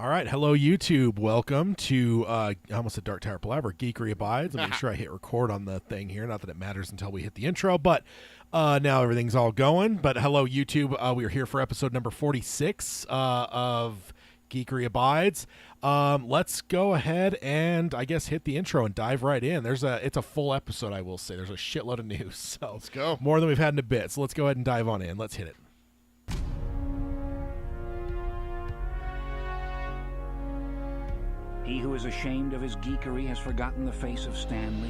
All right, hello YouTube. Welcome to I almost said Dark Tower Palaver, Geekery Abides. I'll make sure I hit record on the thing here. Not that it matters until we hit the intro, but now everything's all going. But hello YouTube. We are here for episode number 46 of Geekery Abides. Let's go ahead and I guess hit the intro and dive right in. It's a full episode, I will say. There's a shitload of news. So let's go. More than we've had in a bit. So let's go ahead and dive on in. Let's hit it. He who is ashamed of his geekery has forgotten the face of Stan Lee.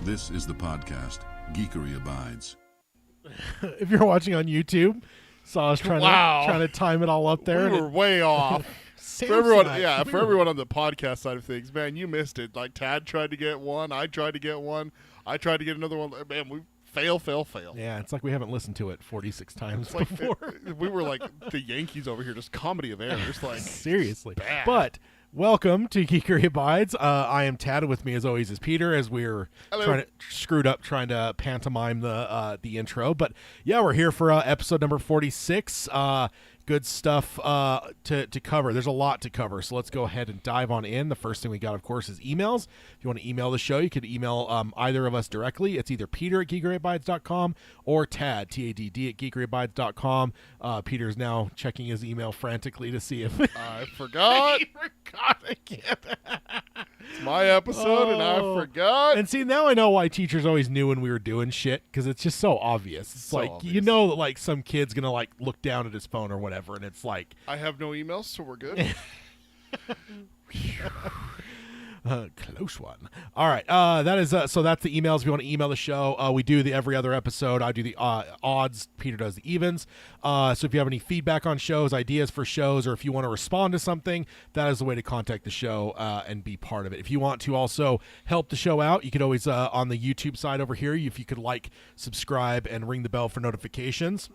This is the podcast, Geekery Abides. If you're watching on YouTube, saw us trying to time it all up there. We were way off. For everyone on the podcast side of things, man, you missed it. Like Tad tried to get one, I tried to get one, I tried to get another one. Man, we fail. Yeah, it's like we haven't listened to it 46 times before. We were like the Yankees over here, just comedy of errors. Like seriously. Bad. But welcome to Geekery Abides. I am Tad. With me as always is Peter, as we're trying to pantomime the intro. But yeah, we're here for episode number 46. Good stuff to cover. There's a lot to cover, so let's go ahead and dive on in. The first thing we got, of course, is emails. If you want to email the show, you could email either of us directly. It's either Peter at geekeryabides.com or Tad, T-A-D-D, at geekeryabides.com. Peter's now checking his email frantically to see if... I forgot. He forgot again. It's my episode, and I forgot. And see, now I know why teachers always knew when we were doing shit, because it's just so obvious. It's so like, obvious. You know that like some kid's going to like look down at his phone or whatever, and it's like... I have no emails, so we're good. Close one. All right. That is so that's the emails. If you want to email the show, we do the every other episode. I do the odds. Peter does the evens. So if you have any feedback on shows, ideas for shows, or if you want to respond to something, that is the way to contact the show and be part of it. If you want to also help the show out, you could always on the YouTube side over here, if you could like, subscribe, and ring the bell for notifications.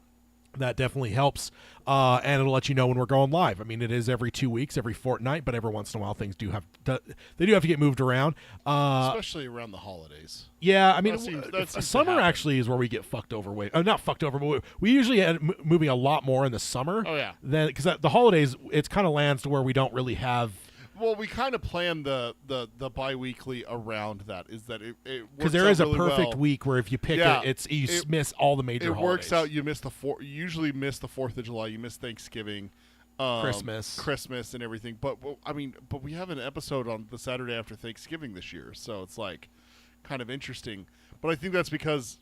That definitely helps, and it'll let you know when we're going live. I mean, it is every 2 weeks, every fortnight, but every once in a while things do have to get moved around. Especially around the holidays. Yeah, I mean, that seems summer actually is where we get fucked over. Not fucked over, but we usually end moving a lot more in the summer. Oh, yeah. Because the holidays, it's kind of lands to where we don't really have... Well, we kind of plan the bi-weekly around that. Is that it because there is a really perfect week where if you pick it, miss all the major holidays. It works out. You usually miss the 4th of July. You miss Thanksgiving, Christmas, and everything. But we have an episode on the Saturday after Thanksgiving this year, so it's like kind of interesting. But I think that's because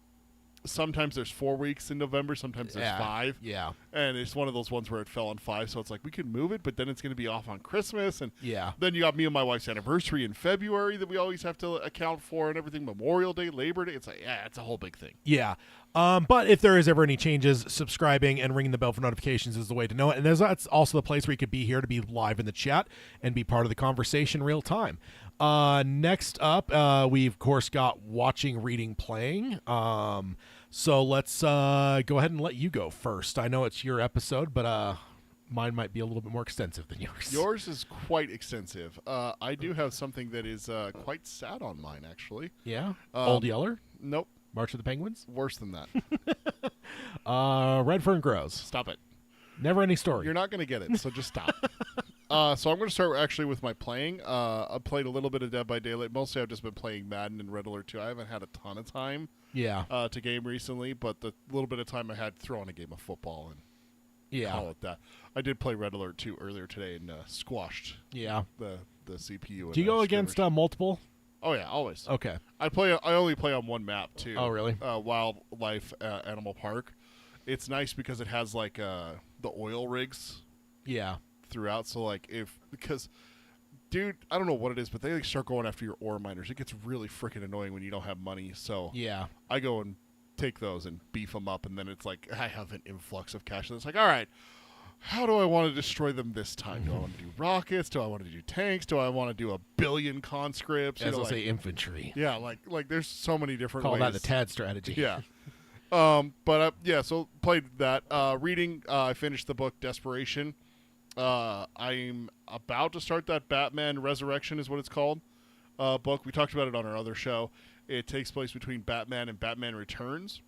sometimes there's 4 weeks in November, sometimes there's 5. Yeah. And it's one of those ones where it fell on 5, so it's like we could move it, but then it's going to be off on Christmas. And then you got me and my wife's anniversary in February that we always have to account for and everything. Memorial Day, Labor Day. It's like, it's a whole big thing. Yeah. But if there is ever any changes, subscribing and ringing the bell for notifications is the way to know it. And that's also the place where you could be here to be live in the chat and be part of the conversation real time. Next up, we've, of course, got watching, reading, playing. So let's go ahead and let you go first. I know it's your episode, but mine might be a little bit more extensive than yours. Yours is quite extensive. I do have something that is quite sad on mine, actually. Yeah? Old Yeller? Nope. March of the Penguins? Worse than that. Red Fern Grows. Stop it. Never Ending Story. You're not going to get it, so just stop. So I'm going to start actually with my playing. I played a little bit of Dead by Daylight. Mostly I've just been playing Madden and Red Alert 2. I haven't had a ton of time to game recently, but the little bit of time I had, throw on a game of football and call it that. I did play Red Alert 2 earlier today and squashed the CPU. Do you go against multiple? Oh, yeah, always. Okay. I only play on one map, too. Oh, really? Wildlife Animal Park. it's nice because it has like the oil rigs. Yeah. Throughout, so like because dude, I don't know what it is, but they like start going after your ore miners. It gets really freaking annoying when you don't have money. So yeah, I go and take those and beef them up, and then it's like I have an influx of cash, and it's like, all right, how do I want to destroy them this time? Do I want to do rockets? Do I want to do tanks? Do I want to do 1 billion conscripts? As I'll say, infantry. Yeah, like there's so many different ways. Call that the TAD strategy. Yeah. Yeah, so played that. Reading, I finished the book Desperation. I'm about to start that Batman Resurrection is what it's called book. We talked about it on our other show. It takes place between Batman and Batman Returns,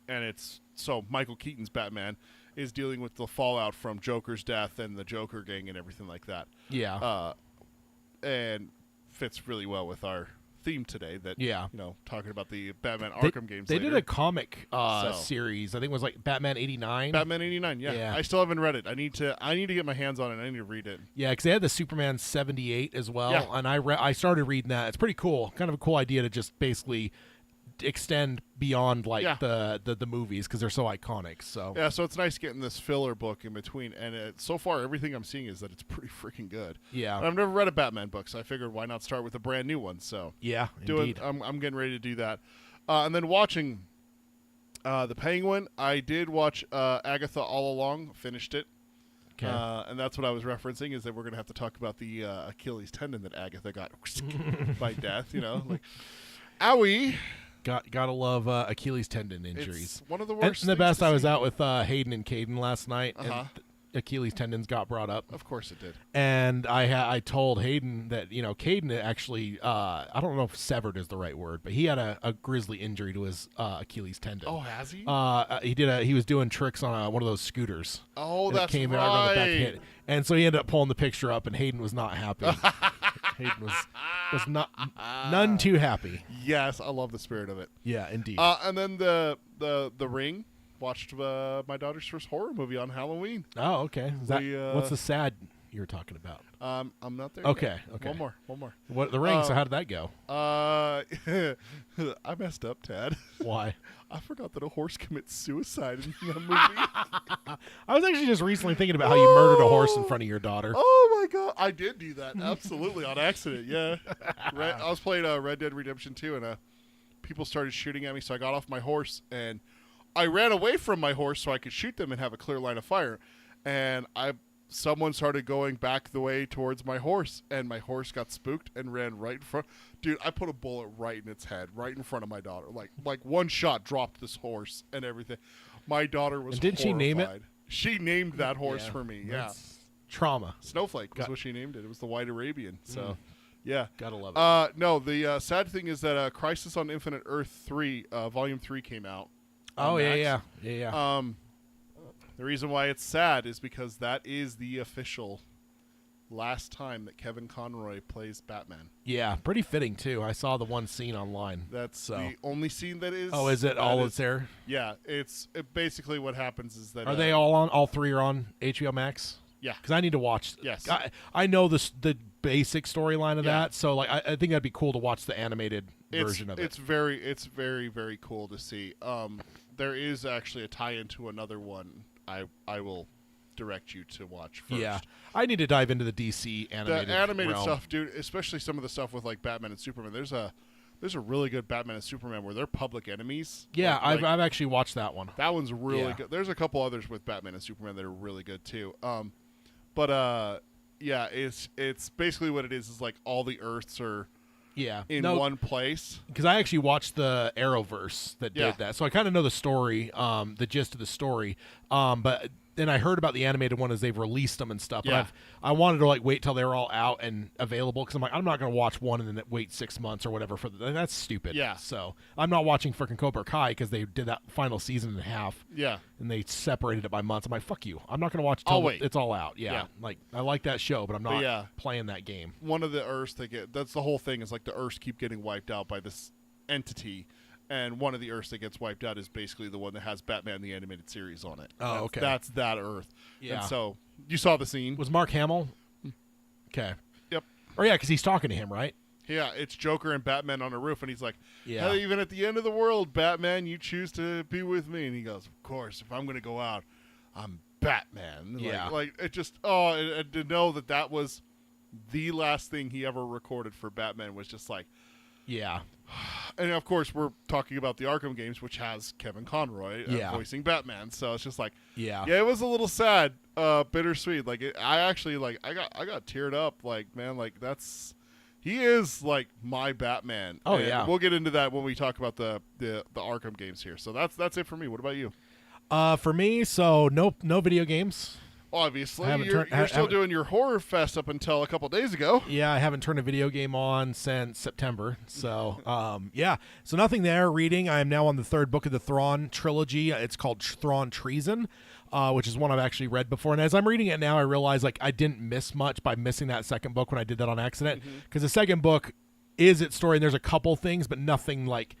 and it's so Michael Keaton's Batman is dealing with the fallout from Joker's death and the Joker gang and everything like that. Yeah, and fits really well with our theme today. That talking about the Batman Arkham games. They did a comic series. I think it was like Batman '89. Batman '89. Yeah, I still haven't read it. I need to get my hands on it. I need to read it. Yeah, because they had the Superman '78 as well, and I started reading that. It's pretty cool. Kind of a cool idea to just basically extend beyond like the movies because they're so iconic. So so it's nice getting this filler book in between, and so far everything I'm seeing is that it's pretty freaking good. Yeah, and I've never read a Batman book, so I figured why not start with a brand new one. So yeah, indeed. I'm getting ready to do that, and then watching the Penguin. I did watch Agatha All Along, finished it. Okay. And that's what I was referencing, is that we're going to have to talk about the Achilles tendon that Agatha got by death. Like, owie. Gotta love Achilles tendon injuries. It's one of the worst. And the best, I was out with Hayden and Caden last night, and Achilles tendons got brought up. Of course it did. And I told Hayden that Caden actually I don't know if severed is the right word, but he had a grisly injury to his Achilles tendon. Oh, has he? He was doing tricks on one of those scooters. Oh, that's came right. Out the back hit. And so he ended up pulling the picture up, and Hayden was not happy. Hayden was not none too happy. Yes, I love the spirit of it. Yeah, indeed. And then the Ring. Watched my daughter's first horror movie on Halloween. Oh, okay. What's the sad you're talking about? I'm not there. Okay, yet. okay. One more. What the Ring? So how did that go? I messed up, Tad. Why? I forgot that a horse commits suicide in the movie. I was actually just recently thinking about how you murdered a horse in front of your daughter. Oh my god, I did do that absolutely on accident. Yeah, I was playing Red Dead Redemption 2, and people started shooting at me, so I got off my horse and I ran away from my horse so I could shoot them and have a clear line of fire. And someone started going back the way towards my horse, and my horse got spooked and ran right in front. Dude, I put a bullet right in its head, right in front of my daughter. Like one shot dropped this horse and everything. My daughter was horrified. Did she name it? She named that horse for me. Yeah. Trauma. Snowflake was what she named it. It was the White Arabian. So, yeah. Gotta love it. No, the sad thing is that Crisis on Infinite Earth 3, Volume 3 came out. Oh, Max. yeah. The reason why it's sad is because that is the official last time that Kevin Conroy plays Batman. Yeah, pretty fitting, too. I saw the one scene online. That's the only scene that is. Oh, is it all that's there? Yeah, basically what happens is that. Are they all three are on HBO Max? Yeah. Because I need to watch. Yes. I know the basic storyline of that, so like I think that'd be cool to watch the animated version of it. It's very, very cool to see. There is actually a tie-in to another one. I will direct you to watch first. Yeah, I need to dive into the DC animated. The animated realm. stuff, dude. Especially some of the stuff with like Batman and Superman. There's a really good Batman and Superman where they're public enemies. Yeah, I've actually watched that one. That one's really good. There's a couple others with Batman and Superman that are really good too. Yeah, it's basically what it is like all the Earths are in one place. Because I actually watched the Arrowverse that did that, so I kind of know the story, the gist of the story. But then I heard about the animated one as they've released them and stuff. Yeah. But I wanted to like wait till they were all out and available because I'm like, I'm not going to watch one and then wait 6 months or whatever for that's stupid. Yeah. So I'm not watching freaking Cobra Kai because they did that final season and a half. Yeah. And they separated it by months. I'm like, fuck you. I'm not going to watch I'll till wait. It's all out. Yeah. Like I like that show, but I'm not playing that game. One of the Earths that's the whole thing is like the Earths keep getting wiped out by this entity. And one of the Earths that gets wiped out is basically the one that has Batman the Animated Series on it. Okay. That's that Earth. Yeah. And so you saw the scene. Was Mark Hamill? Okay. Yep. Or yeah, because he's talking to him, right? Yeah, it's Joker and Batman on a roof, and he's like, Yeah. "Hey, even at the end of the world, Batman, you choose to be with me." And he goes, "Of course, if I'm going to go out, I'm Batman." Yeah. Like it just, and to know that was the last thing he ever recorded for Batman was just like, Yeah. and of course, we're talking about the Arkham games, which has Kevin Conroy voicing Batman. So it's just like, yeah, it was a little sad, bittersweet. Like, I got teared up. Like, man, like he is like my Batman. Oh, and yeah. we'll get into that when we talk about the Arkham games here. So that's it for me. What about you? For me, so no video games. Obviously, you're still doing your horror fest up until a couple days ago. Yeah, I haven't turned a video game on since September. So, yeah. So nothing there. Reading. I am now on the third book of the Thrawn trilogy. It's called Thrawn Treason, which is one I've actually read before. And as I'm reading it now, I realize like I didn't miss much by missing that second book when I did that on accident. Because the second book is its story, and there's a couple things, but nothing like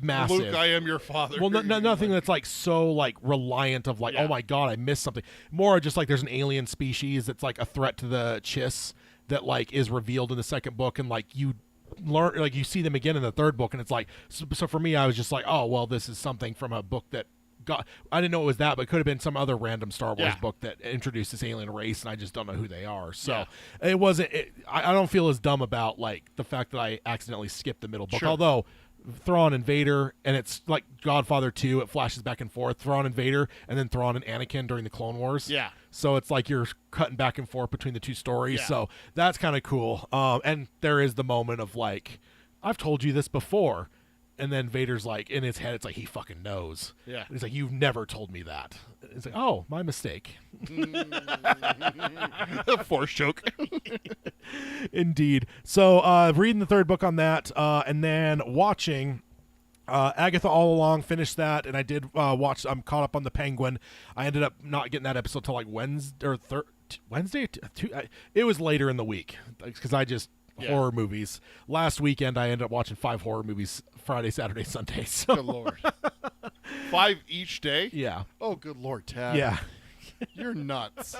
massive. Luke, I am your father. Well, nothing that's like so like reliant of like, oh my god, I missed something. More just like there's an alien species that's like a threat to the Chiss that like is revealed in the second book, and like you learn, like you see them again in the third book, and it's like so for me, I was just like, oh well, this is something from a book that I didn't know it was that, but it could have been some other random Star Wars book that introduced this alien race, and I just don't know who they are. So it wasn't. I don't feel as dumb about like the fact that I accidentally skipped the middle book, although. Thrawn and Vader, and it's like Godfather 2, it flashes back and forth, Thrawn and Vader, and then Thrawn and Anakin during the Clone Wars. Yeah. So it's like you're cutting back and forth between the two stories, so that's kind of cool. And there is the moment of like, I've told you this before, and then Vader's like, in his head, it's like, he fucking knows. Yeah. He's like, you've never told me that. It's like, oh, my mistake. Force choke. Indeed. So reading the third book on that, and then watching Agatha All Along, finished that, and I did watch. I'm caught up on the Penguin. I ended up not getting that episode till like Wednesday or Wednesday. It was later in the week because I just horror movies. Last weekend, I ended up watching 5 horror movies Friday, Saturday, Sunday. So. Good Lord. 5 each day? Yeah. Oh, good Lord, Tad. Yeah. You're nuts.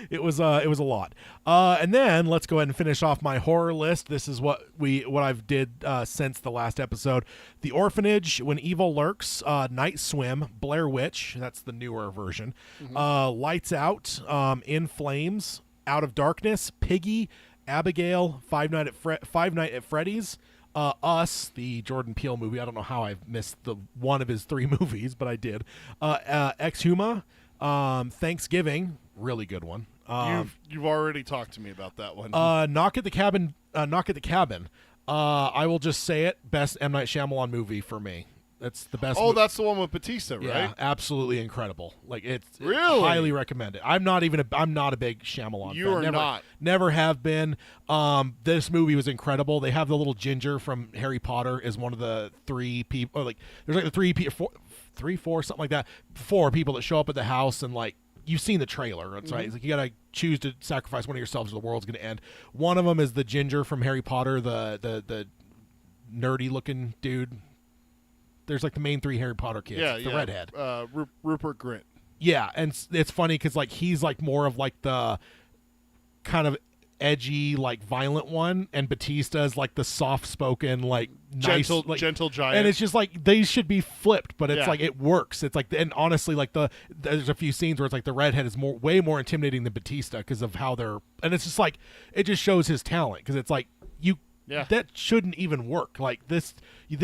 It was a lot. And then let's go ahead and finish off my horror list. This is what I've did since the last episode. The Orphanage, When Evil Lurks, Night Swim, Blair Witch, that's the newer version. Lights Out, In Flames, Out of Darkness, Piggy, Abigail, Five Night at Freddy's, Us, the Jordan Peele movie. I don't know how I missed the one of his 3 movies, but I did. Exhuma, Thanksgiving, really good one. You've already talked to me about that one. Knock at the Cabin. I will just say it. Best M. Night Shyamalan movie for me. That's the best. Oh, that's the one with Batista, right? Yeah, absolutely incredible. Like it's really highly recommend it. I'm not a big Shyamalan. You fan. are not. Never have been. This movie was incredible. They have the little ginger from Harry Potter as one of the 3 people. Or like there's like the 3 people, 4 something like that. 4 people that show up at the house, and like you've seen the trailer. It's right. It's like you gotta choose to sacrifice one of yourselves, or the world's gonna end. One of them is the ginger from Harry Potter, the nerdy looking dude. There's like the main 3 Harry Potter kids. The redhead. Rupert Grint. Yeah, and it's funny because like he's like more of like the kind of edgy, like violent one, and Batista's like the soft-spoken, like nice, gentle giant. And it's just like they should be flipped, but it's like it works. It's like, and honestly, like there's a few scenes where it's like the redhead is way more intimidating than Batista because of how they're, and it's just like it just shows his talent because it's like that shouldn't even work. Like this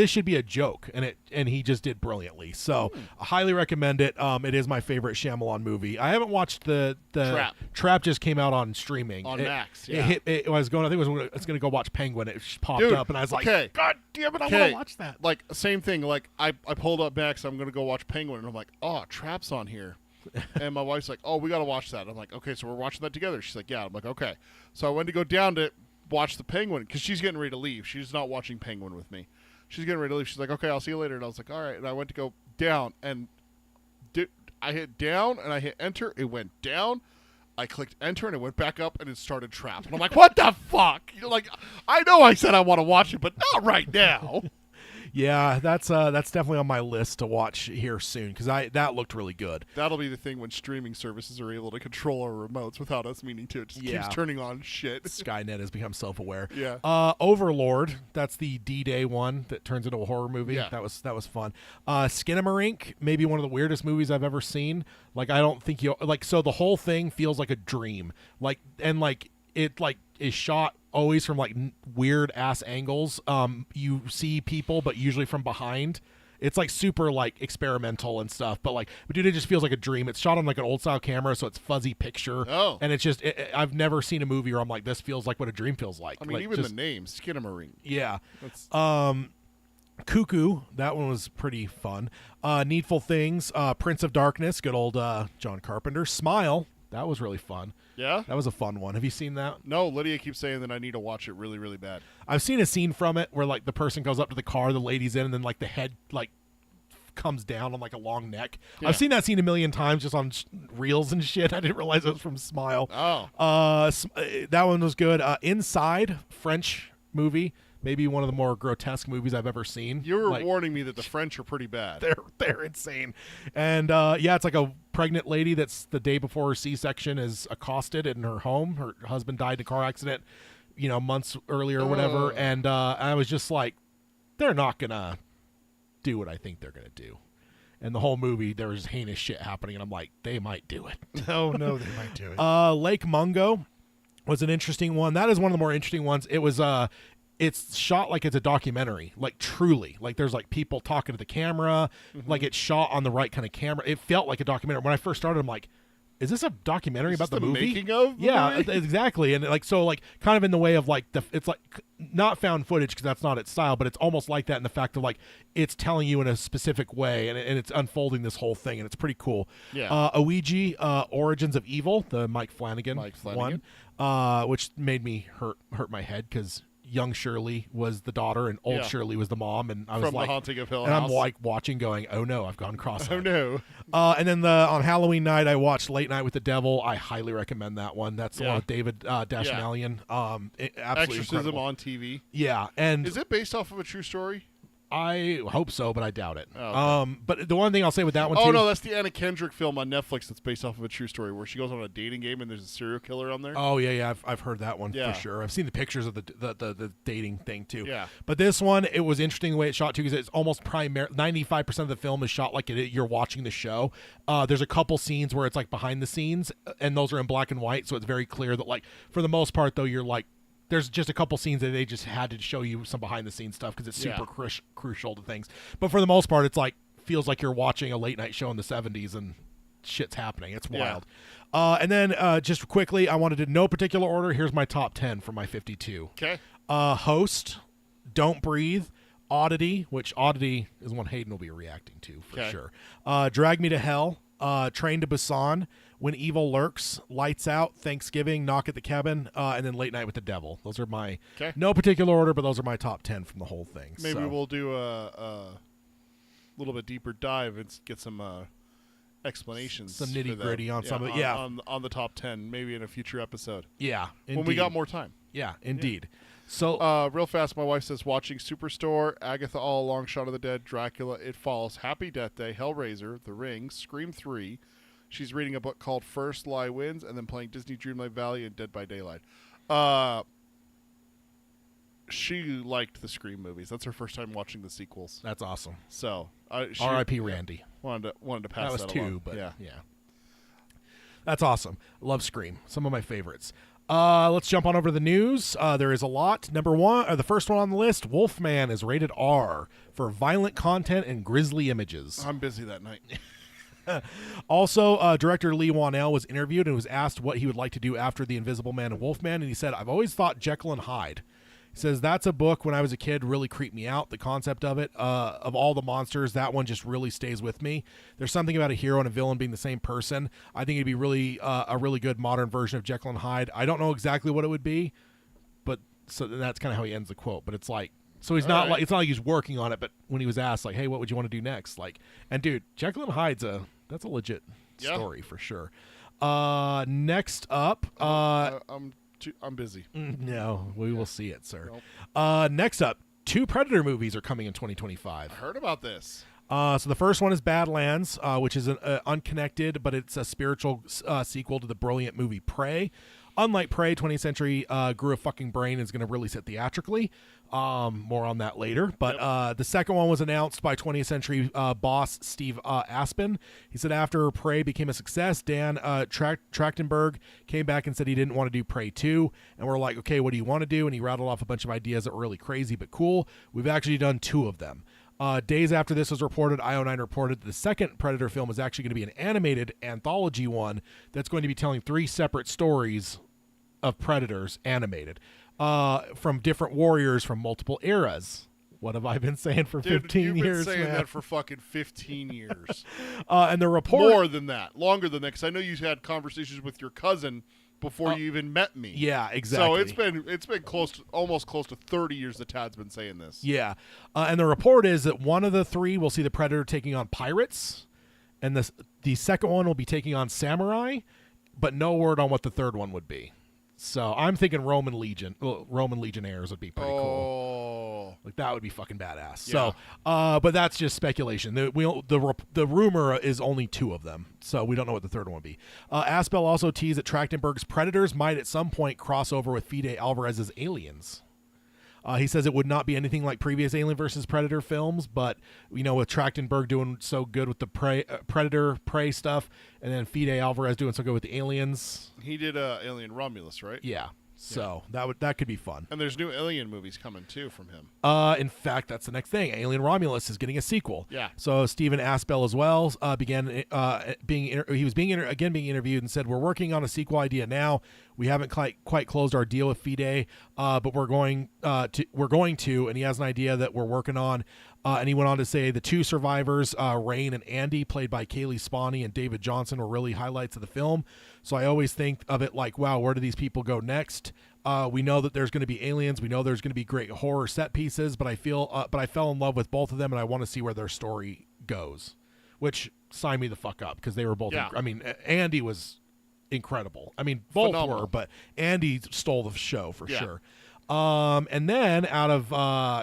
should be a joke, and he just did brilliantly. So I highly recommend it. It is my favorite Shyamalan movie. I haven't watched the Trap. Trap just came out on streaming on Max. Yeah. I was going. I think it's going to go watch Penguin. It just popped up, and I was like, God damn it, I want to watch that. Like same thing. Like I pulled up Max. I'm going to go watch Penguin, and I'm like, oh, Trap's on here. And my wife's like, oh, we got to watch that. I'm like, okay, so we're watching that together. She's like, yeah. I'm like, okay. So I went to go down to watch the Penguin because she's getting ready to leave. She's not watching Penguin with me. She's getting ready to leave. She's like, okay, I'll see you later. And I was like, all right. And I went to go down, and I hit down, and I hit enter. It went down. I clicked enter, and it went back up, and it started Trap. And I'm like, what the fuck? You're like, I know I said I want to watch it, but not right now. Yeah, that's definitely on my list to watch here soon because that looked really good. That'll be the thing when streaming services are able to control our remotes without us meaning to. It just keeps turning on shit. Skynet has become self-aware. Yeah. Overlord, that's the D-Day one that turns into a horror movie. Yeah. That was fun. Skinamarink, maybe one of the weirdest movies I've ever seen. Like I don't think so the whole thing feels like a dream. It is shot always from like weird ass angles. You see people, but usually from behind. It's like super like experimental and stuff, but dude, it just feels like a dream. It's shot on like an old style camera, so it's fuzzy picture. Oh, and it's just I've never seen a movie where I'm like, this feels like what a dream feels like. I mean, even the name Skinamarink. Yeah. Cuckoo, that one was pretty fun. Needful Things, Prince of Darkness, good old John Carpenter. Smile, that was really fun. Yeah? That was a fun one. Have you seen that? No, Lydia keeps saying that I need to watch it really, really bad. I've seen a scene from it where like the person goes up to the car, the lady's in, and then like the head like comes down on like a long neck. Yeah. I've seen that scene a million times just on reels and shit. I didn't realize it was from Smile. Oh. That one was good. Inside, French movie. Maybe one of the more grotesque movies I've ever seen. You were warning me that the French are pretty bad. They're insane. And it's like a pregnant lady that's the day before her C-section is accosted in her home. Her husband died in a car accident, months earlier or whatever. And I was just like, they're not going to do what I think they're going to do. And the whole movie, there was heinous shit happening. And I'm like, they might do it. No, they might do it. Lake Mungo was an interesting one. That is one of the more interesting ones. It was... it's shot like it's a documentary, like truly. Like there's like people talking to the camera, like it's shot on the right kind of camera. It felt like a documentary. When I first started, I'm like, is this a documentary about the movie? Making of? Yeah, exactly. And kind of in the way of like it's like not found footage because that's not its style, but it's almost like that in the fact of like it's telling you in a specific way and it's unfolding this whole thing and it's pretty cool. Yeah. Ouija, Origins of Evil, the Mike Flanagan one, which made me hurt my head because young Shirley was the daughter and old Shirley was the mom, and I was from like, The Haunting of Hill and House. I'm like watching, going, "Oh no, I've gone cross-eyed." Oh no! And then on Halloween night, I watched Late Night with the Devil. I highly recommend that one. That's the one with David Dashnalian. Absolutely Exorcism incredible. on TV. Yeah, and is it based off of a true story? I hope so, but I doubt it. Oh, okay. But the one thing I'll say with that one, oh no, that's the Anna Kendrick film on Netflix that's based off of a true story where she goes on a dating game and there's a serial killer on there. Oh yeah, I've heard that one for sure. I've seen the pictures of the dating thing too. Yeah. But this one, it was interesting the way it's shot too, because it's almost 95% of the film is shot like you're watching the show. There's a couple scenes where it's like behind the scenes, and those are in black and white, so it's very clear that like for the most part though, you're like. There's just a couple scenes that they just had to show you some behind-the-scenes stuff because it's super crucial to things. But for the most part, it's like feels like you're watching a late-night show in the 70s and shit's happening. It's wild. And then just quickly, I wanted to no particular order. Here's my top 10 for my 52. Okay. Host, Don't Breathe, Oddity, which Oddity is one Hayden will be reacting to for sure. Drag Me to Hell, Train to Busan, When Evil Lurks, Lights Out, Thanksgiving, Knock at the Cabin, and then Late Night with the Devil. Those are my no particular order, but those are my top 10 from the whole thing. Maybe we'll do a little bit deeper dive and get some explanations, some nitty gritty on some of it. Yeah, on the top 10, maybe in a future episode. Yeah, indeed. When we got more time. Yeah, indeed. So real fast, my wife says watching Superstore, Agatha All Along, Shaun of the Dead, Dracula, It Follows, Happy Death Day, Hellraiser, The Ring, Scream 3. She's reading a book called First Lie Wins, and then playing Disney Dreamlight Valley and Dead by Daylight. She liked the Scream movies. That's her first time watching the sequels. That's awesome. So, R.I.P. Randy. Wanted to pass that was two, along. but yeah. That's awesome. Love Scream. Some of my favorites. Let's jump on over to the news. There is a lot. Number one, or the first one on the list, Wolfman is rated R for violent content and grisly images. I'm busy that night. Also, director Lee Wanell was interviewed and was asked what he would like to do after The Invisible Man and Wolfman, and he said, "I've always thought Jekyll and Hyde." He says, "That's a book when I was a kid really creeped me out. The concept of it, of all the monsters, that one just really stays with me. There's something about a hero and a villain being the same person. I think it'd be really a really good modern version of Jekyll and Hyde. I don't know exactly what it would be, but so that's kind of how he ends the quote. But it's like, so he's not like, it's not like he's working on it, but when he was asked like, hey, what would you want to do next? Like, and dude, Jekyll and Hyde's that's a legit story for sure. Next up, I'm busy. No, we will see it, sir. Nope. Next up, 2 Predator movies are coming in 2025. I heard about this. So the first one is Badlands, which is an unconnected, but it's a spiritual sequel to the brilliant movie Prey. Unlike Prey, 20th Century grew a fucking brain and is going to release it theatrically. More on that later. But the second one was announced by 20th Century boss Steve Aspen. He said after Prey became a success, Dan Trachtenberg came back and said he didn't want to do Prey 2. And we're like, okay, what do you want to do? And he rattled off a bunch of ideas that were really crazy but cool. We've actually done 2 of them. Days after this was reported, IO9 reported that the second Predator film is actually going to be an animated anthology one that's going to be telling 3 separate stories of Predators animated from different warriors from multiple eras. What have I been saying for 15 years, You've been saying man? that for fucking 15 years. And the report... More than that. Longer than that, because I know you had conversations with your cousin before you even met me. Yeah, exactly. So it's been almost close to 30 years that Tad's been saying this. Yeah. And the report is that one of the 3 will see the Predator taking on pirates, and the second one will be taking on samurai, but no word on what the third one would be. So I'm thinking Roman Legionnaires would be pretty cool. Like that would be fucking badass. Yeah. So, but that's just speculation. The rumor is only 2 of them, so we don't know what the third one will be. Aspel also teased that Trachtenberg's Predators might at some point cross over with Fede Alvarez's Aliens. He says it would not be anything like previous Alien versus Predator films, but with Trachtenberg doing so good with the Predator Prey stuff, and then Fede Alvarez doing so good with the Aliens. He did Alien Romulus, right? Yeah. So that could be fun. And there's new Alien movies coming too from him. In fact, that's the next thing. Alien Romulus is getting a sequel. Yeah. So Stephen Aspel as well he was being interviewed and said, "We're working on a sequel idea now. We haven't quite closed our deal with Fede, but we're going to, and he has an idea that we're working on." And he went on to say the 2 survivors, Rain and Andy, played by Kaylee Spawney and David Johnson, were really highlights of the film. So I always think of it like, wow, where do these people go next? We know that there's going to be aliens. We know there's going to be great horror set pieces, but I fell in love with both of them, and I want to see where their story goes. Which sign me the fuck up, because they were both. Yeah. Andy was incredible. Both Phenomenal. were, but Andy stole the show for Yeah. sure. And then out of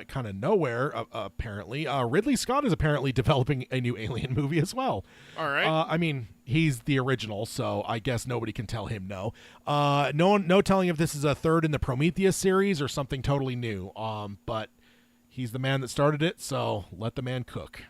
kind of nowhere, apparently, Ridley Scott is apparently developing a new Alien movie as well. All right. He's the original, so I guess nobody can tell him no. No telling if this is a third in the Prometheus series or something totally new. But he's the man that started it, so let the man cook.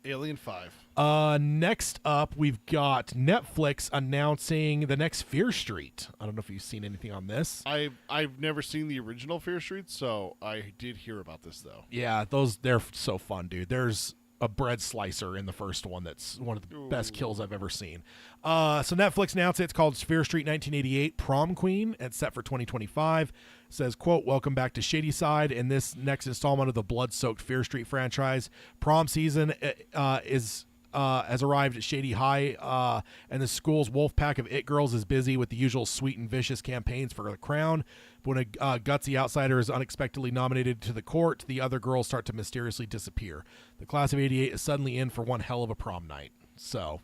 Alien 5. Next up, we've got Netflix announcing the next Fear Street. I don't know if you've seen anything on this. I've never seen the original Fear Street, so I did hear about this though. Yeah, they're so fun, dude. There's a bread slicer in the first one that's one of the best kills I've ever seen. So Netflix announced it's called Fear Street 1988 Prom Queen. It's set for 2025. It says, quote, "Welcome back to Shadyside. In this next installment of the blood-soaked Fear Street franchise, prom season has arrived at Shady High, and the school's wolf pack of it girls is busy with the usual sweet and vicious campaigns for the crown. But when a gutsy outsider is unexpectedly nominated to the court, the other girls start to mysteriously disappear. The class of '88 is suddenly in for one hell of a prom night." So,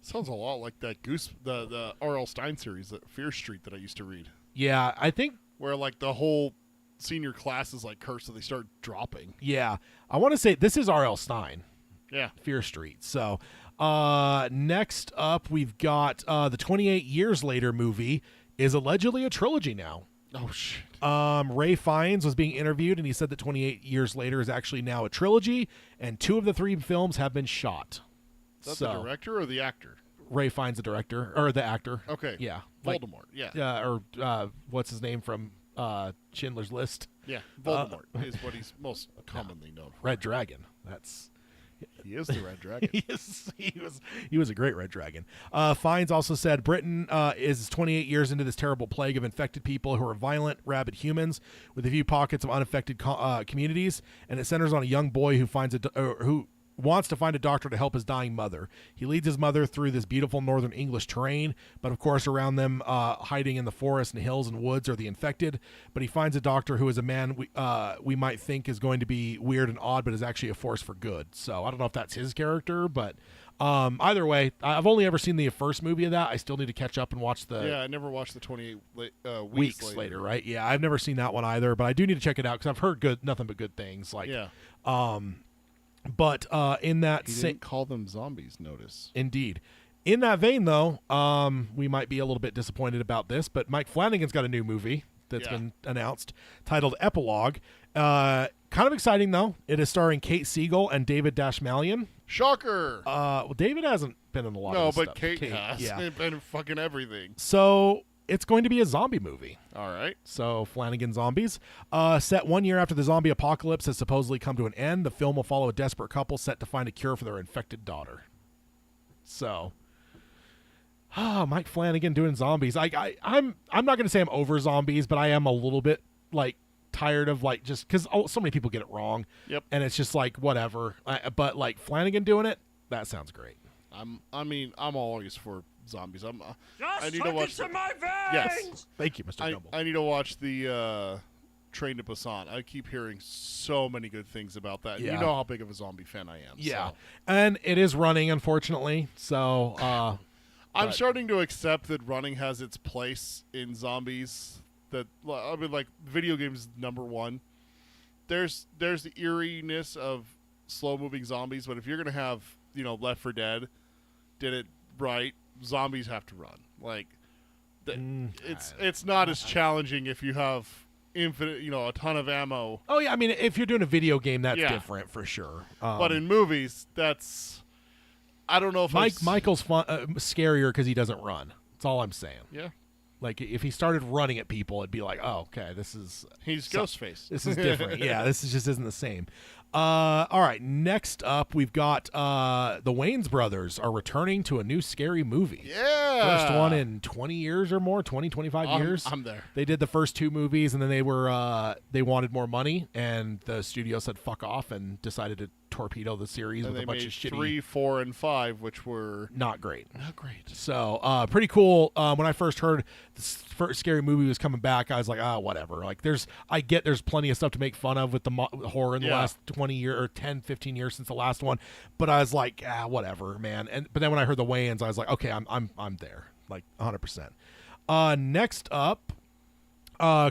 sounds a lot like that the R.L. Stine series, Fear Street, that I used to read. Yeah, I think where like the whole senior class is like cursed, so they start dropping. Yeah, I want to say this is R.L. Stine. Yeah. Fear Street. So next up, we've got the 28 Years Later movie is allegedly a trilogy now. Oh, shit. Ray Fiennes was being interviewed, and he said that 28 Years Later is actually now a trilogy, and 2 of the 3 films have been shot. Is that the director or the actor? Ray Fiennes, the director, or the actor. Okay. Yeah. Voldemort, or what's his name from Schindler's List? Yeah, Voldemort is what he's most commonly known for. Red Dragon. He is the Red Dragon. He was a great Red Dragon. Fiennes also said Britain is 28 years into this terrible plague of infected people who are violent, rabid humans with a few pockets of unaffected communities, and it centers on a young boy who wants to find a doctor to help his dying mother. He leads his mother through this beautiful northern English terrain, but of course around them, hiding in the forests and hills and woods, are the infected. But he finds a doctor who is a man we might think is going to be weird and odd, but is actually a force for good. So I don't know if that's his character, but Either way, I've only ever seen the first movie of that. I still need to catch up and watch the. Yeah, I never watched the 28 weeks later, right? Yeah, I've never seen that one either, but I do need to check it out because I've heard nothing but good things. Like, yeah. But in that he didn't call them zombies. Notice. Indeed. In that vein, though, we might be a little bit disappointed about this, but Mike Flanagan's got a new movie that's been announced titled Epilogue. Kind of exciting, though. It is starring Kate Siegel and David Dashmalian. Shocker. Well, David hasn't been in a lot of stuff. No, but Kate has. Yeah. Been in fucking everything. So it's going to be a zombie movie. All right. So Flanagan Zombies. Set 1 year after the zombie apocalypse has supposedly come to an end, the film will follow a desperate couple set to find a cure for their infected daughter. So... Mike Flanagan doing zombies. I'm not going to say I'm over zombies, but I am a little bit like tired of like just because so many people get it wrong. Yep. And it's just like whatever. But like Flanagan doing it, that sounds great. I'm always for zombies. I need Just to watch to my veins. Yes. Thank you, Mr. Gumble. I need to watch the Train to Busan. I keep hearing so many good things about that. Yeah. You know how big of a zombie fan I am. Yeah. So. And it is running, unfortunately. So I'm starting to accept that running has its place in zombies. That I mean, like video games number one. There's the eeriness of slow moving zombies, but if you're gonna have Left 4 Dead did it right, zombies have to run. Like it's not as challenging if you have infinite, a ton of ammo. Oh yeah, I mean if you're doing a video game, that's different for sure. But in movies, that's. I don't know if Michael's scarier because he doesn't run. That's all I'm saying. Yeah. Like if he started running at people, it'd be like, oh, okay, he's Ghostface. This is different. Yeah, this just isn't the same. All right, next up we've got the Wayans brothers are returning to a new scary movie. Yeah. First one in 20 years or more, 20, 25 years. I'm there. They did the first two movies and then they wanted more money and the studio said fuck off and decided to torpedo the series and with a bunch of shitty 3, 4, and 5, which were not great. Not great. So pretty cool. When I first heard this first scary movie was coming back, I was like, whatever. Like there's plenty of stuff to make fun of with the horror in the last 20 years or 10, 15 years since the last one. But I was like, whatever, man. But then when I heard the Wayans, I was like, okay, I'm there, like 100%. Next up,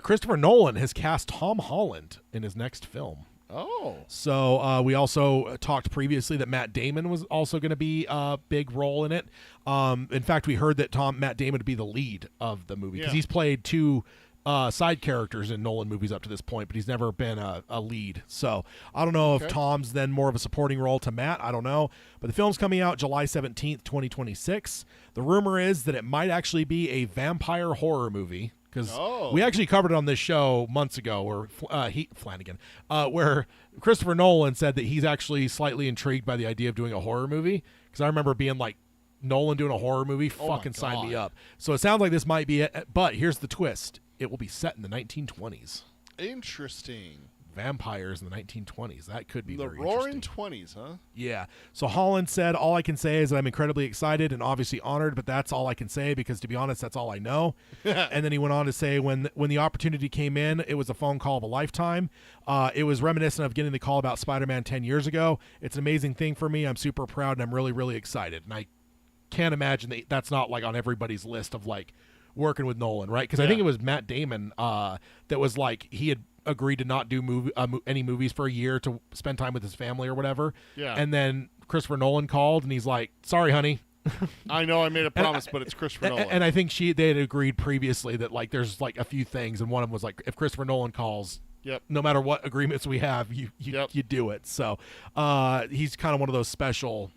Christopher Nolan has cast Tom Holland in his next film. Oh. So we also talked previously that Matt Damon was also going to be a big role in it. In fact, we heard that Matt Damon would be the lead of the movie because he's played two side characters in Nolan movies up to this point, but he's never been a lead. So I don't know if Tom's then more of a supporting role to Matt. I don't know. But the film's coming out July 17th, 2026. The rumor is that it might actually be a vampire horror movie. Because we actually covered it on this show months ago, where Christopher Nolan said that he's actually slightly intrigued by the idea of doing a horror movie. Because I remember being like, Nolan doing a horror movie, fucking sign me up. So it sounds like this might be it. But here's the twist: it will be set in the 1920s. Interesting. Vampires in the 1920s. That could be the very Roaring interesting. 20s, huh? Yeah. So Holland said, all I can say is that I'm incredibly excited and obviously honored, but that's all I can say because, to be honest, that's all I know. And then he went on to say, when the opportunity came in, it was a phone call of a lifetime. It was reminiscent of getting the call about Spider-Man 10 years ago. It's an amazing thing for me. I'm super proud, and I'm really, really excited. And I can't imagine that's not like on everybody's list of like working with Nolan, right? Because I think it was Matt Damon that was like he had agreed to not do any movies for a year to spend time with his family or whatever. Yeah. And then Christopher Nolan called and he's like, sorry, honey. I know I made a promise, but it's Christopher Nolan. And I think they had agreed previously that like there's like a few things, and one of them was like, if Christopher Nolan calls, no matter what agreements we have, you do it. So he's kind of one of those special.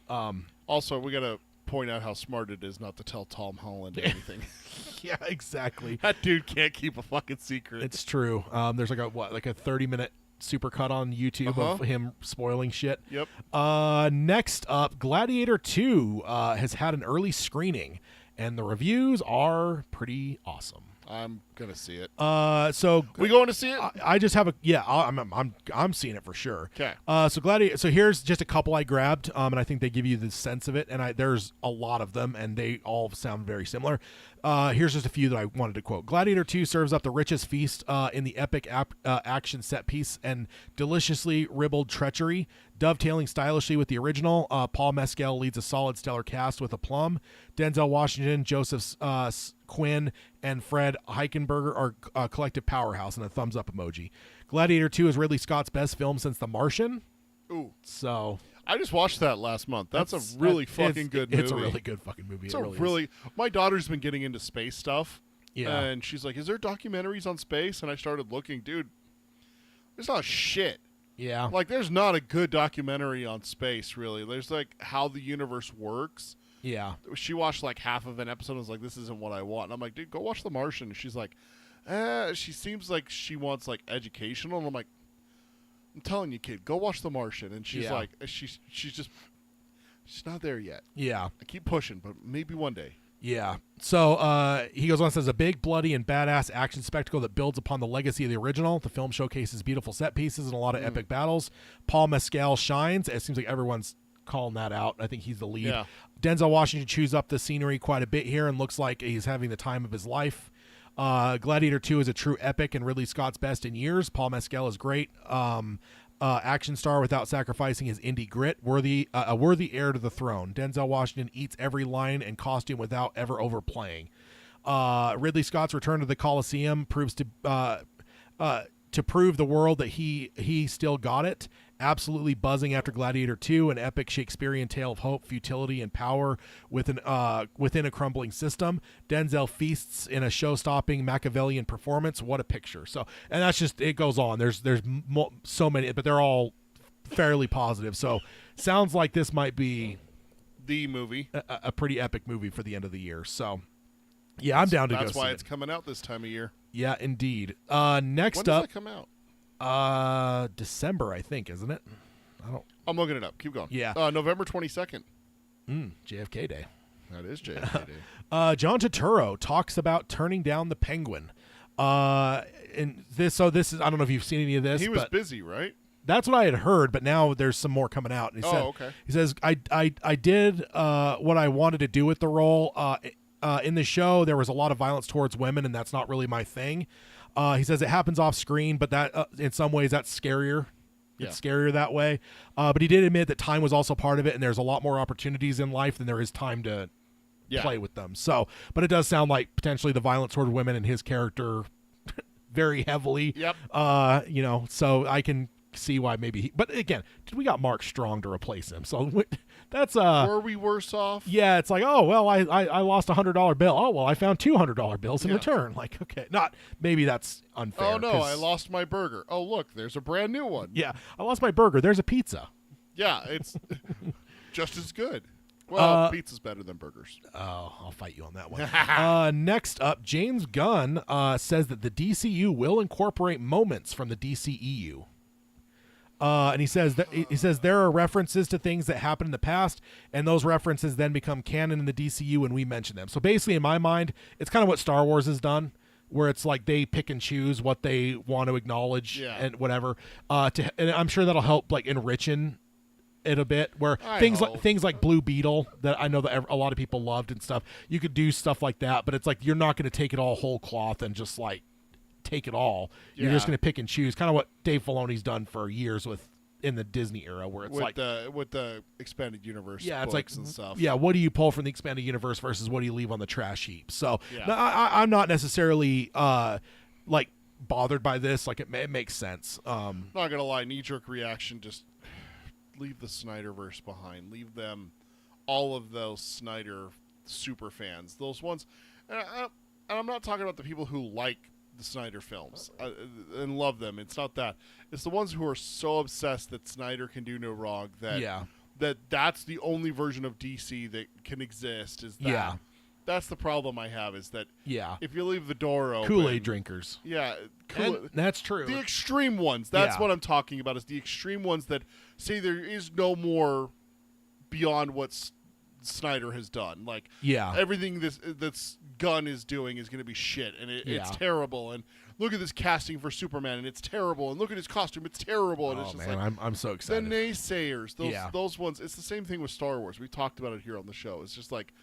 Also, we got to point out how smart it is not to tell Tom Holland anything. Yeah, exactly. That dude can't keep a fucking secret. It's true. There's like a 30-minute supercut on YouTube of him spoiling shit. Yep. Next up, Gladiator 2 has had an early screening, and the reviews are pretty awesome. I'm gonna see it. So we going to see it? I just have I'm seeing it for sure. Okay. So Gladiator. So here's just a couple I grabbed, and I think they give you the sense of it. And there's a lot of them, and they all sound very similar. Here's just a few that I wanted to quote. Gladiator 2 serves up the richest feast in the epic action set piece and deliciously ribald treachery, dovetailing stylishly with the original. Paul Mescal leads a solid stellar cast with aplomb. Denzel Washington, Joseph Quinn, and Fred Eichenberger are a collective powerhouse, and a thumbs up emoji. Gladiator 2 is Ridley Scott's best film since The Martian. Ooh. So I just watched that last month. That's a really fucking good movie. It's a really good fucking movie. It's really my daughter's been getting into space stuff. Yeah. And she's like, "Is there documentaries on space?" And I started looking, dude. There's not shit. Yeah. Like, there's not a good documentary on space, really. There's like how the universe works. Yeah. She watched like half of an episode and was like, "This isn't what I want." And I'm like, "Dude, go watch The Martian." And she's like, she seems like she wants like educational. And I'm like, "I'm telling you, kid, go watch The Martian." And she's like, she's not there yet. Yeah. I keep pushing, but maybe one day. Yeah. So he goes on and says, a big, bloody, and badass action spectacle that builds upon the legacy of the original. The film showcases beautiful set pieces and a lot of epic battles. Paul Mescal shines. It seems like everyone's calling that out. I think he's the lead. Yeah. Denzel Washington chews up the scenery quite a bit here and looks like he's having the time of his life. Gladiator 2 is a true epic and Ridley Scott's best in years. Paul Mescal is great. Action star without sacrificing his indie grit, a worthy heir to the throne. Denzel Washington eats every line and costume without ever overplaying. Ridley Scott's return to the Coliseum proves to prove the world that he still got it. Absolutely buzzing after Gladiator 2, an epic Shakespearean tale of hope, futility, and power within a crumbling system. Denzel feasts in a show-stopping Machiavellian performance. What a picture! So, and that's just, it goes on. There's so many, but they're all fairly positive. So, sounds like this might be the movie, a pretty epic movie for the end of the year. So, yeah, I'm down to go see it. That's why it's coming out this time of year. Yeah, indeed. Next when up, does it come out? December, I think, isn't it? I'm looking it up. Keep going. Yeah. November 22nd. JFK Day. That is JFK Day. John Turturro talks about turning down the Penguin. And this is, I don't know if you've seen any of this. He was busy, right? That's what I had heard, but now there's some more coming out. And okay. He says, I did what I wanted to do with the role. In the show, there was a lot of violence towards women, and that's not really my thing. He says it happens off screen, but that in some ways that's scarier. It's scarier that way. But he did admit that time was also part of it, and there's a lot more opportunities in life than there is time to play with them. So, but it does sound like potentially the violence toward women in his character very heavily. Yep. So I can see why maybe but again, we got Mark Strong to replace him, so that's were we worse off? Yeah, it's like, oh well, I lost $100 bill. Oh well, I found $200 bills in return. Like, okay, not maybe that's unfair. Oh no, I lost my burger. Oh look, there's a brand new one. Yeah, I lost my burger. There's a pizza. Yeah, it's just as good. Well, pizza's better than burgers. Oh, I'll fight you on that one. Next up, James Gunn says that the DCU will incorporate moments from the DCEU. And he says there are references to things that happened in the past, and those references then become canon in the DCU when we mention them. So basically, in my mind, it's kind of what Star Wars has done, where it's like they pick and choose what they want to acknowledge and whatever. And I'm sure that'll help like enrichen it a bit. Where things like Blue Beetle that I know that a lot of people loved and stuff. You could do stuff like that, but it's like you're not going to take it all whole cloth and just like take it all. You're just going to pick and choose, kind of what Dave Filoni's done for years in the Disney era, where it's with the expanded universe, it's like and stuff. Yeah, what do you pull from the expanded universe versus what do you leave on the trash heap? So I'm not necessarily like bothered by this. Like it makes sense. Not gonna lie, knee-jerk reaction, just leave the Snyderverse behind. Leave them, all of those Snyder super fans, those ones. And I'm not talking about the people who like the Snyder films and love them. It's not that. It's the ones who are so obsessed that Snyder can do no wrong that's the only version of DC that can exist. Is that that's the problem I have, is that if you leave the door open, Kool-Aid drinkers. That's true. The extreme ones. That's what I'm talking about, is the extreme ones that say there is no more beyond what's Snyder has done. Like everything that's Gunn is doing is going to be shit, and it's terrible. And look at this casting for Superman, and it's terrible. And look at his costume, it's terrible. And it's just man, I'm so excited. The naysayers, those ones. It's the same thing with Star Wars. We talked about it here on the show. It's just like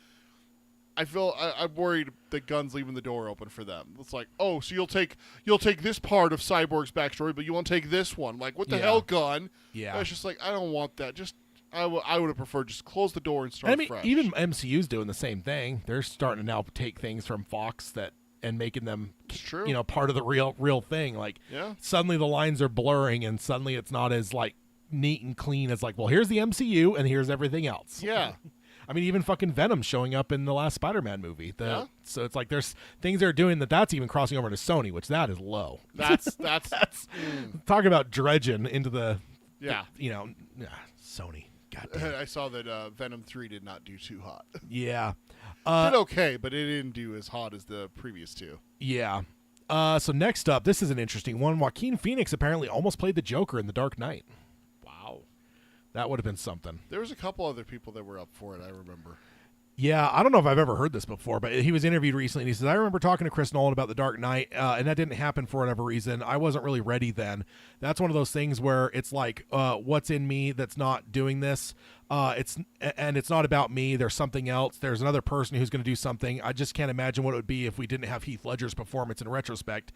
I'm worried that Gunn's leaving the door open for them. It's like, oh, so you'll take this part of Cyborg's backstory, but you won't take this one. Like, what the hell, Gunn? Yeah. It's just like, I don't want that. Just I would have preferred just close the door and start fresh. Even MCU's doing the same thing. They're starting to now take things from Fox and making them, part of the real thing. Like, suddenly the lines are blurring, and suddenly it's not as like neat and clean as like, well, here's the MCU and here's everything else. Yeah. I mean, even fucking Venom showing up in the last Spider-Man movie. So it's like there's things they're doing that's even crossing over to Sony, which that is low. That's talking about dredging into the Sony. Goddamn. I saw that Venom 3 did not do too hot. Yeah. Did okay, but it didn't do as hot as the previous two. Yeah. So next up, this is an interesting one. Joaquin Phoenix apparently almost played the Joker in The Dark Knight. Wow. That would have been something. There was a couple other people that were up for it, I remember. Yeah, I don't know if I've ever heard this before, but he was interviewed recently, and he says, I remember talking to Chris Nolan about The Dark Knight, and that didn't happen for whatever reason. I wasn't really ready then. That's one of those things where it's like, what's in me that's not doing this? It's not about me. There's something else. There's another person who's going to do something. I just can't imagine what it would be if we didn't have Heath Ledger's performance in retrospect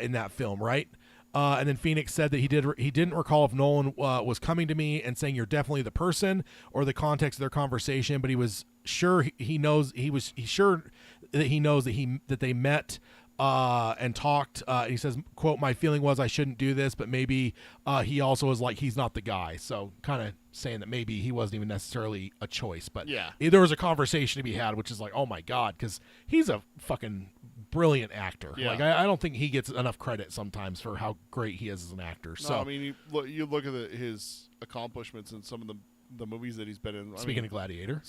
in that film, right? And then Phoenix said that he didn't recall if Nolan was coming to me and saying you're definitely the person or the context of their conversation, but he was sure he knows that they met and talked. He says, quote, my feeling was I shouldn't do this, but maybe he also was like he's not the guy. So kind of saying that maybe he wasn't even necessarily a choice, but there was a conversation to be had, which is like, oh my God, because he's a fucking brilliant actor. Like I don't think he gets enough credit sometimes for how great he is as an actor. No, I mean, you look at his accomplishments in some of the movies that he's been in. Speaking of Gladiator,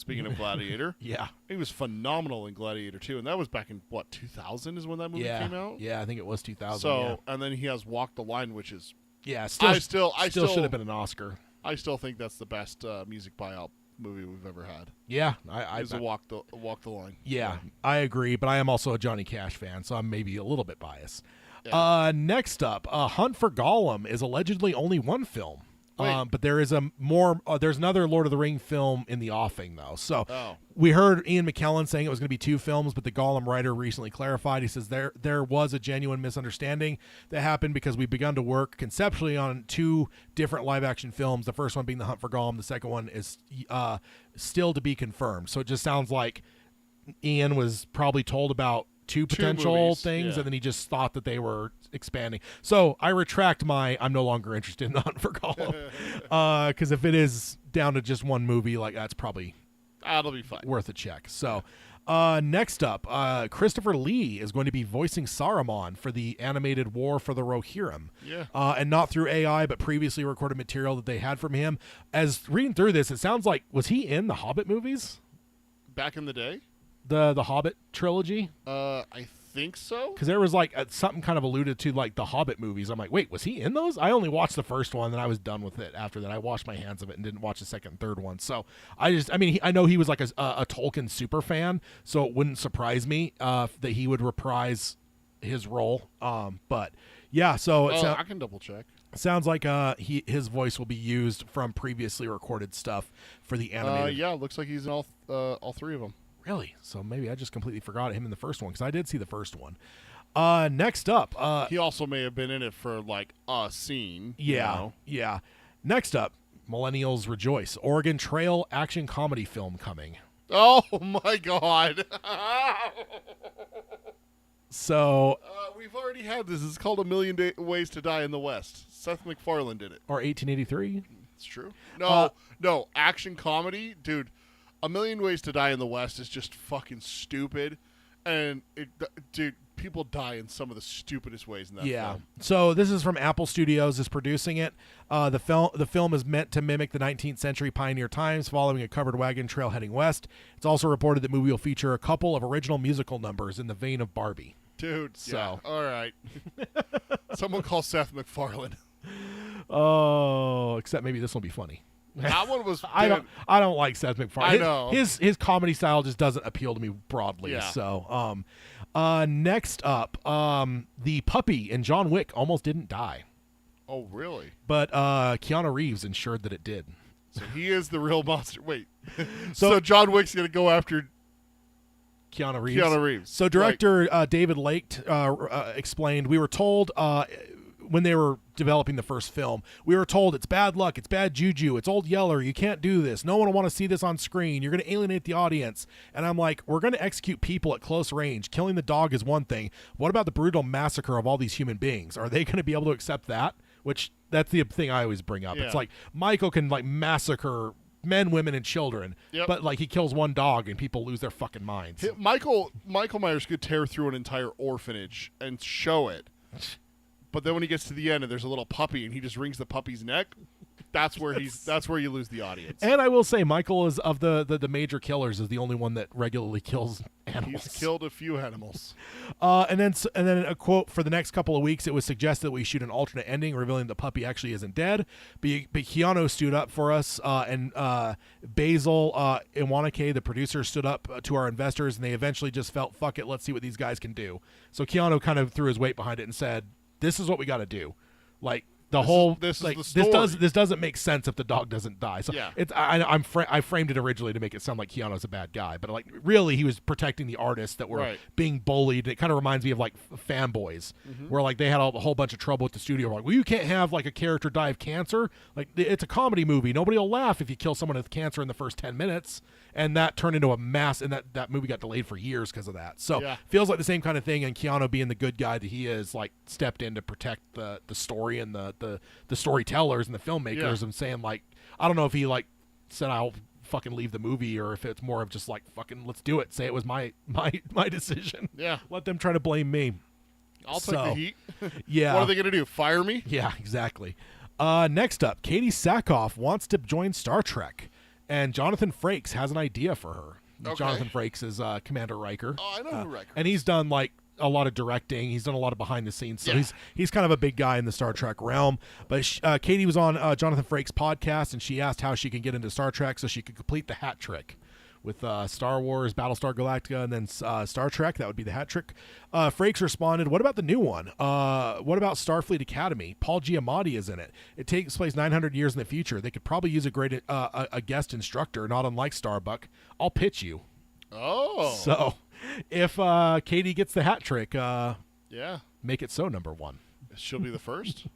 yeah, he was phenomenal in Gladiator too, and that was back in 2000 is when that movie came out. Yeah, I think it was 2000. So, and then he has Walk the Line, which is still should have been an Oscar. I still think that's the best music buyout movie we've ever had. Yeah, I Walk the Line. Yeah, I agree, but I am also a Johnny Cash fan, so I'm maybe a little bit biased. Yeah. Next up, Hunt for Gollum is allegedly only one film. But there is there's another Lord of the Ring film in the offing, though. So we heard Ian McKellen saying it was going to be 2 films, but the Gollum writer recently clarified. He says there was a genuine misunderstanding that happened because we've begun to work conceptually on 2 different live-action films, the first one being The Hunt for Gollum. The second one is still to be confirmed. So it just sounds like Ian was probably told about 2 potential things, and then he just thought that they were expanding. So I retract I'm no longer interested in The Hunt for Gollum, because if it is down to just one movie, like that'll be fine, worth a check. So next up, Christopher Lee is going to be voicing Saruman for the animated War for the Rohirrim, and not through AI, but previously recorded material that they had from him. As reading through this, it sounds like, was he in the Hobbit movies back in the day? The Hobbit trilogy? I think so. Because there was like something kind of alluded to like the Hobbit movies. I'm like, wait, was he in those? I only watched the first one, and I was done with it. After that, I washed my hands of it and didn't watch the second and third one. So I know he was like a Tolkien super fan, so it wouldn't surprise me that he would reprise his role. But yeah, so I can double check. Sounds like his voice will be used from previously recorded stuff for the animated. Yeah, looks like he's in all 3 of them. Really? So maybe I just completely forgot him in the first one, because I did see the first one. Next up. He also may have been in it for, like, a scene. Yeah, yeah. Next up, Millennials Rejoice. Oregon Trail action comedy film coming. Oh, my God. So... we've already had this. It's called A Million Ways to Die in the West. Seth MacFarlane did it. Or 1883. It's true. No, action comedy? Dude. A Million Ways to Die in the West is just fucking stupid, and people die in some of the stupidest ways in that film. So this is from Apple Studios is producing it. The film is meant to mimic the 19th century pioneer times, following a covered wagon trail heading west. It's also reported the movie will feature a couple of original musical numbers in the vein of Barbie. Dude, all right. Someone call Seth MacFarlane. Oh, except maybe this will be funny. That one was. I don't like Seth MacFarlane. I know his comedy style just doesn't appeal to me broadly. Yeah. So, next up, the puppy in John Wick almost didn't die. Oh, really? But Keanu Reeves ensured that it did. So he is the real monster. Wait. So John Wick's gonna go after Keanu Reeves. Keanu Reeves. So director David Lake explained, we were told when they were developing the first film, we were told it's bad luck, it's bad juju, it's Old Yeller, you can't do this, no one will want to see this on screen, you're going to alienate the audience. And I'm like, we're going to execute people at close range. Killing the dog is one thing. What about the brutal massacre of all these human beings? Are they going to be able to accept that? Which, that's the thing I always bring up. Yeah. It's like, Michael can like massacre men, women, and children, but like he kills one dog and people lose their fucking minds. Michael Myers could tear through an entire orphanage and show it. But then when he gets to the end and there's a little puppy and he just wrings the puppy's neck, that's where you lose the audience. And I will say, Michael is of the major killers is the only one that regularly kills animals. He's killed a few animals. And then a quote for the next couple of weeks. It was suggested that we shoot an alternate ending, revealing the puppy actually isn't dead. But Keanu stood up for us, and Basil Iwanake, the producer, stood up to our investors, and they eventually just felt, fuck it, let's see what these guys can do. So Keanu kind of threw his weight behind it and said, this is what we got to do. Like this doesn't make sense if the dog doesn't die. So it's I framed it originally to make it sound like Keanu's a bad guy, but like really he was protecting the artists that were being bullied. It kind of reminds me of like Fanboys, where like they had a whole bunch of trouble with the studio. Like, well, you can't have like a character die of cancer. Like, it's a comedy movie. Nobody will laugh if you kill someone with cancer in the first 10 minutes. And that turned into a mass, and that movie got delayed for years because of that. So feels like the same kind of thing, and Keanu, being the good guy that he is, like stepped in to protect the story and the storytellers and the filmmakers, and saying like, I don't know if he like said I'll fucking leave the movie, or if it's more of just like, fucking let's do it. Say it was my decision. Yeah. Let them try to blame me. I'll take the heat. Yeah. What are they going to do? Fire me? Yeah, exactly. Next up, Katie Sackhoff wants to join Star Trek. And Jonathan Frakes has an idea for her. Okay. Jonathan Frakes is Commander Riker. Oh, I know who Riker and he's done like a lot of directing. He's done a lot of behind the scenes. So he's kind of a big guy in the Star Trek realm. But Katie was on Jonathan Frakes' podcast, and she asked how she can get into Star Trek so she could complete the hat trick with Star Wars, Battlestar Galactica, and then Star Trek. That would be the hat trick. Frakes responded, what about the new one? What about Starfleet Academy? Paul Giamatti is in it. It takes place 900 years in the future. They could probably use a guest instructor, not unlike Starbuck. I'll pitch you. Oh. So if Katie gets the hat trick, make it so, number one. She'll be the first?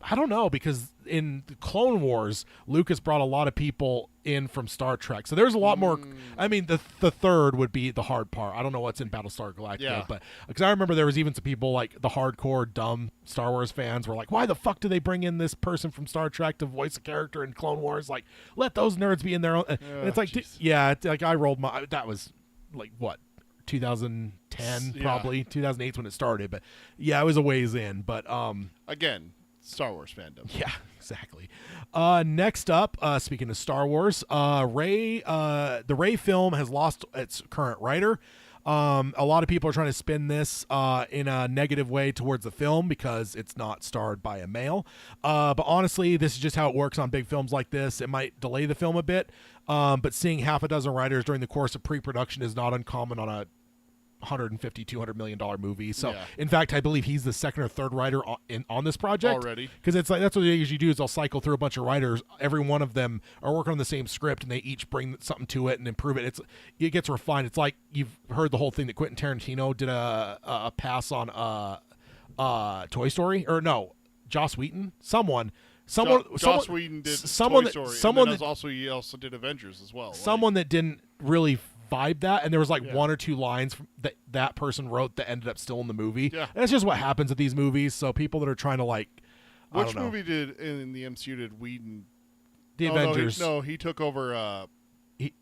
I don't know, because in the Clone Wars, Lucas brought a lot of people in from Star Trek. So there's a lot more. I mean, the third would be the hard part. I don't know what's in Battlestar Galactica, but because I remember there was even some people like the hardcore dumb Star Wars fans were like, why the fuck do they bring in this person from Star Trek to voice a character in Clone Wars? Like, let those nerds be in their own. And it's like, like I rolled my. That was like what, 2010 probably 2008 when it started, but it was a ways in. But again, Star Wars fandom. Yeah, exactly. Next up, speaking of Star Wars, the Rey film has lost its current writer. A lot of people are trying to spin this in a negative way towards the film because it's not starred by a male. But honestly, this is just how it works on big films like this. It might delay the film a bit, but seeing half a dozen writers during the course of pre-production is not uncommon on a $150-200 million movie. So in fact, I believe he's the second or third writer on this project already, because it's like that's what they usually do is they'll cycle through a bunch of writers. Every one of them are working on the same script, and they each bring something to it and improve it. It gets refined. It's like you've heard the whole thing that Quentin Tarantino did a pass on Toy Story, or no, Joss Whedon, Joss Whedon did Toy Story, he also did Avengers as well. Someone that didn't really vibe that, and there was like one or two lines that person wrote that ended up still in the movie. And that's just what happens with these movies. So people that are trying to like, which movie did in the MCU did Whedon? The Avengers. He took over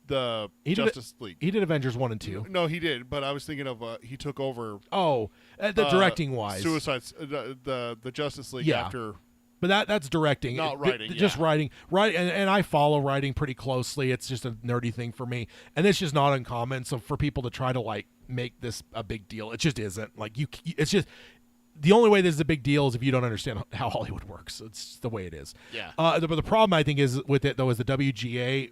the Justice League. He did Avengers 1 and 2. No, he did, but I was thinking of he took over. The directing wise, the Justice League after. But that's directing, not writing. Just writing, right? And I follow writing pretty closely. It's just a nerdy thing for me, and it's just not uncommon. So for people to try to like make this a big deal, it just isn't. Like it's just the only way this is a big deal is if you don't understand how Hollywood works. It's the way it is. Yeah. But the problem I think is with it though is the WGA,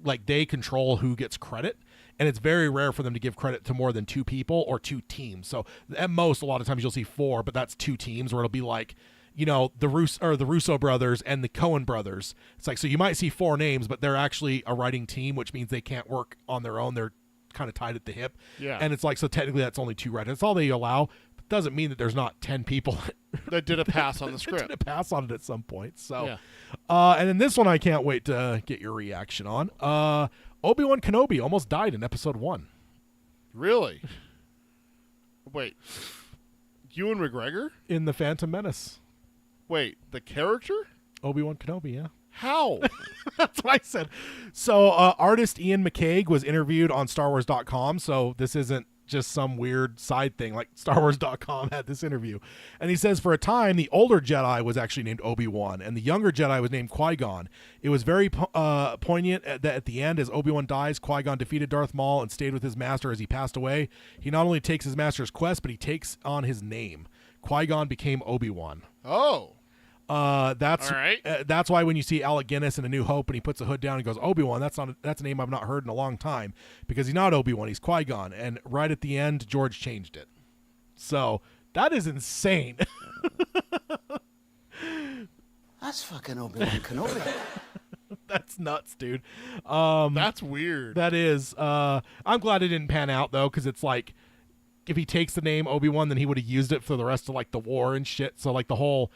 like they control who gets credit. And it's very rare for them to give credit to more than two people or two teams. So at most, a lot of times you'll see four, but that's two teams where it'll be like, the Russo brothers and the Coen brothers. It's like, so you might see 4 names, but they're actually a writing team, which means they can't work on their own. They're kind of tied at the hip. Yeah. And it's like, so technically that's only 2 writers. That's all they allow. But doesn't mean that there's not 10 people that did a pass on the script. Did a pass on it at some point. So, yeah. And then this one I can't wait to get your reaction on. Obi-Wan Kenobi almost died in episode 1. Really? Wait. Ewan McGregor? In The Phantom Menace. Wait, the character? Obi-Wan Kenobi, yeah. How? That's what I said. So artist Ian McCaig was interviewed on StarWars.com, so this isn't just some weird side thing. Like StarWars.com had this interview. And he says, for a time, the older Jedi was actually named Obi-Wan, and the younger Jedi was named Qui-Gon. It was very poignant that at the end, as Obi-Wan dies, Qui-Gon defeated Darth Maul and stayed with his master as he passed away. He not only takes his master's quest, but he takes on his name. Qui-Gon became Obi-Wan. Oh. That's all right. That's why when you see Alec Guinness in A New Hope and he puts the hood down and goes Obi-Wan, that's a name I've not heard in a long time, because he's not Obi-Wan, he's Qui-Gon, and right at the end George changed it. So that is insane. That's fucking Obi-Wan Kenobi. That's nuts, dude. That's weird. That is. I'm glad it didn't pan out though, because it's like, if he takes the name Obi-Wan, then he would have used it for the rest of like the war and shit. So like the whole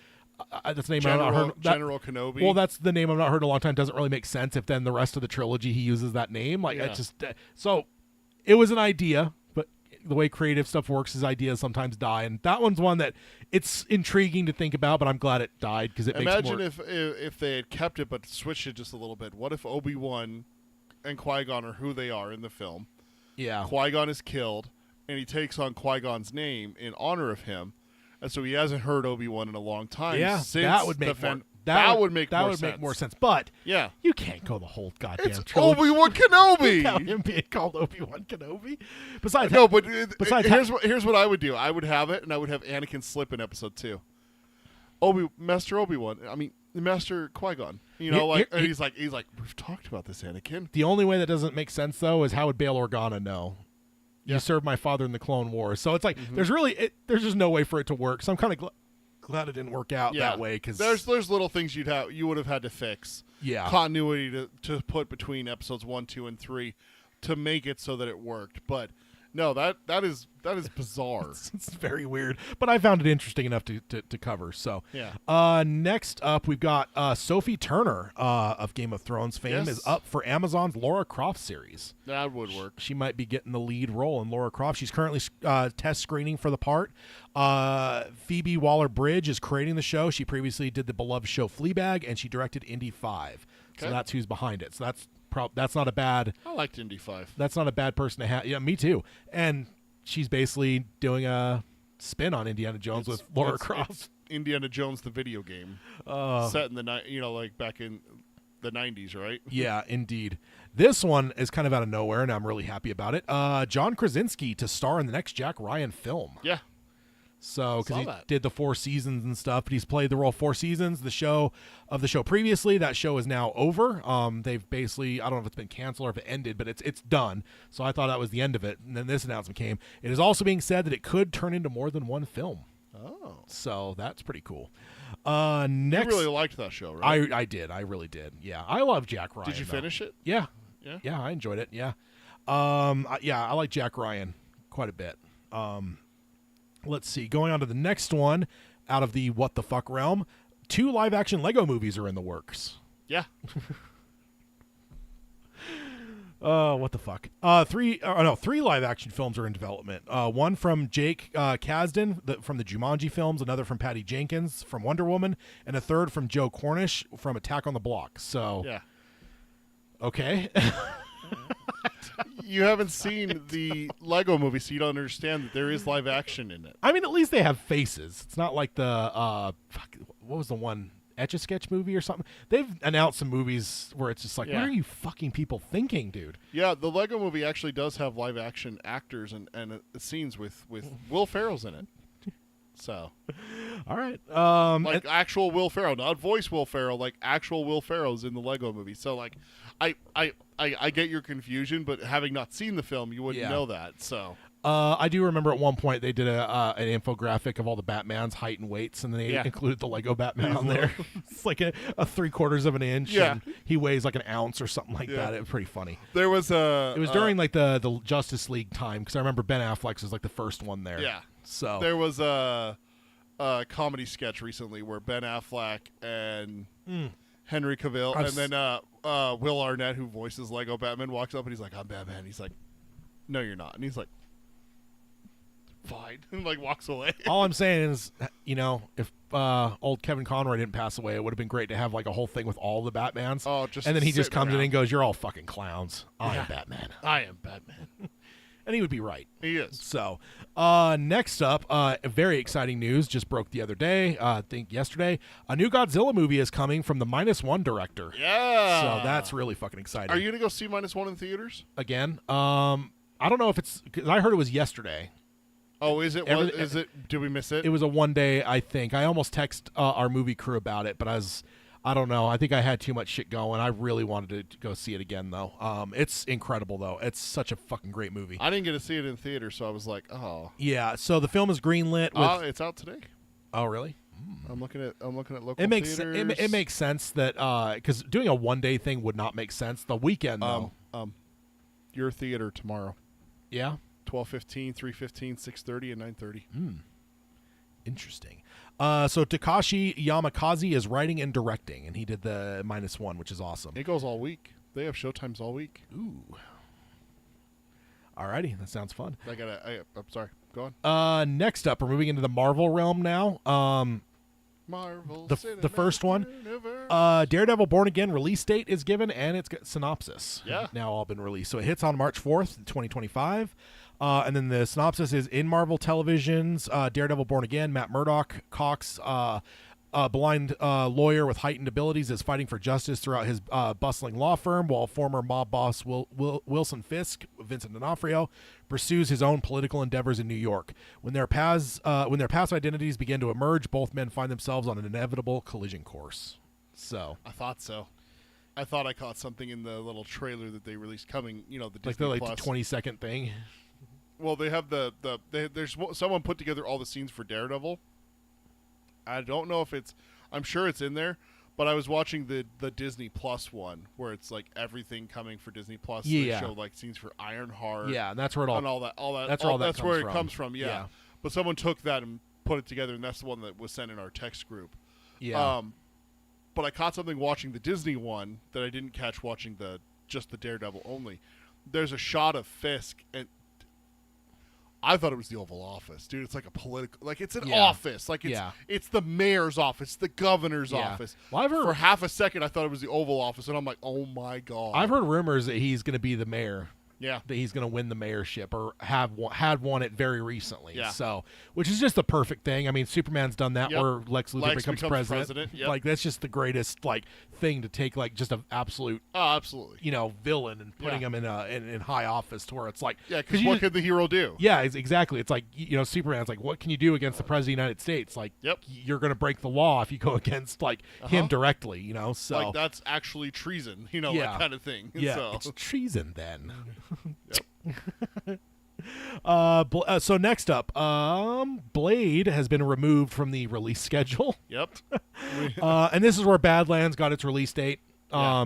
that's the name I've not heard. General Kenobi. Well, that's the name I've not heard in a long time. Doesn't really make sense if then the rest of the trilogy he uses that name. Like, it just so it was an idea, but the way creative stuff works is ideas sometimes die, and that one's one that it's intriguing to think about. But I'm glad it died because it imagine makes more. if they had kept it but switched it just a little bit. What if Obi-Wan and Qui-Gon are who they are in the film? Yeah, Qui-Gon is killed, and he takes on Qui-Gon's name in honor of him. And so he hasn't heard Obi-Wan in a long time. Yeah, since that would make that would make more sense. But yeah, you can't go the whole goddamn it's trilogy Obi-Wan Kenobi. without him being called Obi-Wan Kenobi. Besides, no, but here's what I would do. I would have it, and I would have Anakin slip in episode 2. Master Obi-Wan. I mean, Master Qui-Gon. You know, he's like, we've talked about this, Anakin. The only way that doesn't make sense though is how would Bail Organa know? You served my father in the Clone Wars. So it's like there's just no way for it to work. So I'm kind of glad it didn't work out that way, because there's little things you would have had to fix. Yeah, continuity to put between episodes 1, 2, and 3 to make it so that it worked. But no, that is bizarre. It's very weird, but I found it interesting enough to cover. So yeah. Next up, we've got Sophie Turner of Game of Thrones fame is up for Amazon's Lara Croft series. That would work. She might be getting the lead role in Lara Croft. She's currently test screening for the part. Phoebe Waller-Bridge is creating the show. She previously did the beloved show Fleabag, and she directed Indy 5. So that's who's behind it. So that's not a bad. I liked Indy 5. That's not a bad person to have. Yeah, me too. And she's basically doing a spin on Indiana Jones with Lara Croft. It's Indiana Jones the video game, set in the like back in the 90s, right? Yeah, indeed. This one is kind of out of nowhere, and I'm really happy about it. John Krasinski to star in the next Jack Ryan film. Yeah. So, because he did the 4 seasons and stuff, but he's played the role 4 seasons. The show previously, that show is now over. They've basically, I don't know if it's been canceled or if it ended, but it's done. So I thought that was the end of it. And then this announcement came. It is also being said that it could turn into more than one film. Oh. So that's pretty cool. Next, you really liked that show, right? I did. I really did. Yeah. I love Jack Ryan. Did you finish it? Yeah. Yeah. Yeah, I enjoyed it. Yeah. I like Jack Ryan quite a bit. Let's see. Going on to the next one, out of the what the fuck realm, 2 live-action Lego movies are in the works. Yeah. What the fuck? 3 live-action films are in development. One from Jake Kasdan from the Jumanji films, another from Patty Jenkins from Wonder Woman, and a third from Joe Cornish from Attack on the Block. So, yeah. Okay. You haven't seen the Lego movie, so you don't understand that there is live action in it. I mean, at least they have faces. It's not like the what was the one, Etch-a-Sketch movie or something? They've announced some movies where it's just like, what are you fucking people thinking, dude? Yeah, the Lego movie actually does have live action actors and scenes with Will Ferrell's in it. So, all right, like actual Will Ferrell, not voice Will Ferrell, like actual Will Ferrell's in the Lego movie. So, like, I get your confusion, but having not seen the film, you wouldn't know that. So, I do remember at one point they did an infographic of all the Batman's height and weights, and they included the Lego Batman on there. It's like a 3/4 of an inch, and he weighs like an ounce or something like that. It was pretty funny. There was It was during like the Justice League time, because I remember Ben Affleck's was like the first one there. Yeah. So there was a comedy sketch recently where Ben Affleck and Henry Cavill and then Will Arnett, who voices Lego Batman, walks up and he's like, "I'm Batman." He's like, "No, you're not." And he's like, "Fine," and like walks away. All I'm saying is, if old Kevin Conroy didn't pass away, it would have been great to have like a whole thing with all the Batmans. Oh, just and then he just comes in around. and goes, "You're all fucking clowns. I am Batman. I am Batman." And he would be right. He is. So, next up, very exciting news just broke the other day. I think yesterday, a new Godzilla movie is coming from the -1 director. Yeah. So that's really fucking exciting. Are you gonna go see -1 in theaters again? I don't know if it's, because I heard it was yesterday. Oh, is it? Is it? Did we miss it? It was a one day, I think. I almost text our movie crew about it, but I don't know. I think I had too much shit going. I really wanted to go see it again, though. It's incredible, though. It's such a fucking great movie. I didn't get to see it in theater, so I was like, oh. Yeah. So the film is greenlit. It's out today. Oh, really? I'm looking at local theaters. It theaters. makes sense that because doing a one day thing would not make sense. The weekend, though. Your theater tomorrow. Yeah. 12:15, 3:15, 6:30, and 9:30. Interesting. So Takashi Yamakaze is writing and directing, and he did the -1, which is awesome. It goes all week. They have showtimes all week. Ooh. Alrighty, that sounds fun. I'm sorry. Go on. Next up, we're moving into the Marvel realm now. Marvel. The first one, Daredevil Born Again release date is given, and it's got synopsis. Yeah. Now all been released. So it hits on March 4th, 2025. And then the synopsis is in Marvel Television's Daredevil Born Again, Matt Murdock, Cox, a blind lawyer with heightened abilities, is fighting for justice throughout his bustling law firm, while former mob boss Wilson Fisk, Vincent D'Onofrio, pursues his own political endeavors in New York. When their past identities begin to emerge, both men find themselves on an inevitable collision course. So I thought so. I thought I caught something in the little trailer that they released coming. The Disney the Plus. 20-second thing. Well, they have there's someone put together all the scenes for Daredevil. I don't know if I'm sure it's in there, but I was watching the Disney Plus one where it's like everything coming for Disney Plus. Yeah. They show like scenes for Ironheart. Yeah, and that's where it all. And all that. That's where comes it comes from. Yeah. But someone took that and put it together, and that's the one that was sent in our text group. Yeah. But I caught something watching the Disney one that I didn't catch watching just the Daredevil only. There's a shot of Fisk, and I thought it was the Oval Office, dude. It's like a political, like it's an office, like it's the mayor's office, the governor's office. Well, for half a second, I thought it was the Oval Office, and I'm like, oh my god. I've heard rumors that he's going to be the mayor. Yeah, that he's going to win the mayorship or had won it very recently. Yeah. So, which is just the perfect thing. I mean, Superman's done that where Lex Luthor becomes president. Yep. Like that's just the greatest thing to take just an absolute absolutely villain and putting him in high office to where it's like because what could the hero do? Yeah, exactly. It's like Superman's like, what can you do against the president of the United States? Like you're going to break the law if you go against him directly. So like that's actually treason. That kind of thing. Yeah, so. it's treason then. Yep. So next up, Blade has been removed from the release schedule. Yep. And this is where Badlands got its release date.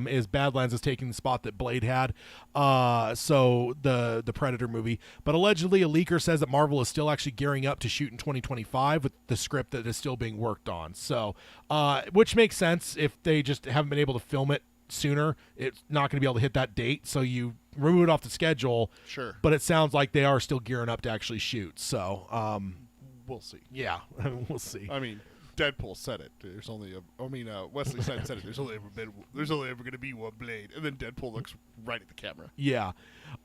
Is Badlands is taking the spot that Blade had. So the Predator movie. But allegedly a leaker says that Marvel is still actually gearing up to shoot in 2025 with the script that is still being worked on. So, which makes sense if they just haven't been able to film it sooner. It's not going to be able to hit that date. So you remove it off the schedule. Sure. But it sounds like they are still gearing up to actually shoot. So, we'll see. Yeah, we'll see. I mean, Deadpool said it. Wesley Snipes said it. There's only ever going to be one Blade, and then Deadpool looks right at the camera. Yeah.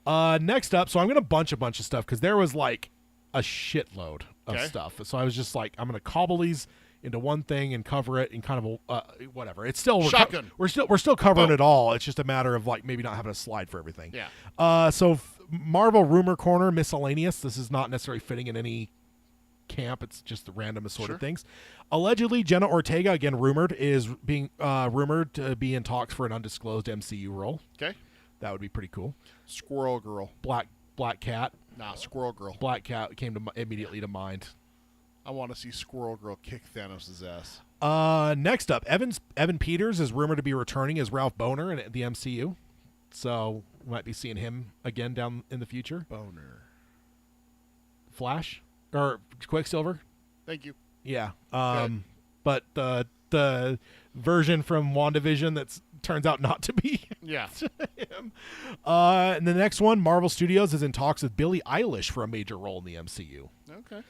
Next up, so I'm gonna bunch a bunch of stuff because there was like a shitload of stuff. So I was just like, I'm gonna cobble these into one thing and cover it in kind of a whatever. It's still shotgun. We're still covering it all. It's just a matter of maybe not having a slide for everything. Yeah. So Marvel Rumor Corner miscellaneous. This is not necessarily fitting in any camp. It's just the random assorted things. Allegedly, Jenna Ortega, again rumored, is being rumored to be in talks for an undisclosed MCU role. Okay. That would be pretty cool. Squirrel Girl. Black Cat. Nah, Squirrel Girl. Black Cat came immediately to mind. I want to see Squirrel Girl kick Thanos' ass. Next up, Evan Peters is rumored to be returning as Ralph Boner in the MCU. So we might be seeing him again down in the future. Boner. Flash? Or Quicksilver? Thank you. Yeah. But the version from WandaVision that turns out not to be Yeah. him. And the next one, Marvel Studios is in talks with Billie Eilish for a major role in the MCU. Okay.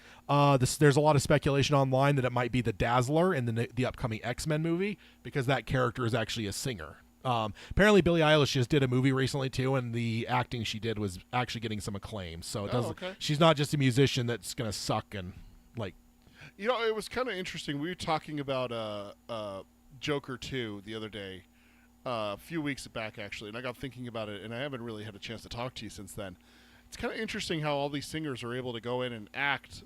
There's a lot of speculation online that it might be the Dazzler in the upcoming X-Men movie because that character is actually a singer. Apparently Billie Eilish just did a movie recently too, and the acting she did was actually getting some acclaim. So it doesn't. Okay. She's not just a musician that's gonna suck and like. You know, it was kind of interesting. We were talking about Joker 2 the other day, a few weeks back actually, and I got thinking about it, and I haven't really had a chance to talk to you since then. It's kind of interesting how all these singers are able to go in and act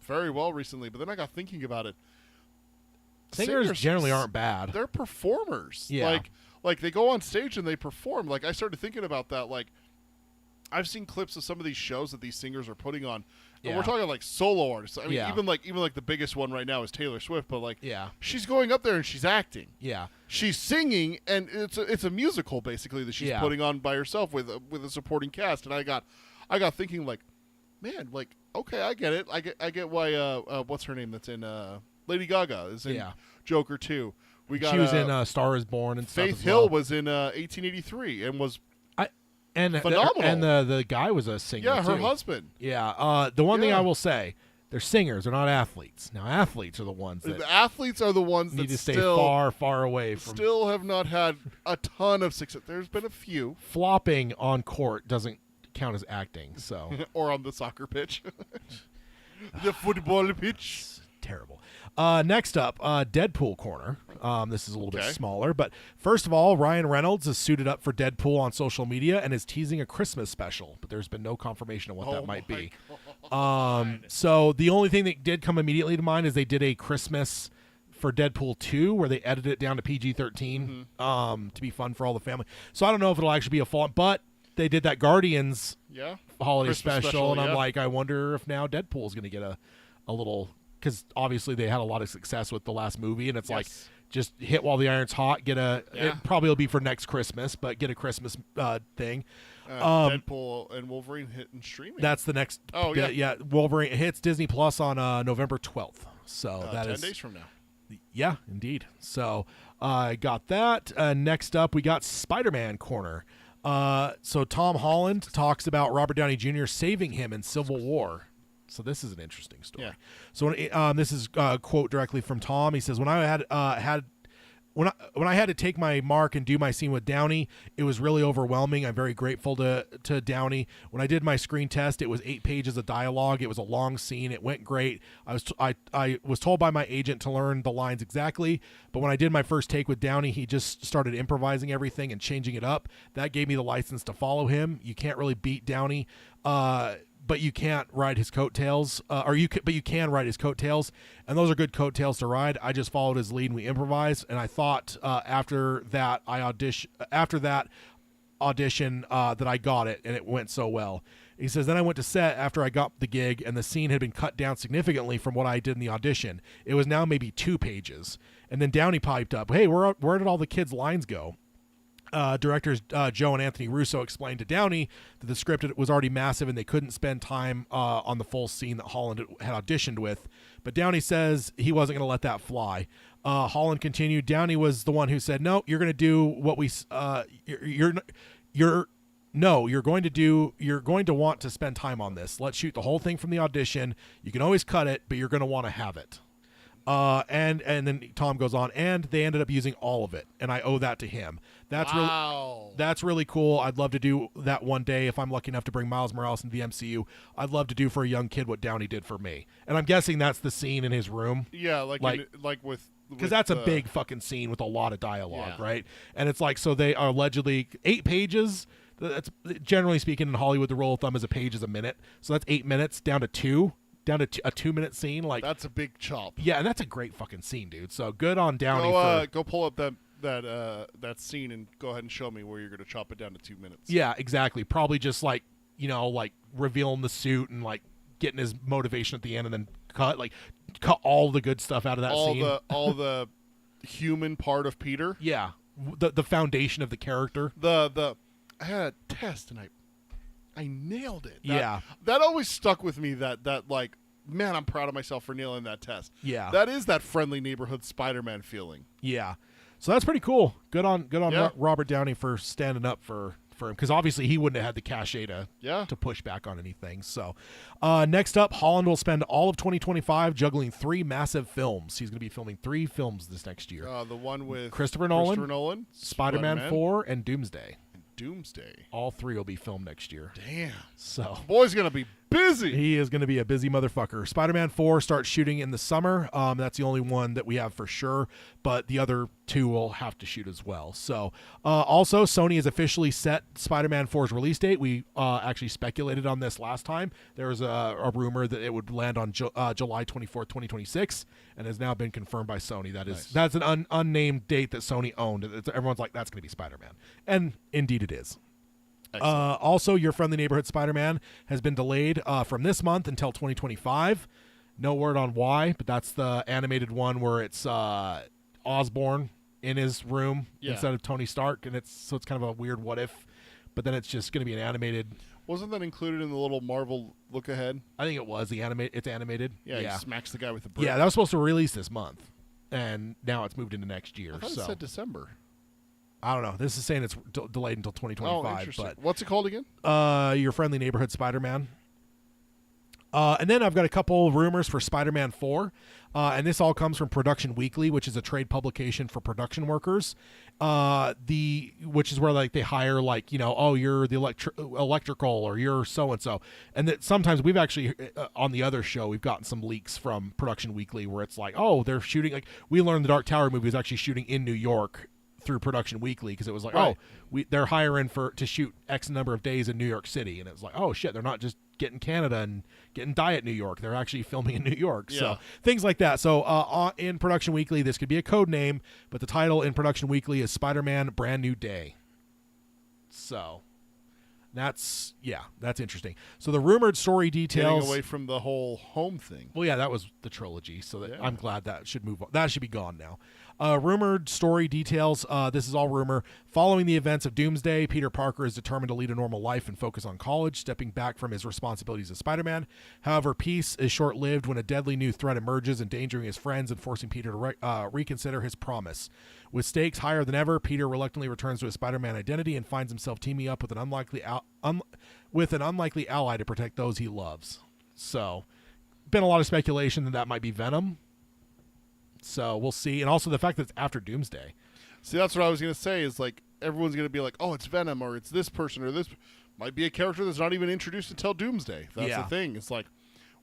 very well recently, but then I got thinking about it. Singers generally aren't bad. They're performers. Yeah. Like they go on stage and they perform. Like I started thinking about that. Like I've seen clips of some of these shows that these singers are putting on. And we're talking like solo artists. I mean, even like the biggest one right now is Taylor Swift. But like, she's going up there and she's acting. Yeah, she's singing, and it's a musical basically that she's putting on by herself with a supporting cast. And I got thinking like, man, like okay, I get it. I get why what's her name that's in Lady Gaga is in Joker 2. She was in Star is Born and Faith stuff as Hill well. was in 1883 and was phenomenal. And the guy was a singer. Yeah, her too. husband. Yeah. The one thing I will say, they're singers. They're not athletes. Now, athletes are the ones that the athletes are the ones need that to stay still, far away from. Still have not had a ton of success. There's been a few. Flopping on court doesn't count as acting. So or on the soccer pitch, the football pitch. Terrible. Next up, Deadpool corner. This is a little bit smaller, but first of all, Ryan Reynolds is suited up for Deadpool on social media and is teasing a Christmas special, but there's been no confirmation of what that might be. So the only thing that did come immediately to mind is they did a Christmas for Deadpool 2 where they edited it down to PG-13 to be fun for all the family. So I don't know if it'll actually be a full, but they did that Guardians holiday Christmas special, and I'm like, I wonder if now Deadpool is going to get a little. Because obviously they had a lot of success with the last movie, and it's like just hit while the iron's hot. It probably will be for next Christmas, but get a Christmas thing. Deadpool and Wolverine hitting streaming. That's the next. Oh yeah, Wolverine hits Disney Plus on November 12th. So that 10 is 10 days from now. Yeah, indeed. So I got that. Next up, we got Spider-Man corner. So Tom Holland talks about Robert Downey Jr. saving him in Civil War. So this is an interesting story. Yeah. So this is a quote directly from Tom. He says, "When I had to take my mark and do my scene with Downey, it was really overwhelming. I'm very grateful to Downey. When I did my screen test, it was 8 pages of dialogue. It was a long scene. It went great. I was told by my agent to learn the lines exactly, but when I did my first take with Downey, he just started improvising everything and changing it up. That gave me the license to follow him. You can't really beat Downey. But you can't ride his coattails, but you can ride his coattails, and those are good coattails to ride. I just followed his lead and we improvised, and I thought after that audition that I got it, and it went so well." He says, "Then I went to set after I got the gig, and the scene had been cut down significantly from what I did in the audition. It was now maybe 2 pages, and then Downey piped up, 'Hey, where did all the kids' lines go?' Directors Joe and Anthony Russo explained to Downey that the script was already massive and they couldn't spend time on the full scene that Holland had auditioned with. But Downey says he wasn't going to let that fly. Holland continued, "Downey was the one who said, 'No, you're going to do what we you're going to want to spend time on this. Let's shoot the whole thing from the audition. You can always cut it, but you're going to want to have it.'" And then Tom goes on, and they ended up using all of it, and I owe that to him. That's really cool. I'd love to do that one day if I'm lucky enough to bring Miles Morales into the MCU. I'd love to do for a young kid what Downey did for me. And I'm guessing that's the scene in his room. Yeah, with because that's a big fucking scene with a lot of dialogue, right? And it's like, so they are allegedly 8 pages. That's generally speaking in Hollywood, the rule of thumb is a page is a minute. So that's 8 minutes down to 2. Down to a 2-minute scene, like that's a big chop. Yeah, and that's a great fucking scene, dude. So good on Downey. Go pull up that scene and go ahead and show me where you're going to chop it down to 2 minutes. Yeah, exactly. Probably just like revealing the suit and like getting his motivation at the end, and then cut all the good stuff out of that scene. All the human part of Peter. Yeah, the foundation of the character. I had a test and I nailed it. That always stuck with me. That like, man, I'm proud of myself for nailing that test. Yeah, that is that friendly neighborhood Spider-Man feeling. Yeah, so that's pretty cool. Good on Robert Downey for standing up for him, because obviously he wouldn't have had the cachet to push back on anything. So next up, Holland will spend all of 2025 juggling 3 massive films. He's going to be filming 3 films this next year. The one with Christopher Nolan, Spider-Man 4, and Doomsday. All 3 will be filmed next year. Damn. So boy's gonna be busy. He is going to be a busy motherfucker. Spider-Man 4 starts shooting in the summer. That's the only one that we have for sure, but the other 2 will have to shoot as well. So also, Sony has officially set Spider-Man 4's release date. We actually speculated on this last time. There was a rumor that it would land on July 24th, 2026, and has now been confirmed by Sony. That's an unnamed date that Sony owned. Everyone's like, that's going to be Spider-Man, and indeed it is. Also, Your Friendly Neighborhood Spider-Man has been delayed from this month until 2025. No word on why, but that's the animated one where it's Osborn in his room instead of Tony Stark, and it's kind of a weird what if, but then it's just going to be an animated. Wasn't that included in the little Marvel look ahead? I think it was It's animated. Yeah, he smacks the guy with the brick. Yeah, that was supposed to release this month, and now it's moved into next year. I thought it said December. I don't know. This is saying it's delayed until 2025. Oh, interesting. But what's it called again? Your Friendly Neighborhood Spider-Man. And then I've got a couple rumors for Spider-Man 4. And this all comes from Production Weekly, which is a trade publication for production workers. Which is where like they hire you're the electrical, or you're so-and-so. And that sometimes we've actually, on the other show, we've gotten some leaks from Production Weekly where it's like, oh, they're shooting, like we learned the Dark Tower movie was actually shooting in New York through Production Weekly, because it was like, right. They're hiring to shoot X number of days in New York City, and it was like, oh shit, they're not just getting Canada and getting Diet New York, they're actually filming in New York. Yeah. So things like that. So in Production Weekly, this could be a code name, but the title in Production Weekly is Spider-Man Brand New Day. So that's interesting. So the rumored story details, getting away from the whole home thing. Well, yeah, that was the trilogy, so I'm glad that should move on. That should be gone now. Rumored story details. This is all rumor. Following the events of Doomsday, Peter Parker is determined to lead a normal life and focus on college, stepping back from his responsibilities as Spider-Man. However, peace is short-lived when a deadly new threat emerges, endangering his friends and forcing Peter to reconsider his promise. With stakes higher than ever, Peter reluctantly returns to his Spider-Man identity and finds himself teaming up with an unlikely ally to protect those he loves. So, been a lot of speculation that might be Venom. So we'll see. And also the fact that it's after Doomsday. See, that's what I was going to say, is like everyone's going to be like, oh, it's Venom, or it's this person, or this might be a character that's not even introduced until Doomsday. That's the thing. It's like,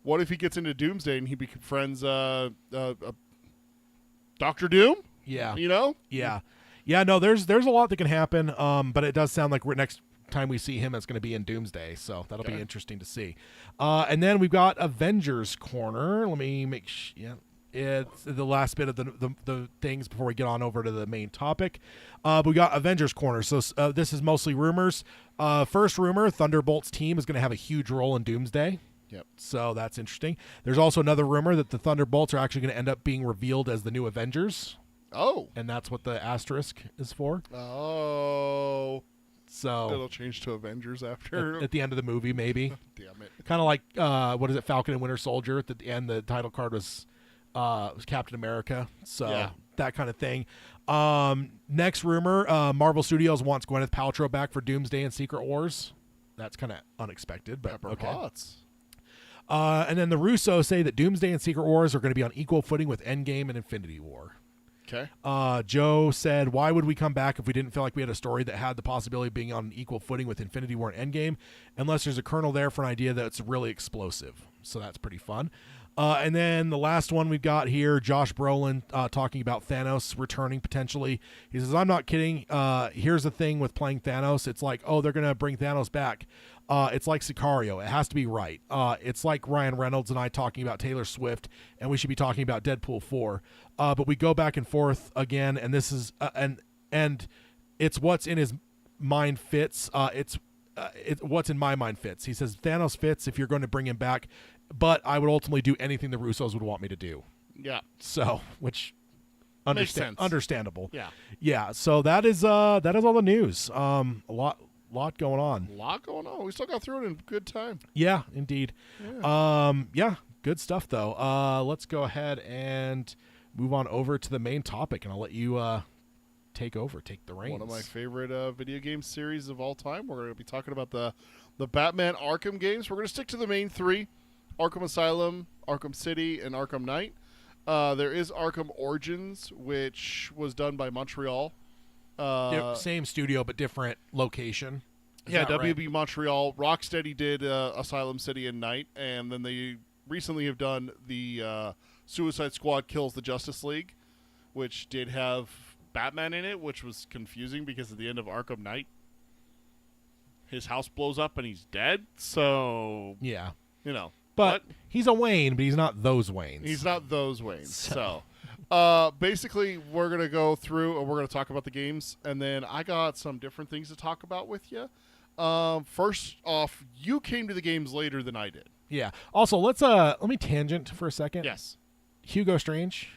what if he gets into Doomsday and he befriends Dr. Doom? Yeah. You know? Yeah. Yeah, no, there's a lot that can happen, but it does sound like next time we see him, it's going to be in Doomsday, so that'll be interesting to see. And then we've got Avengers Corner. Let me make sure. Yeah. It's the last bit of the things before we get on over to the main topic. We got Avengers Corner. So this is mostly rumors. First rumor, Thunderbolt's team is going to have a huge role in Doomsday. Yep. So that's interesting. There's also another rumor that the Thunderbolts are actually going to end up being revealed as the new Avengers. Oh. And that's what the asterisk is for. Oh. So it'll change to Avengers after. At the end of the movie, maybe. Damn it. Kind of like, what is it, Falcon and Winter Soldier? At the end, the title card was Captain America, so that kind of thing. Next rumor, Marvel Studios wants Gwyneth Paltrow back for Doomsday and Secret Wars. That's kind of unexpected, but Pepper okay. Potts. And then the Russos say that Doomsday and Secret Wars are going to be on equal footing with Endgame and Infinity War. Okay. Joe said, why would we come back if we didn't feel like we had a story that had the possibility of being on an equal footing with Infinity War and Endgame, unless there's a kernel there for an idea that's really explosive. So that's pretty fun. And then the last one we've got here, Josh Brolin talking about Thanos returning potentially. He says, I'm not kidding. Here's the thing with playing Thanos. It's like, oh, they're going to bring Thanos back. It's like Sicario. It has to be right. It's like Ryan Reynolds and I talking about Taylor Swift, and we should be talking about Deadpool 4. But we go back and forth again, and this is and it's what's in his mind fits. what's in my mind fits. He says Thanos fits if you're going to bring him back, but I would ultimately do anything the Russos would want me to do. Yeah. So, which makes sense. Understandable. Yeah. Yeah. So that is all the news. A lot going on. A lot going on. We still got through it in good time. Yeah, indeed. Yeah. Yeah, good stuff though. Let's go ahead and move on over to the main topic, and I'll let you take the reins. One of my favorite video game series of all time. We're going to be talking about the Batman Arkham games. We're going to stick to the main three: Arkham Asylum, Arkham City, and Arkham Knight. There is Arkham Origins, which was done by Montreal. Same studio but different location. Is Yeah, that WB right? Montreal. Rocksteady did Asylum City and Night, and then they recently have done the Suicide Squad Kills the Justice League, which did have Batman in it, which was confusing because at the end of Arkham Knight, his house blows up and he's dead. So, Yeah. you know. But he's a Wayne, but he's not those Waynes. He's not those Waynes. So, basically, we're going to go through and we're going to talk about the games, and then I got some different things to talk about with you. First off, you came to the games later than I did. Yeah. Also, let me tangent for a second. Yes. Hugo Strange.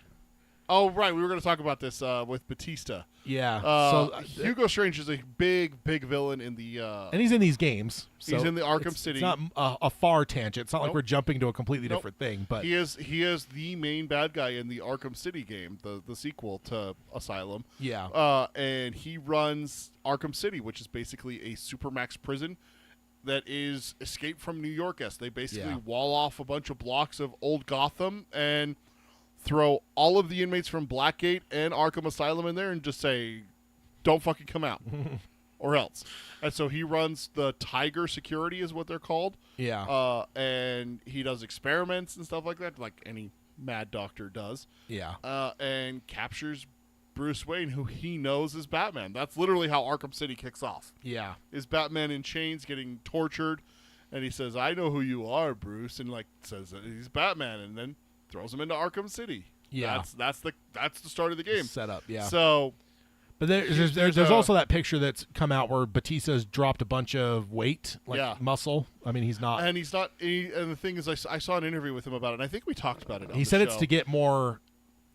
Oh, right. We were going to talk about this with Batista. Yeah. Hugo Strange is a big villain in the... and he's in these games. So he's in the Arkham City. It's not a far tangent. It's not like Nope. we're jumping to a completely Nope. different thing. But he is the main bad guy in the Arkham City game, the sequel to Asylum. yeah. And he runs Arkham City, which is basically a supermax prison that is Escape from New York-esque. They basically Yeah. wall off a bunch of blocks of old Gotham and throw all of the inmates from Blackgate and Arkham Asylum in there and just say, don't fucking come out or else. And so he runs the Tiger Security is what they're called. Yeah. And he does experiments and stuff like that, like any mad doctor does. Yeah. And captures Bruce Wayne, who he knows is Batman. That's literally how Arkham City kicks off. Yeah. Is Batman in chains getting tortured, and he says, I know who you are, Bruce, and like says that he's Batman, and then throws him into Arkham City. Yeah. That's the start of the game. Set up. Yeah. So, but there's also that picture that's come out where Batista's dropped a bunch of weight, like Yeah. muscle. I mean, he's not. and he's not. And the thing is, I saw an interview with him about it, and I think we talked about it. On He the said it's show. to get more,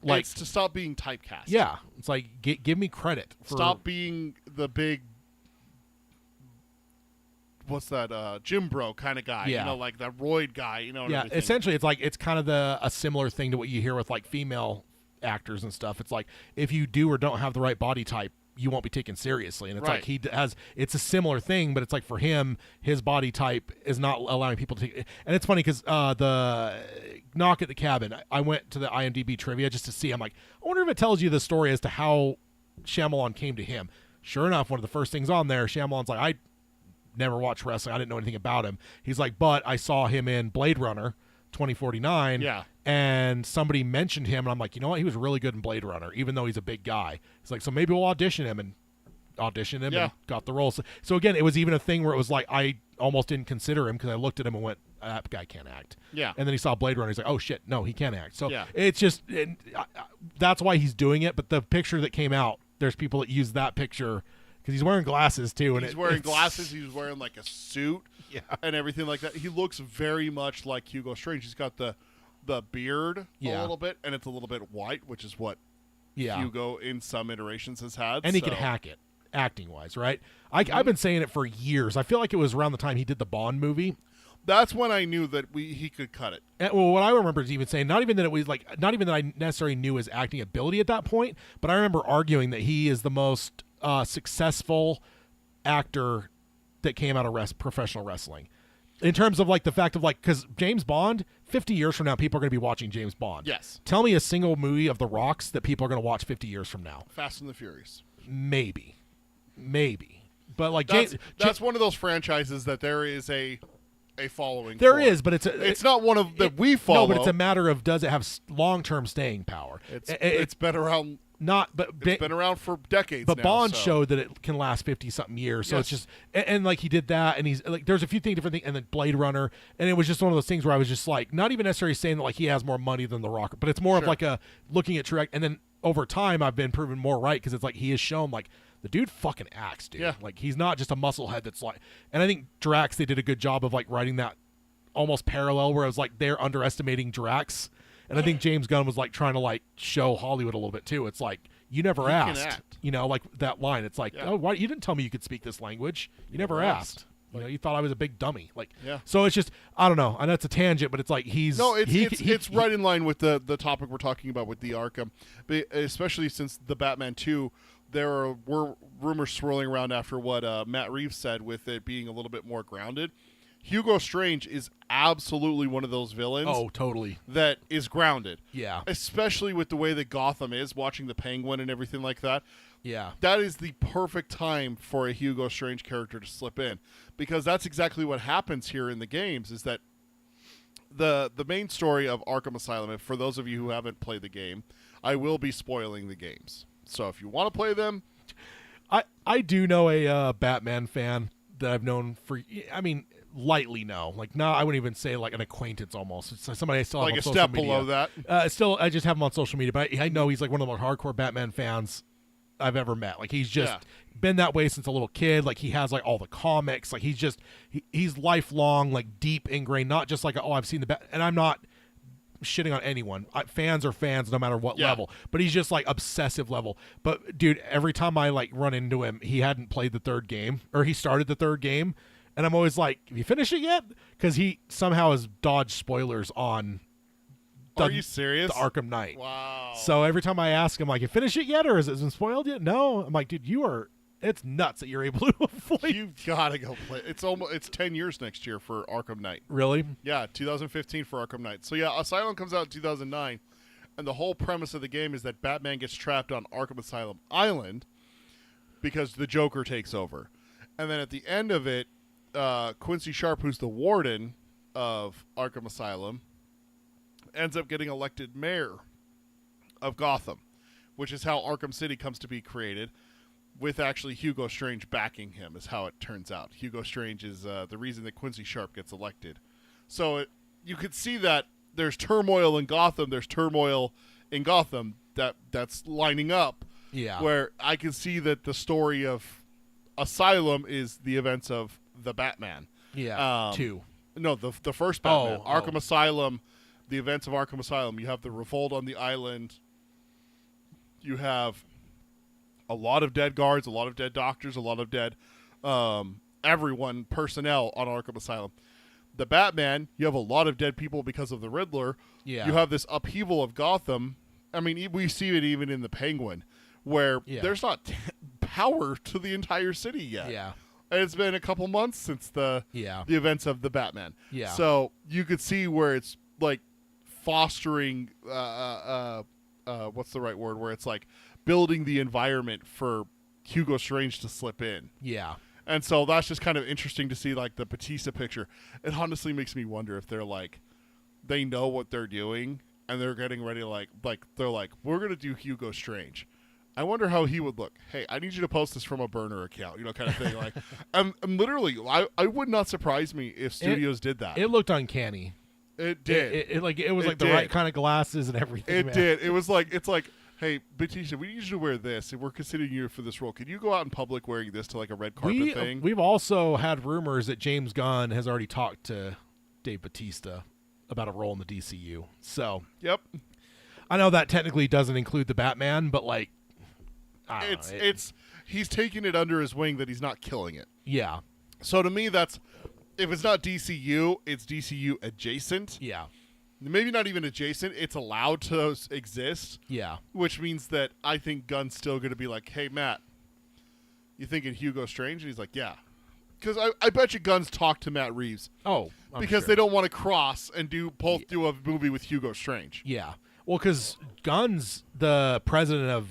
like, it's to stop being typecast. yeah. It's like give me credit. For, Stop being the big. What's that? Gym bro kind of guy. Yeah. You know, like that roid guy. You know. And Yeah. everything. Essentially, it's like it's kind of a similar thing to what you hear with like female actors and stuff. It's like if you do or don't have the right body type, you won't be taken seriously. And it's Right. like it's a similar thing, but it's like for him, his body type is not allowing people to take. And it's funny because the Knock at the Cabin, I went to the IMDb trivia just to see. I'm like, I wonder if it tells you the story as to how Shyamalan came to him. Sure enough, one of the first things on there, Shyamalan's like, I never watched wrestling. I didn't know anything about him. He's like, but I saw him in Blade Runner 2049. Yeah. And somebody mentioned him, and I'm like, you know what? He was really good in Blade Runner, even though he's a big guy. He's like, so maybe we'll audition him, and Yeah. got the role. So again, it was even a thing where it was like I almost didn't consider him because I looked at him and went, that guy can't act. Yeah. And then he saw Blade Runner. He's like, oh shit, no, he can't act. So Yeah. it's just that's why he's doing it. But the picture that came out, there's people that use that picture because he's wearing glasses too. And He's wearing glasses. He's wearing like a suit. Yeah. And everything like that. He looks very much like Hugo Strange. He's got the beard Yeah. a little bit, and it's a little bit white, which is what Yeah. Hugo in some iterations has had. And he can hack it, acting wise, right? I've been saying it for years. I feel like it was around the time he did the Bond movie. That's when I knew that he could cut it. And, well, what I remember is even saying, not even that I necessarily knew his acting ability at that point, but I remember arguing that he is the most successful actor that came out of professional wrestling. In terms of like the fact of like, because James Bond, 50 years from now, people are going to be watching James Bond. Yes. Tell me a single movie of The Rock's that people are going to watch 50 years from now. Fast and the Furious. Maybe. But like That's one of those franchises that there is a following. There for. is, but it's not one of that we follow. No, but it's a matter of does it have long-term staying power? It's been around. It's been around for decades. But now, Bond so. showed that it can last 50-something years. So Yes. it's just and like he did that, and he's like there's a few different things, and then Blade Runner, and it was just one of those things where I was just like not even necessarily saying that like he has more money than The Rock, but it's more of Sure. like a looking at true. And then over time, I've been proven more right because it's like he has shown like the dude fucking acts, dude. Yeah. Like, he's not just a musclehead that's like, and I think Drax, they did a good job of like writing that almost parallel where it was like they're underestimating Drax. And I think James Gunn was like trying to like show Hollywood a little bit too. It's like, you never asked, you know, like that line. It's like, oh, why you didn't tell me you could speak this language? You never asked. You know, you thought I was a big dummy. Like, so it's just, I don't know. And that's a tangent, but it's like it's right in line with the topic we're talking about with the Arkham, but especially since the Batman 2, there were rumors swirling around after what Matt Reeves said with it being a little bit more grounded. Hugo Strange is absolutely one of those villains. Oh, totally. That is grounded. Yeah. Especially with the way that Gotham is, watching the Penguin and everything like that. Yeah. That is the perfect time for a Hugo Strange character to slip in. Because that's exactly what happens here in the games, is that the main story of Arkham Asylum, and for those of you who haven't played the game, I will be spoiling the games. So if you want to play them... I do know a Batman fan that I've known for, I mean... lightly know, like, no, I wouldn't even say like an acquaintance almost. It's somebody I still have like on a social step media. below that. I just have him on social media, but I know he's like one of the most hardcore Batman fans I've ever met. Like, he's just been that way since a little kid. Like, he has like all the comics. Like, he's lifelong, like deep ingrained, not just like, oh, I've seen the Bat. And I'm not shitting on anyone. Fans are fans no matter what level, but he's just like obsessive level. But dude, every time I like run into him, he hadn't played the third game, or he started the third game. And I'm always like, have you finished it yet? Because he somehow has dodged spoilers on Are you serious? The Arkham Knight. Wow. So every time I ask him, like, you finished it yet, or has it been spoiled yet? No. I'm like, dude, it's nuts that you're able to avoid. You've got to go play. It's 10 years next year for Arkham Knight. Really? Yeah, 2015 for Arkham Knight. So yeah, Asylum comes out in 2009, and the whole premise of the game is that Batman gets trapped on Arkham Asylum Island because the Joker takes over. And then at the end of it, Quincy Sharp, who's the warden of Arkham Asylum, ends up getting elected mayor of Gotham, which is how Arkham City comes to be created, with actually Hugo Strange backing him, is how it turns out. Hugo Strange is the reason that Quincy Sharp gets elected. So you could see that there's turmoil in Gotham, that's lining up. Yeah. Where I can see that the story of Asylum is the events of the Batman. Yeah. 2. No, the first Batman. Arkham Asylum, the events of Arkham Asylum. You have the revolt on the island. You have a lot of dead guards, a lot of dead doctors, a lot of dead personnel on Arkham Asylum. The Batman, you have a lot of dead people because of the Riddler. Yeah. You have this upheaval of Gotham. I mean, we see it even in the Penguin, where there's not power to the entire city yet. Yeah. And it's been a couple months since the events of the Batman. Yeah. So you could see where it's like fostering what's the right word? Where it's like building the environment for Hugo Strange to slip in. Yeah. And so that's just kind of interesting to see, like, the Batista picture. It honestly makes me wonder if they're like, they know what they're doing and they're getting ready to they're like, we're going to do Hugo Strange. I wonder how he would look. Hey, I need you to post this from a burner account, kind of thing. Like, I'm literally, I would not surprise me if studios did that. It looked uncanny. It did. It was like the right kind of glasses and everything. It did. It was like, it's like, hey, Batista, we need you to wear this, and we're considering you for this role. Can you go out in public wearing this to like a red carpet thing? We've also had rumors that James Gunn has already talked to Dave Batista about a role in the DCU. So, yep. I know that technically doesn't include the Batman, but like, I don't know. He's taking it under his wing that he's not killing it. Yeah. So to me, that's, if it's not DCU, it's DCU adjacent. Yeah. Maybe not even adjacent. It's allowed to exist. Yeah. Which means that I think Gunn's still going to be like, hey, Matt, you thinking Hugo Strange? And he's like, yeah. Because I bet you Gunn's talked to Matt Reeves. Oh, because they don't want to cross and do a movie with Hugo Strange. Yeah. Well, because Gunn's the president of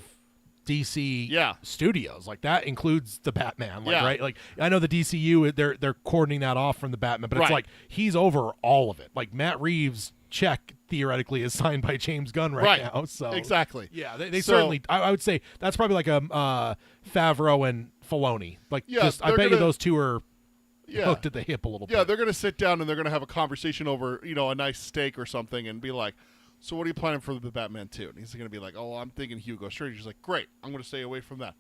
DC Studios. Like, that includes the Batman. Like, right? Like, I know the DCU, they're cordoning that off from the Batman, but it's like he's over all of it. Like, Matt Reeves' check theoretically is signed by James Gunn right now. So exactly. Yeah, they certainly. I would say that's probably like a Favreau and Filoni. Like, I bet you those two are hooked at the hip a little bit. Yeah, they're going to sit down and they're going to have a conversation over a nice steak or something and be like, so what are you planning for the Batman 2? And he's going to be like, oh, I'm thinking Hugo Strange. He's like, great, I'm going to stay away from that.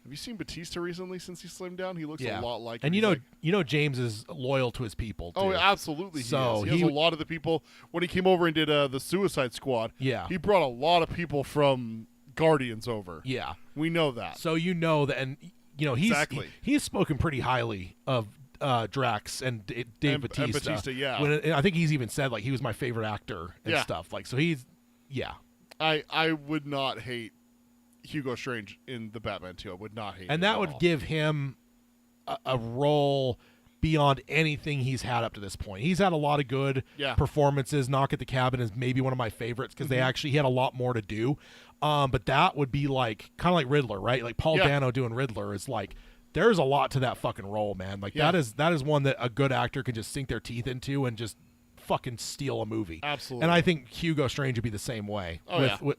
Have you seen Batista recently since he slimmed down? He looks a lot like him. And He's James is loyal to his people, too. Oh, absolutely. So he has a lot of the people. When he came over and did the Suicide Squad, he brought a lot of people from Guardians over. Yeah. We know that. So that, and he's spoken pretty highly of Drax and Dave Bautista. And Bautista, yeah. And I think he's even said like he was my favorite actor and stuff. Like, so he's I would not hate Hugo Strange in the Batman 2. I would not hate him. And that would give him a role beyond anything he's had up to this point. He's had a lot of good performances. Knock at the Cabin is maybe one of my favorites because he had a lot more to do. But that would be like kind of like Riddler, right? Like Paul Dano doing Riddler is like there's a lot to that fucking role, man. Like that is one that a good actor can just sink their teeth into and just fucking steal a movie. Absolutely. And I think Hugo Strange would be the same way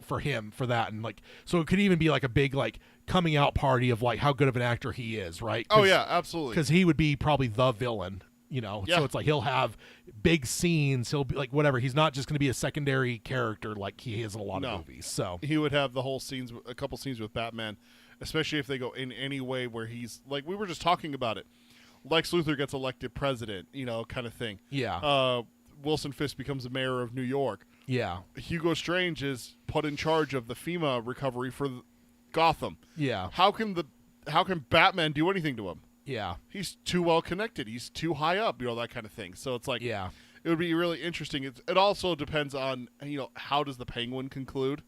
for him for that. And like, so it could even be like a big like coming out party of like how good of an actor he is, right? Oh yeah, absolutely. Because he would be probably the villain, so it's like he'll have big scenes. He'll be like whatever. He's not just going to be a secondary character like he is in a lot of movies. So he would have the whole scenes, a couple scenes with Batman, especially if they go in any way where he's like we were just talking about it. Lex Luthor gets elected president, kind of thing. Yeah. Wilson Fisk becomes the mayor of New York. Yeah. Hugo Strange is put in charge of the FEMA recovery for Gotham. Yeah. How can Batman do anything to him? Yeah. He's too well connected. He's too high up, that kind of thing. So it's like, it would be really interesting. It also depends on, how does the Penguin conclude?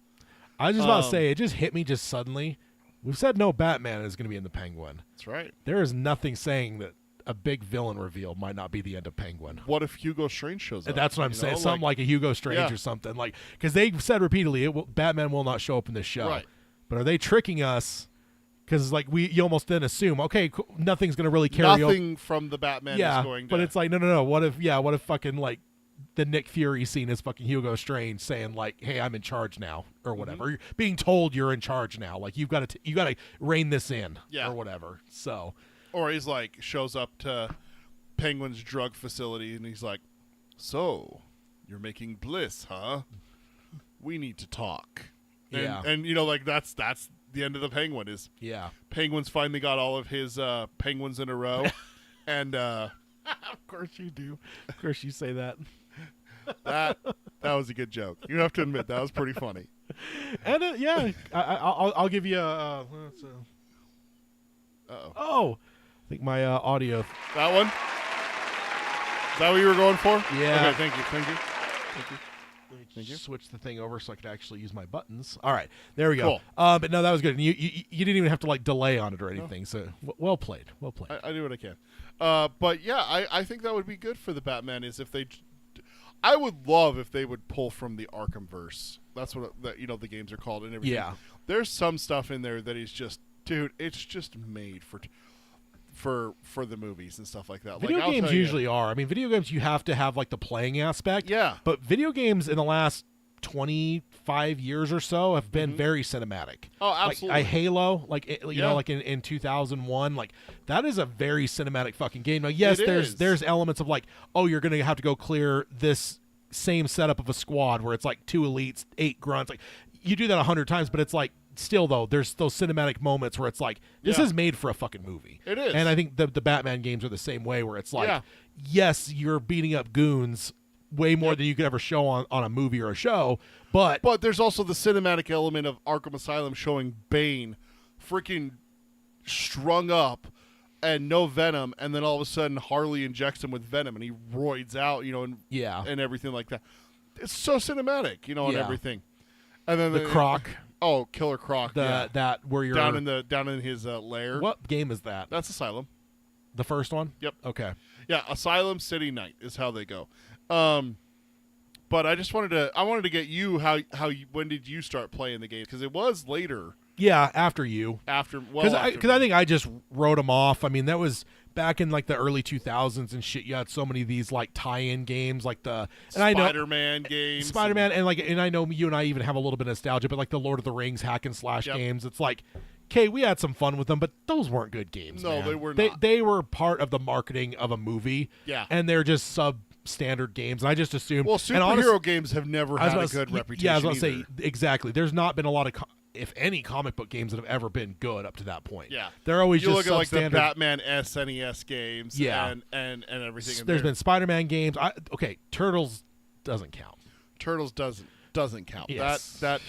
I was just about to say, it just hit me just suddenly. We've said no Batman is going to be in the Penguin. That's right. There is nothing saying that a big villain reveal might not be the end of Penguin. What if Hugo Strange shows up? That's what I'm saying. Something like a Hugo Strange or something. Like, because they've said repeatedly, Batman will not show up in this show. Right. But are they tricking us? Because like you almost then assume, okay, nothing's going to really carry over. Nothing from the Batman is going to. But it's like, no. What if fucking like the Nick Fury scene is fucking Hugo Strange saying like, hey, I'm in charge now or whatever. You're being told you're in charge now. Like you got to rein this in or whatever. So. Or he's like, shows up to Penguin's drug facility and he's like, so, you're making bliss, huh? We need to talk. And like that's the end of the Penguin is Penguin's finally got all of his penguins in a row. And of course you do. Of course you say that. That was a good joke. You have to admit, that was pretty funny. And I'll give you a oh, I think my audio. That one? Is that what you were going for? Yeah. Okay, thank you. Let me switch the thing over so I could actually use my buttons. All right, there we go. Cool. But no, that was good. And you didn't even have to like delay on it or anything. So well played. I do what I can. But yeah, I think that would be good for the Batman. Is if they, I would love if they would pull from the Arkhamverse. That's what the games are called and everything. Yeah. There's some stuff in there that is just, dude, it's just made for the movies and stuff like that. Video games usually are. I mean, video games you have to have like the playing aspect. Yeah. But video games in the last 25 years or so have been very cinematic. Oh, absolutely. Like Halo, like like in 2001, like that is a very cinematic fucking game. Now, yes, there's elements of like, oh, you're gonna have to go clear this same setup of a squad where it's like 2 elites, 8 grunts. Like you do that 100 times, but it's like still though there's those cinematic moments where it's like this is made for a fucking movie. It is. And I think the Batman games are the same way where it's like yes, you're beating up goons way more than you could ever show on a movie or a show, but there's also the cinematic element of Arkham Asylum showing Bane freaking strung up and no venom, and then all of a sudden Harley injects him with venom and he roids out, and everything like that. It's so cinematic, and everything. And then the Croc. Oh, Killer Croc. That where you're down in his lair. What game is that? That's Asylum. The first one? Yep. Okay. Yeah, Asylum City Night is how they go. But I just wanted to get you when did you start playing the game? Because it was later. Yeah, after you. Because I think I just wrote them off. I mean, that was back in like the early 2000s and shit. You had so many of these like tie-in games, like the Spider-Man games, Spider-Man, and I know you and I even have a little bit of nostalgia, but like the Lord of the Rings hack and slash games. It's like, okay, we had some fun with them, but those weren't good games. No, man. they were not. They were part of the marketing of a movie. Yeah, and they're just substandard games. And I just assumed. Well, superhero games have never had a good reputation. Yeah, I was going to say exactly. There's not been a lot of if any, comic book games that have ever been good up to that point. Yeah, they're always you just look at like the substandard. Batman SNES games. Yeah. and everything. There's been Spider-Man games. Okay, Turtles doesn't count. Turtles doesn't count. Yes. That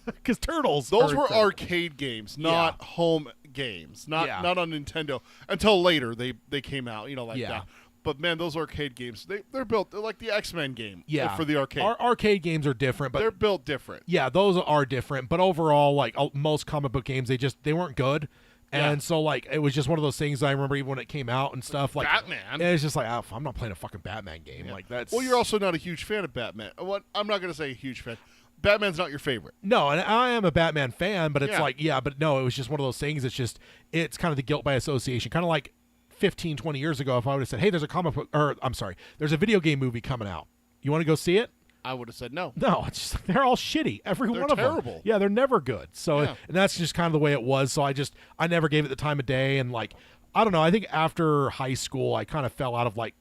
because Turtles. those are were incredible. arcade games, not home games, not Yeah. on Nintendo until later they came out. Like Yeah. that. But man, those arcade games, they're built like the X-Men game for the arcade. Arcade games are different, but they're built different. Yeah, those are different. But overall, like most comic book games, they weren't good. And so, like, it was just one of those things I remember even when it came out and stuff. Like Batman. It's just like, oh, I'm not playing a fucking Batman game. Yeah. Like, that's... Well, you're also not a huge fan of Batman. I'm not going to say a huge fan. Batman's not your favorite. No, and I am a Batman fan, but it's Yeah. like, but no, it was just one of those things. It's kind of the guilt by association. Kind of like 15, 20 years ago, if I would have said, hey, there's a comic book, or I'm sorry, there's a video game movie coming out. You want to go see it? I would have said no. No, it's just, they're all shitty. Every They're one of terrible. them. Yeah, they're never good. So, Yeah. and that's just kind of the way it was. So I never gave it the time of day. And like, I don't know. I think after high school, I kind of fell out of like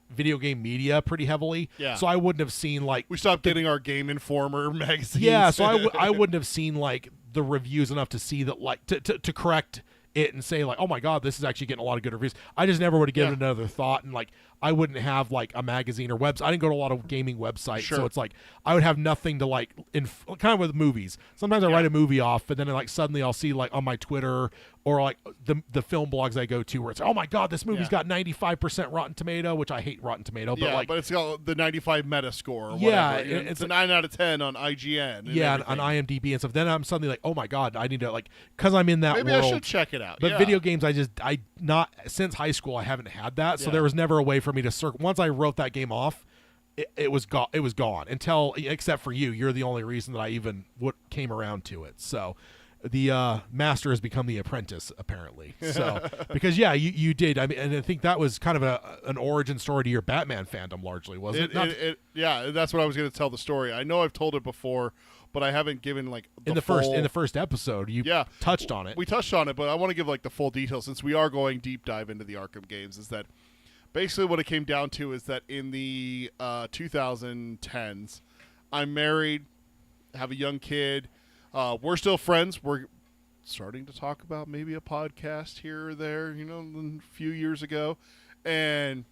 video game media pretty heavily. Yeah. So I wouldn't have seen like We stopped getting our Game Informer magazines. yeah. So I wouldn't have seen like the reviews enough to see that like to correct it and say like, oh my god, this is actually getting a lot of good reviews. I just never would have given it another thought, and like I wouldn't have like a magazine or website. I didn't go to a lot of gaming websites, Sure. so it's like I would have nothing to like kind of with movies. Sometimes I write a movie off, but then like suddenly I'll see like on my Twitter or like the film blogs I go to where it's oh my god, this movie's got 95% Rotten Tomato, which I hate Rotten Tomato, but like but it's got the 95 Metascore or Yeah, whatever. it's It's a 9 out of 10 on IGN. And yeah, on everything. IMDb and stuff. Then I'm suddenly like, oh my god, I need to like because I'm in that Maybe world. I should check it out. But yeah. video games, I not since high school I haven't had that, so Yeah. there was never a way for me to circle. Once I wrote that game off, it was gone. It was gone until except for you. You're the only reason that I even came around to it. So the master has become the apprentice apparently. So because you did. I mean, and I think that was kind of an origin story to your Batman fandom largely, wasn't it? Yeah, that's what I was going to tell the story. I know I've told it before, but I haven't given like in the first episode you touched on it. We touched on it, but I want to give like the full details since we are going deep dive into the Arkham games. Is that basically what it came down to? Is that in the 2010s, I'm married, have a young kid. We're still friends. We're starting to talk about maybe a podcast here or there, a few years ago. And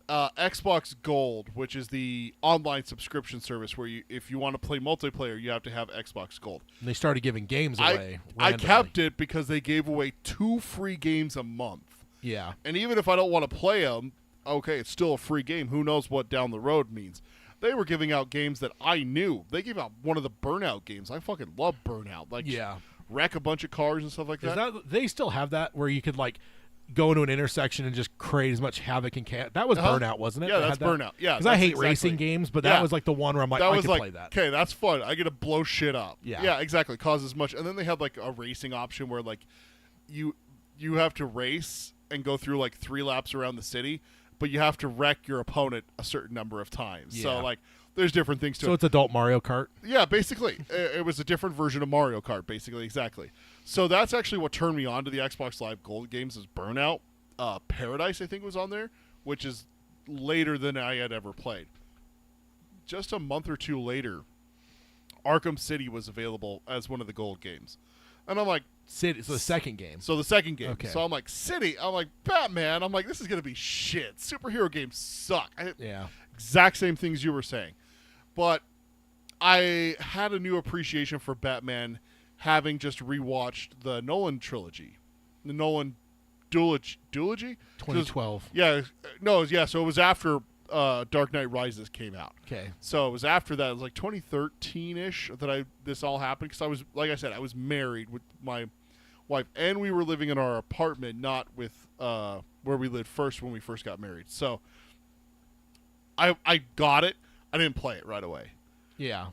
Xbox Gold, which is the online subscription service where if you want to play multiplayer, you have to have Xbox Gold. And they started giving games away. I kept it because they gave away 2 free games a month. Yeah. And even if I don't want to play them, okay, it's still a free game. Who knows what down the road means. They were giving out games that I knew. They gave out one of the Burnout games. I fucking love Burnout. Like, wreck a bunch of cars and stuff like that. They still have that where you could like go into an intersection and just create as much havoc and chaos. That was Burnout, wasn't it? Yeah, that's Burnout. Yeah, because I hate racing games, but that was like the one where I'm like, I could play that. Okay, that's fun. I get to blow shit up. Yeah, yeah, exactly. Cause as much, and then they had like a racing option where like you have to race and go through like 3 laps around the city, but you have to wreck your opponent a certain number of times. Yeah. So like, there's different things to it. So it's adult Mario Kart. Yeah, basically, it was a different version of Mario Kart. Basically, exactly. So that's actually what turned me on to the Xbox Live Gold games is Burnout. Paradise, I think, was on there, which is later than I had ever played. Just a month or two later, Arkham City was available as one of the gold games. And I'm like... City, so the second game. So the second game. Okay. So I'm like, City. I'm like, Batman. I'm like, this is going to be shit. Superhero games suck. Yeah. Exact same things you were saying. But I had a new appreciation for Batman having just rewatched the Nolan trilogy. The Nolan duology? 2012. So it was after Dark Knight Rises came out. Okay. So it was after that. It was like 2013-ish that this all happened because I was, like I said, I was married with my wife, and we were living in our apartment, not with where we lived first when we first got married. So I got it. I didn't play it right away. Yeah.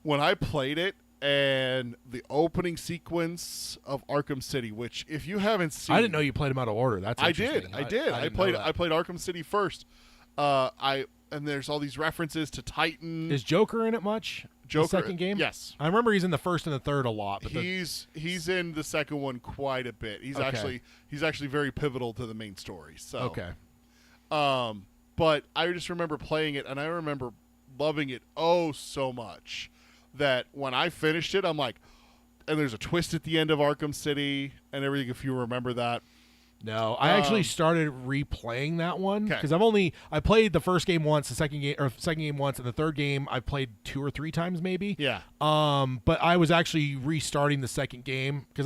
When I played it, and the opening sequence of Arkham City, which if you haven't seen, I didn't know you played them out of order. That's interesting. I did. I played Arkham City first. And there's all these references to Titan. Is Joker in it much? Joker, the second game? Yes. I remember he's in the first and the third a lot. But he's in the second one quite a bit. He's actually very pivotal to the main story. So okay. But I just remember playing it, and I remember loving it so much that when I finished it, I'm like, there's a twist at the end of Arkham City and everything. If you remember that. No, I actually started replaying that one because I played the first game once, the second game once, and the third game I played 2 or 3 times maybe. Yeah. But I was actually restarting the second game because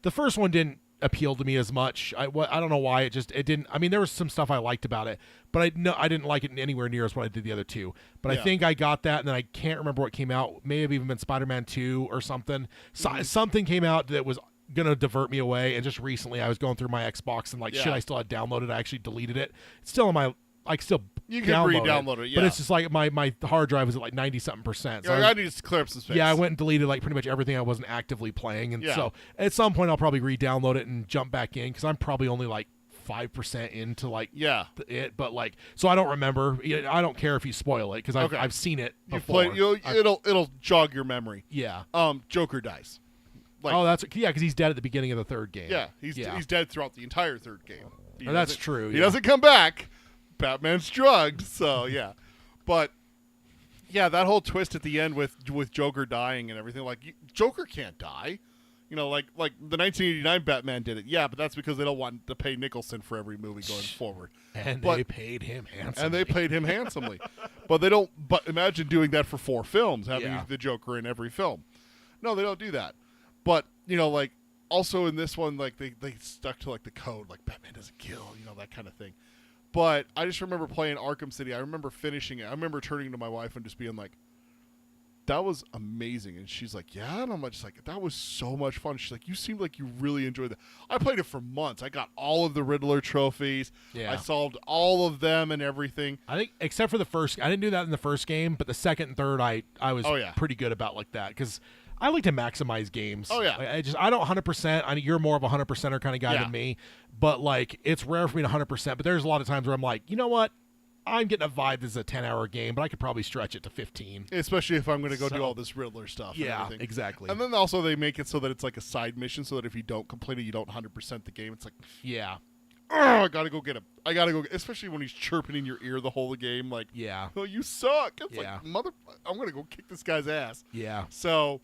the first one didn't appeal to me as much. I don't know why it didn't. I mean, there was some stuff I liked about it, but I didn't like it anywhere near as what I did the other 2. But I think I got that, and then I can't remember what came out. May have even been Spider-Man 2 or something. Something came out that was gonna divert me away, and just recently I was going through my Xbox and shit, I still had downloaded. I actually deleted it. It's still on my. I still you can re-download it, but it's just like my hard drive is at 90-something%. So I need to clear up some space. Yeah, I went and deleted pretty much everything I wasn't actively playing, and so at some point I'll probably re-download it and jump back in because I'm probably only 5% into it, but so I don't remember. I don't care if you spoil it because I've seen it before. It'll jog your memory. Yeah. Joker dies. That's because he's dead at the beginning of the third game. Yeah, he's dead throughout the entire third game. That's true. He doesn't come back. Batman's drugged, so yeah. But yeah, that whole twist at the end with Joker dying and everything, Joker can't die. Like the 1989 Batman did it. Yeah, but that's because they don't want to pay Nicholson for every movie going forward. They paid him handsomely. But they don't. But imagine doing that for 4 films, having the Joker in every film. No, they don't do that. But also in this one, they stuck to the code, Batman doesn't kill, that kind of thing. But I just remember playing Arkham City. I remember finishing it. I remember turning to my wife and just being like, "That was amazing." And she's like, "Yeah," and I'm just like, "That was so much fun." She's like, "You seemed like you really enjoyed that." I played it for months. I got all of the Riddler trophies. Yeah. I solved all of them and everything. I think except for the first, I didn't do that in the first game, but the second and third, I was pretty good about that because I like to maximize games. Oh yeah. I don't 100%. You're more of a 100%er kind of guy than me, but it's rare for me to 100%. But there's a lot of times where I'm like, you know what? I'm getting a vibe this is a 10-hour game, but I could probably stretch it to 15. Especially if I'm going to go do all this Riddler stuff. Yeah, and everything. exactly. And then also they make it so that it's a side mission, so that if you don't complete it, you don't 100% the game. It's I gotta go get him. I gotta go. Especially when he's chirping in your ear the whole game, oh, you suck. It's mother. I'm gonna go kick this guy's ass. Yeah. So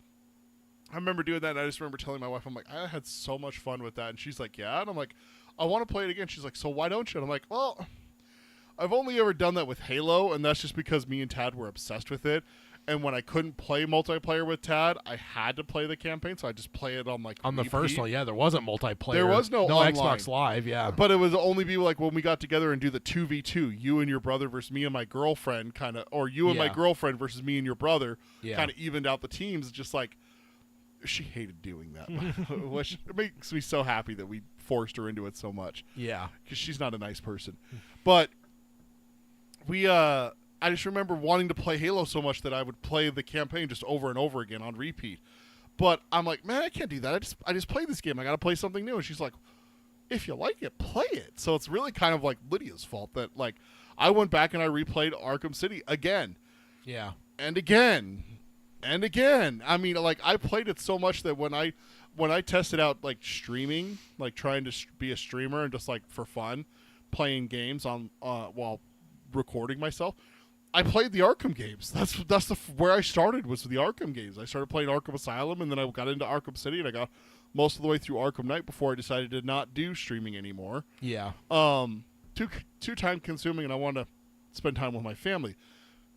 I remember doing that, and I just remember telling my wife, I'm like, I had so much fun with that. And she's like, yeah. And I'm like, I want to play it again. She's like, so why don't you? And I'm like, well, I've only ever done that with Halo, and that's just because me and Tad were obsessed with it. And when I couldn't play multiplayer with Tad, I had to play the campaign, so I just play it on on the first one. Yeah, there wasn't multiplayer. There was no online. Xbox Live. Yeah, but it would only be when we got together and do the 2v2, you and your brother versus me and my girlfriend, kind of, or you and my girlfriend versus me and your brother, kind of evened out the teams. Just she hated doing that, which makes me so happy that we forced her into it so much. Yeah, because she's not a nice person. But I just remember wanting to play Halo so much that I would play the campaign just over and over again on repeat. But I'm like, man, I can't do that. I just played this game. I got to play something new. And she's like, if you like it, play it. So it's really kind of Lydia's fault that I went back and I replayed Arkham City again. Yeah. And again. And again. I mean, I played it so much that when I tested out streaming, trying to be a streamer and just for fun, playing games on while recording myself, I played the Arkham games. That's where I started, was the Arkham games. I started playing Arkham Asylum, and then I got into Arkham City, and I got most of the way through Arkham Knight before I decided to not do streaming anymore. Yeah. Too time consuming, and I want to spend time with my family.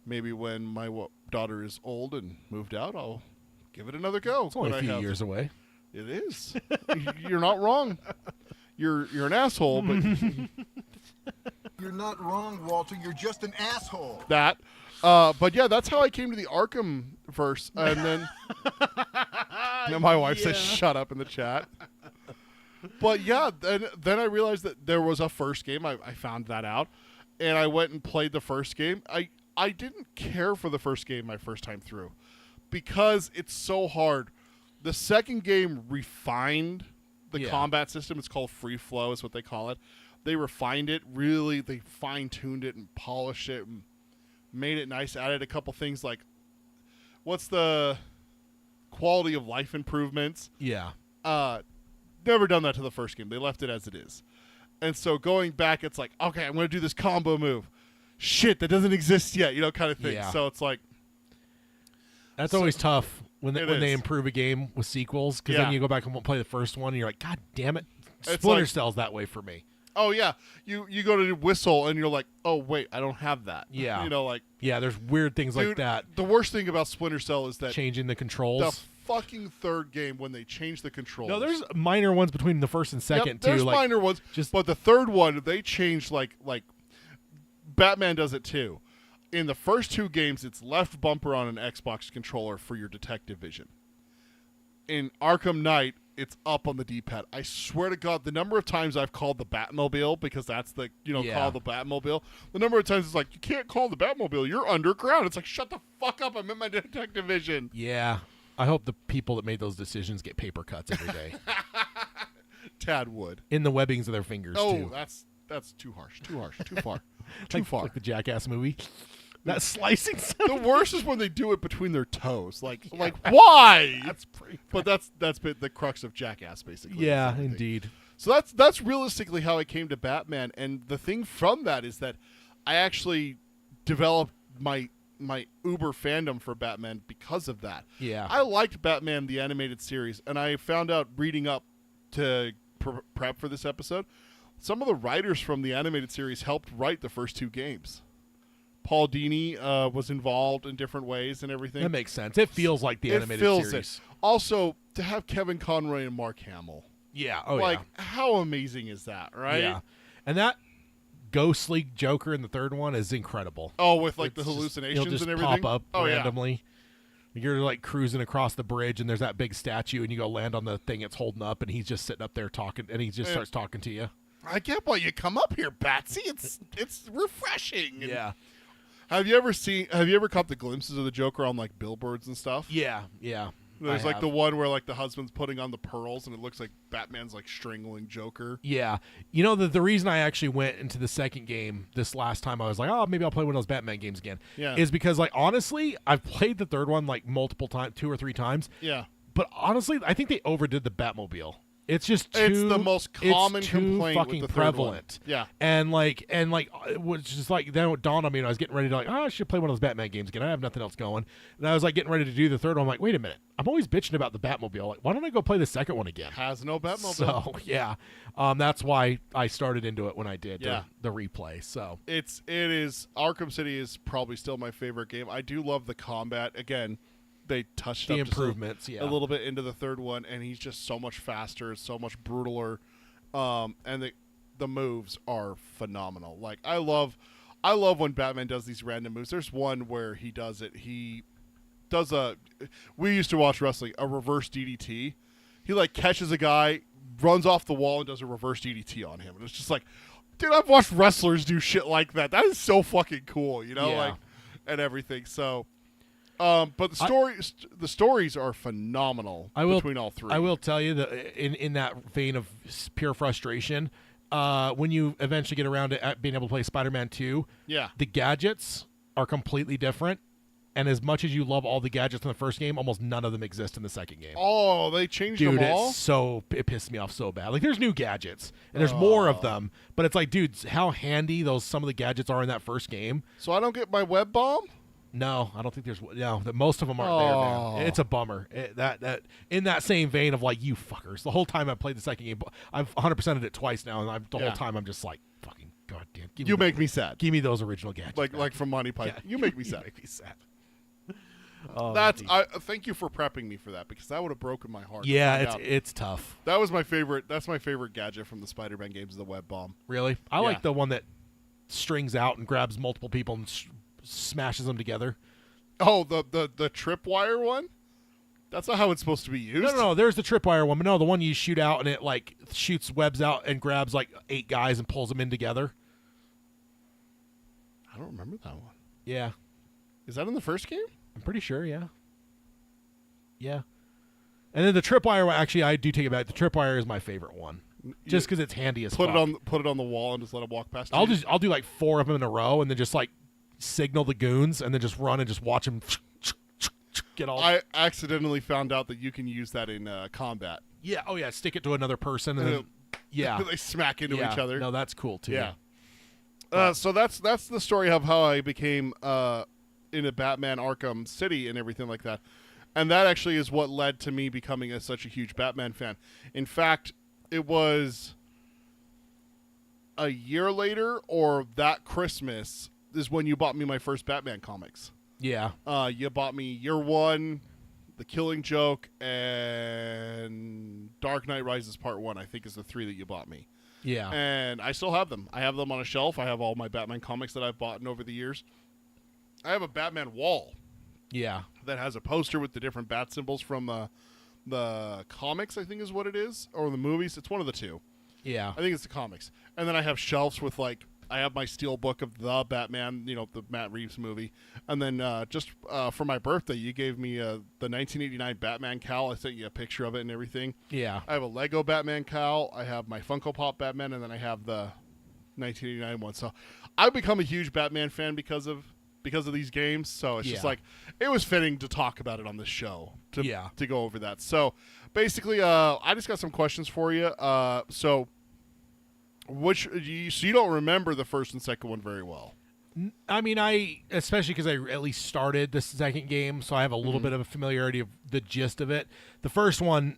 Maybe when my daughter is old and moved out, I'll give it another go. It's only a few years away. It is. You're not wrong. You're an asshole, but you're not wrong, Walter. You're just an asshole. But yeah, that's how I came to the Arkham verse, and then my wife says shut up in the chat. But yeah, then I realized that there was a first game. I found that out, and I went and played the first game. I didn't care for the first game my first time through because it's so hard. The second game refined the combat system. It's called Free Flow is what they call it. They refined it, really. They fine-tuned it and polished it and made it nice. Added a couple things what's the quality of life improvements? Yeah. Never done that to the first game. They left it as it is. And so going back, it's okay, I'm going to do this combo move. Shit, that doesn't exist yet, kind of thing. Yeah. So it's that's always tough. when they improve a game with sequels, because then you go back and play the first one, and you're like, God damn it, Splinter Cell's that way for me. Oh yeah, you go to whistle and you're like, oh wait, I don't have that. Yeah, like there's weird things like that. The worst thing about Splinter Cell is that changing the controls. The fucking third game when they change the controls. No, there's minor ones between the first and second too. There's minor ones, but the third one they changed like Batman does it too. In the first 2 games, it's left bumper on an Xbox controller for your detective vision. In Arkham Knight, it's up on the D-pad. I swear to God, the number of times I've called the Batmobile, because that's the, call the Batmobile. The number of times it's like, you can't call the Batmobile, you're underground. It's like, shut the fuck up, I'm in my detective vision. Yeah. I hope the people that made those decisions get paper cuts every day. Tad would. In the webbings of their fingers, too. Oh, that's too harsh, too far. Too far. Like the Jackass movie. That slicing sound. The worst is when they do it between their toes. Like why? That's pretty. But that's been the crux of Jackass, basically. Yeah, indeed. So that's realistically how I came to Batman, and the thing from that is that I actually developed my uber fandom for Batman because of that. Yeah, I liked Batman the animated series, and I found out reading up to prep for this episode, some of the writers from the animated series helped write the first 2 games. Paul Dini was involved in different ways and everything. That makes sense. It feels like the animated series. It. Also, to have Kevin Conroy and Mark Hamill. Yeah. How amazing is that, right? Yeah. And that ghostly Joker in the third one is incredible. Oh, with the hallucinations and everything? Pop up randomly. Yeah. You're like cruising across the bridge and there's that big statue and you go land on the thing it's holding up and he's just sitting up there talking and he just starts talking to you. I get why you come up here, Batsy. It's refreshing. Yeah. Have you ever caught the glimpses of the Joker on like billboards and stuff? Yeah. There's the one where like the husband's putting on the pearls and it looks like Batman's like strangling Joker. Yeah. The reason I actually went into the second game this last time, I was like, oh, maybe I'll play one of those Batman games again. Yeah. Is because like honestly, I've played the third one like multiple times, 2 or 3 times. Yeah. But honestly, I think they overdid the Batmobile. It's just it's the most common complaint fucking with the prevalent. Yeah. And it was just like then it dawned on me and I was getting ready to I should play one of those Batman games again. I have nothing else going. And I was like getting ready to do the third one. I'm like, wait a minute. I'm always bitching about the Batmobile. Like, why don't I go play the second one again? Has no Batmobile. So yeah. That's why I started into it when I did the replay. So it is Arkham City is probably still my favorite game. I do love the combat. Again, they touched the up improvements, a little bit into the third one, and he's just so much faster, so much brutaler, and the moves are phenomenal. Like I love when Batman does these random moves. There's one where he does it. He does we used to watch wrestling, a reverse DDT. He like catches a guy, runs off the wall, and does a reverse DDT on him, and it's just like, dude, I've watched wrestlers do shit like that. That is so fucking cool, like, and everything. So. But the stories are phenomenal between all 3. I will tell you that in that vein of pure frustration, when you eventually get around to being able to play Spider-Man 2, the gadgets are completely different. And as much as you love all the gadgets in the first game, almost none of them exist in the second game. Oh, they changed them all? It pissed me off so bad. Like, there's new gadgets, and there's more of them. But it's like, dude, how handy some of the gadgets are in that first game. So I don't get my web bomb? No, I don't think there's. No, most of them aren't there now. It's a bummer. That in that same vein of like, you fuckers. The whole time I played the second game, I've 100%ed it twice now, and the whole time I'm just like, fucking goddamn. You make me sad. Give me those original gadgets. Like from Monty Python. You make me sad. Make me sad. Thank you for prepping me for that because that would have broken my heart. Yeah, it's tough. That was my favorite. That's my favorite gadget from the Spider-Man games, the web bomb. Really, I like the one that strings out and grabs multiple people and smashes them together. Oh, the tripwire one? That's not how it's supposed to be used. No. There's the tripwire one, but no, the one you shoot out and it like shoots webs out and grabs like 8 guys and pulls them in together. I don't remember that one. Yeah. Is that in the first game? I'm pretty sure, yeah. Yeah. And then the tripwire one, actually, I do take it back. The tripwire is my favorite one. Just because it's handy as fuck. Put it on the wall and just let it walk past I'll you. do like 4 of them in a row and then just like signal the goons and then just run and just watch them get all. I accidentally found out that you can use that in combat. Yeah. Oh yeah. Stick it to another person and then they smack into each other. No, that's cool too. Yeah. So that's the story of how I became into Batman Arkham City and everything like that. And that actually is what led to me becoming such a huge Batman fan. In fact, it was a year later or that Christmas is when you bought me my first Batman comics. Yeah. You bought me Year One, The Killing Joke, and Dark Knight Rises Part 1, I think is the 3 that you bought me. Yeah. And I still have them. I have them on a shelf. I have all my Batman comics that I've bought over the years. I have a Batman wall. Yeah. That has a poster with the different bat symbols from the comics, I think is what it is, or the movies. It's one of the two. Yeah. I think it's the comics. And then I have shelves with, like, I have my steel book of the Batman, the Matt Reeves movie. And then just for my birthday, you gave me the 1989 Batman cowl. I sent you a picture of it and everything. Yeah. I have a Lego Batman cowl. I have my Funko Pop Batman, and then I have the 1989 one. So I've become a huge Batman fan because of these games. So it's just like, it was fitting to talk about it on this show to go over that. So basically, I just got some questions for you. So you don't remember the first and second one very well? I mean, especially because I at least started the second game, so I have a little bit of a familiarity of the gist of it. The first one,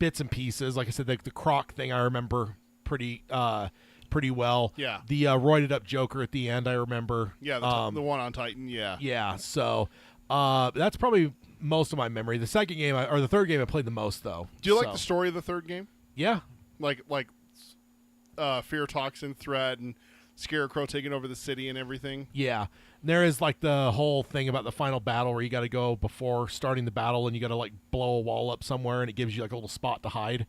bits and pieces. Like I said, the Croc thing I remember pretty well. Yeah. The roided up Joker at the end, I remember. Yeah, the one on Titan. Yeah. Yeah. So that's probably most of my memory. The second game, or the third game, I played the most though. Do you like the story of the third game? Yeah. Like Fear Toxin threat and Scarecrow taking over the city and everything. Yeah. There is like the whole thing about the final battle where you got to go before starting the battle and you got to like blow a wall up somewhere and it gives you like a little spot to hide. Have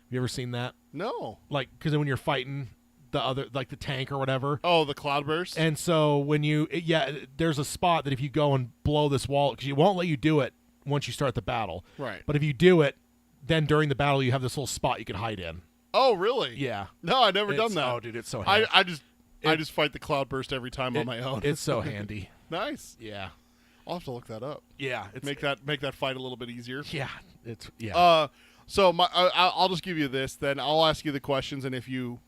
you ever seen that? No. Like, because when you're fighting the other, like the tank or whatever. Oh, the cloudburst. And so when there's a spot that if you go and blow this wall, because you won't let you do it once you start the battle. Right. But if you do it, then during the battle you have this little spot you can hide in. Oh, really? Yeah. No, I've never done that. Oh, dude, it's so handy. I just fight the cloudburst every time on my own. It's so handy. Nice. Yeah. I'll have to look that up. Yeah. Make that fight a little bit easier. Yeah. Yeah. So I'll just give you this. Then I'll ask you the questions, and if you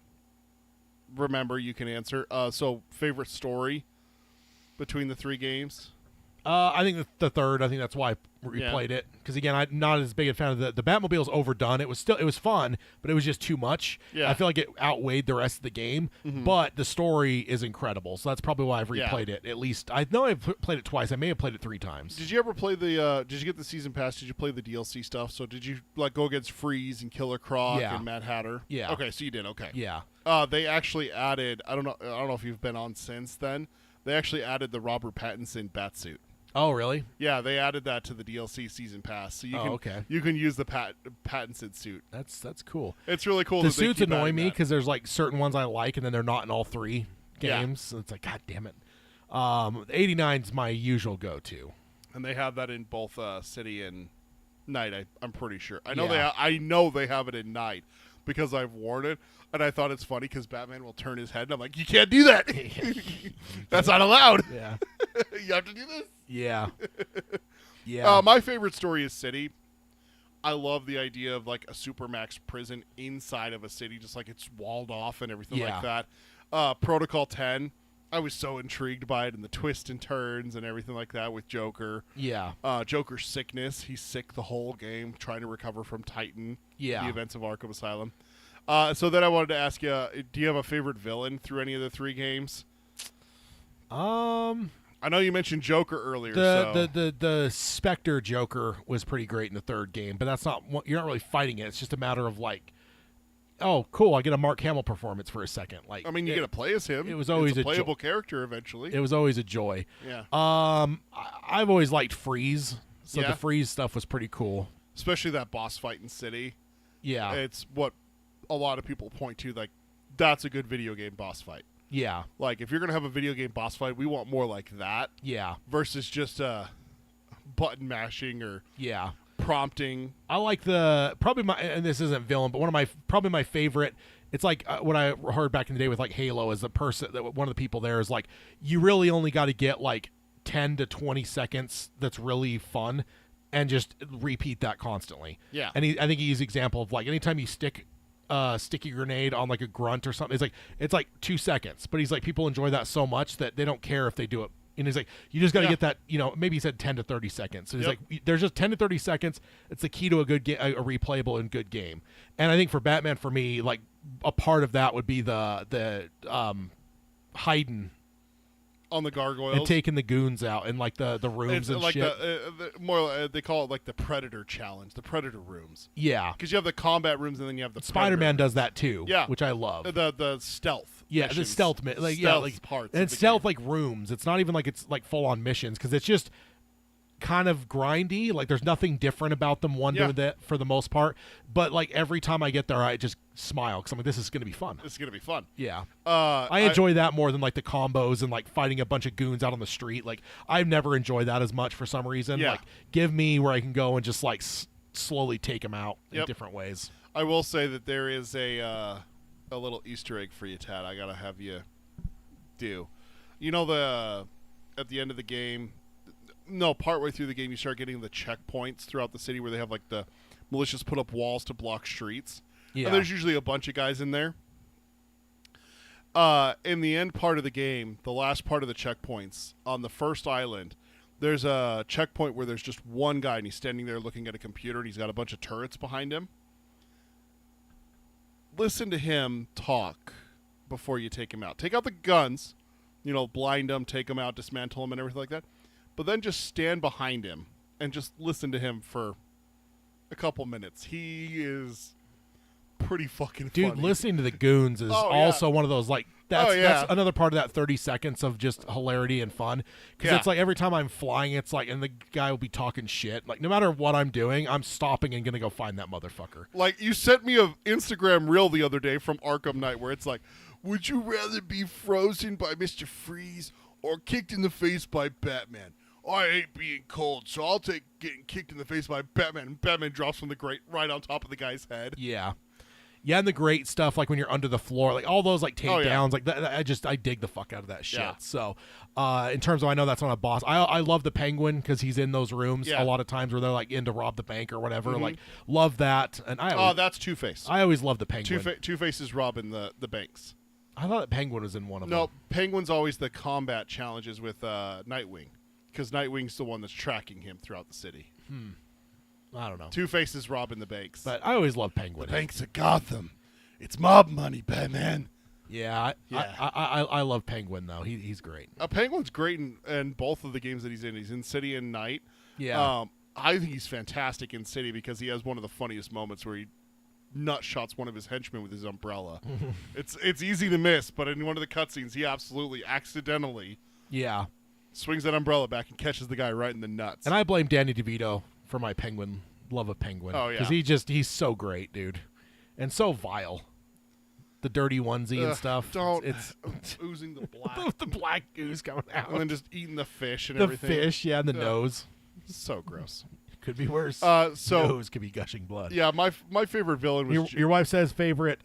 remember, you can answer. So favorite story between the three games? I think the third. I think that's why I replayed it. Because again, I'm not as big a fan of the Batmobile's overdone. It was fun, but it was just too much. Yeah. I feel like it outweighed the rest of the game. Mm-hmm. But the story is incredible, so that's probably why I've replayed it. At least I know I've played it twice. I may have played it 3 times. Did you ever play the? Did you get the season pass? Did you play the DLC stuff? So did you like go against Freeze and Killer Croc and Mad Hatter? Yeah. Okay, so you did. Okay. Yeah. They actually added. I don't know if you've been on since then. They actually added the Robert Pattinson Batsuit. Oh, really? Yeah, they added that to the DLC season pass, so you can use the Pattinson suit. That's cool. It's really cool. The suits annoy me because there's like certain ones I like, and then they're not in all 3 games. So it's like, God damn it. 89's my usual go-to, and they have that in both City and Night. I'm pretty sure. I know they have it in Night because I've worn it, and I thought it's funny because Batman will turn his head, and I'm like, you can't do that. That's not allowed. Yeah. You have to do this. Yeah. Yeah. My favorite story is City. I love the idea of like a supermax prison inside of a city, just like it's walled off and everything like that. Protocol 10. I was so intrigued by it and the twists and turns and everything like that with Joker. Yeah. Joker's sickness. He's sick the whole game, trying to recover from Titan. Yeah. The events of Arkham Asylum. So then I wanted to ask you, do you have a favorite villain through any of the 3 games? I know you mentioned Joker earlier. The Spectre Joker was pretty great in the 3rd game, but that's not, you're not really fighting it. It's just a matter of like, oh, cool, I get a Mark Hamill performance for a second. Like, I mean, you get to play as him. It was always a playable character eventually. It was always a joy. Yeah. I've always liked Freeze, so Yeah. the Freeze stuff was pretty cool. Especially that boss fight in City. Yeah. It's what a lot of people point to, like, that's a good video game boss fight. Yeah. Like, if you're going to have a video game boss fight, we want more like that. Yeah. Versus just button mashing or prompting. I like and this isn't villain, but probably my favorite. It's like what I heard back in the day with like Halo is one of the people there is like, you really only got to get like 10 to 20 seconds that's really fun and just repeat that constantly. Yeah. And I think he used the example of like anytime you stick sticky grenade on like a grunt or something, it's like 2 seconds, but he's like, people enjoy that so much that they don't care if they do it And he's like, you just got to Yeah. get that, maybe he said 10 to 30 seconds. So he's Yep. like, there's just 10 to 30 seconds. It's the key to a good a replayable and good game. And I think for Batman, for me, like a part of that would be the hiding on the gargoyles and taking the goons out in like the rooms it's and like shit. they call it like the Predator challenge, the Predator rooms. Yeah. Because you have the combat rooms and then you have the Spider-Man Predator does that too. Yeah. Which I love. the stealth. Yeah, missions. the stealth, Stealth parts. and of it's the stealth game. like rooms. It's not even like it's like full on missions because it's just kind of grindy. Like there's nothing different about them Yeah. for the most part. But like every time I get there, I just smile because I'm like, this is gonna be fun. This is gonna be fun. Yeah, I I enjoy that more than like the combos and like fighting a bunch of goons out on the street. Like I've never enjoyed that as much for some reason. Yeah. Like give me where I can go and just like slowly take them out in Yep. different ways. I will say that there is a little Easter egg for you, Tad. I gotta have you do. You know at the end of the game. No, partway through the game, you start getting the checkpoints throughout the city where they have like the militias put up walls to block streets. Yeah. And there's usually a bunch of guys in there. In the end part of the game, the last part of the checkpoints on the first island, there's a checkpoint where there's just one guy and he's standing there looking at a computer and he's got a bunch of turrets behind him. Listen to him talk before you take him out. Take out the guns, blind him, take him out, dismantle him, and everything like that. But then just stand behind him and just listen to him for a couple minutes. He is pretty fucking Dude, funny. listening to the goons is Oh, yeah. also one of those like that's yeah. that's another part of that 30 seconds of just hilarity and fun because Yeah. it's like every time I'm flying, it's like, and the guy will be talking shit. Like no matter what I'm doing, I'm stopping and gonna go find that motherfucker. Like, you sent me a Instagram reel the other day from Arkham Knight where it's like, would you rather be frozen by Mr. Freeze or kicked in the face by Batman? I hate being cold, so I'll take getting kicked in the face by Batman. And Batman drops from the grate right on top of the guy's head. Yeah. Yeah, and the great stuff like when you're under the floor, like all those like takedowns, yeah. like that, I dig the fuck out of that shit. Yeah. So, in terms of I know that's not a boss. I love the Penguin because he's in those rooms Yeah. a lot of times where they're like in to rob the bank or whatever. Like love that, and That's Two-Face. I always love the Penguin. Two-Face is robbing the banks. I thought that Penguin was in one of them. No, Penguin's always the combat challenges with Nightwing. Because Nightwing's the one that's tracking him throughout the city. I don't know. Two-Face is robbing the banks. But I always love Penguin. banks of Gotham. It's mob money, Batman. Yeah, Yeah. I love Penguin though. He's great. Penguin's great in both of the games that he's in. He's in City and Night. Yeah. I think he's fantastic in City because he has one of the funniest moments where he nut shots one of his henchmen with his umbrella. It's easy to miss, but in one of the cutscenes, he absolutely accidentally Yeah. swings that umbrella back and catches the guy right in the nuts. And I blame Danny DeVito for my Penguin love of Penguin. Oh, yeah. Because he's so great, dude, and so vile. The dirty onesie and stuff. Don't. It's oozing the black. the black goose coming out. And then just eating the fish and the everything. fish, yeah, and the Ugh. nose. So gross. Could be worse. So Nose could be gushing blood. yeah, my favorite villain was Your wife says favorite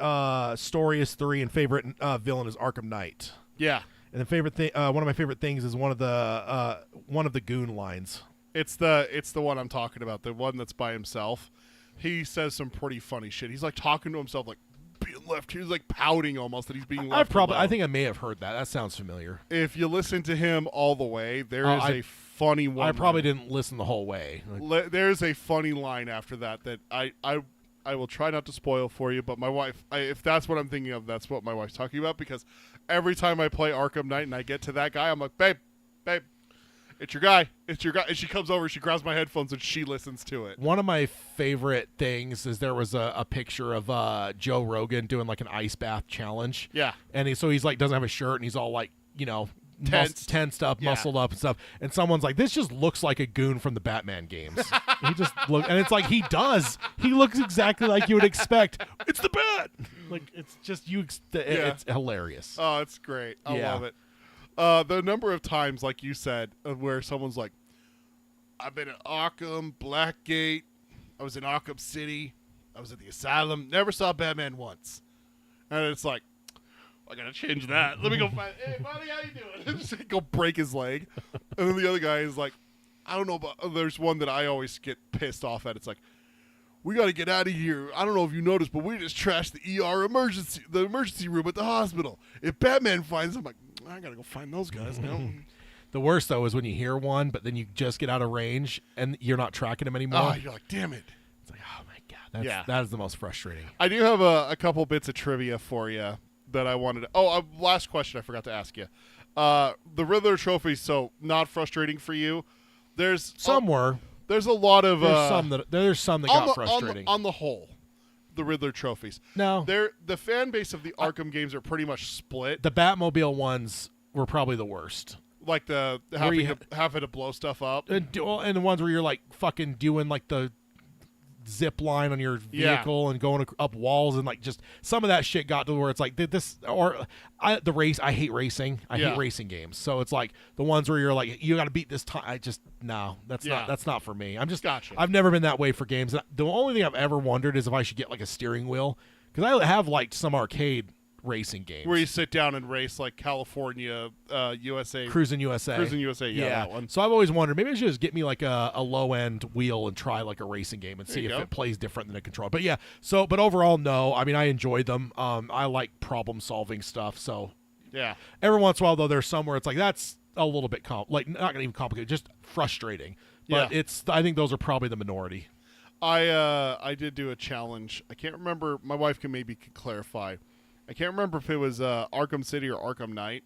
story is 3 and favorite villain is Arkham Knight. yeah. And the favorite thing, one of my favorite things is one of the goon lines. It's the one I'm talking about, the one that's by himself. He says some pretty funny shit. He's like talking to himself, like being left. He's like pouting almost that he's being left. I think I may have heard that. That sounds familiar. If you listen to him all the way, there is a funny one. I probably didn't listen the whole way. There's a funny line after that I will try not to spoil for you, but my wife, if that's what I'm thinking of, that's what my wife's talking about, because every time I play Arkham Knight and I get to that guy, I'm like, babe, it's your guy. And she comes over, she grabs my headphones, and she listens to it. One of my favorite things is there was a picture of Joe Rogan doing like an ice bath challenge. Yeah. And he's like, doesn't have a shirt, and he's all like, tensed up, Yeah. muscled up and stuff. And someone's like, this just looks like a goon from the Batman games. He just look, and it's like he does. He looks exactly like you would expect. It's the Bat. Like it's just it's hilarious. Oh, it's great. I Yeah. love it. The number of times, like you said, where someone's like, I've been at Arkham, Blackgate, I was in Arkham City, I was at the asylum, never saw Batman once. And it's like, I gotta change that. Let me go find, hey buddy, how you doing? Just go break his leg. And then the other guy is like, I don't know, but there's one that I always get pissed off at. It's like, we got to get out of here. I don't know if you noticed, but we just trashed the ER emergency room at the hospital. If Batman finds them, I'm like, I got to go find those guys now. The worst though is when you hear one, but then you just get out of range and you're not tracking him anymore. Oh, you're like, damn it. It's like, oh my god, that is the most frustrating. I do have a couple bits of trivia for you that I wanted to... last question I forgot to ask you. The Riddler trophies, so not frustrating for you. There's There's a lot of... There's some that got frustrating. On the whole, the Riddler trophies. No. The fan base of the Arkham games are pretty much split. The Batmobile ones were probably the worst. Like the having to blow stuff up. And the ones where you're like fucking doing like the zip line on your vehicle and going up walls, and like just some of that shit got to where it's like the race. I hate racing. I hate racing games. So it's like the ones where you're like, you got to beat this time. That's not for me. I've never been that way for games. The only thing I've ever wondered is if I should get like a steering wheel, because I have liked some arcade racing games where you sit down and race like California, USA, Cruising USA, that one. So I've always wondered, maybe I should just get me like a low end wheel and try like a racing game and see if it plays different than a controller. But but overall, no. I mean, I enjoyed them. I like problem solving stuff. So every once in a while though, there's somewhere it's like that's a little bit not gonna even complicated, just frustrating. But I think those are probably the minority. I did do a challenge. I can't remember. My wife can clarify. I can't remember if it was Arkham City or Arkham Knight.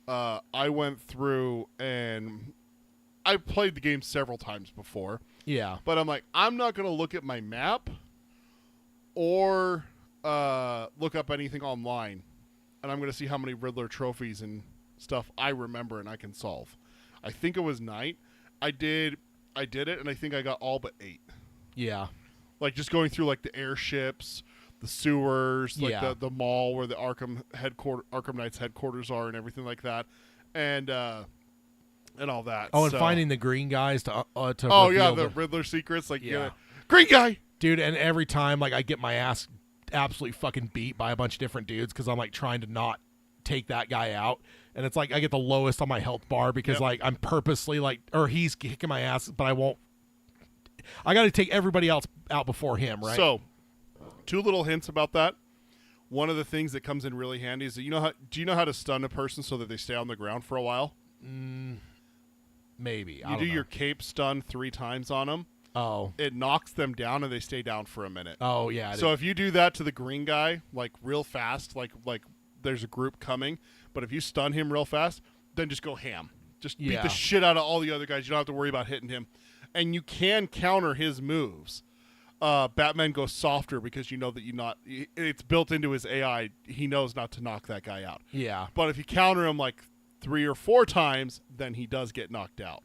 I went through and I played the game several times before. Yeah. But I'm like, I'm not going to look at my map or look up anything online. And I'm going to see how many Riddler trophies and stuff I remember and I can solve. I think it was Knight. I did it, and I think I got all but 8. Yeah. Like just going through like the airships, the sewers, like the mall where the Arkham Knight's headquarters are, and everything like that, and all that. Oh, and finding the green guys to the Riddler secrets, green guy, dude. And every time like I get my ass absolutely fucking beat by a bunch of different dudes because I'm like trying to not take that guy out, and it's like I get the lowest on my health bar because like I'm purposely or he's kicking my ass, but I won't. I got to take everybody else out before him, right? So. 2 little hints about that. One of the things that comes in really handy is that do you know how to stun a person so that they stay on the ground for a while? Maybe. You do your cape stun 3 times on them. Oh. It knocks them down and they stay down for a minute. Oh, yeah. So if you do that to the green guy, like real fast, like there's a group coming, but if you stun him real fast, then just go ham. Just beat the shit out of all the other guys. You don't have to worry about hitting him. And you can counter his moves. Batman goes softer because you know that it's built into his AI. He knows not to knock that guy out. Yeah. But if you counter him like 3 or 4 times, then he does get knocked out.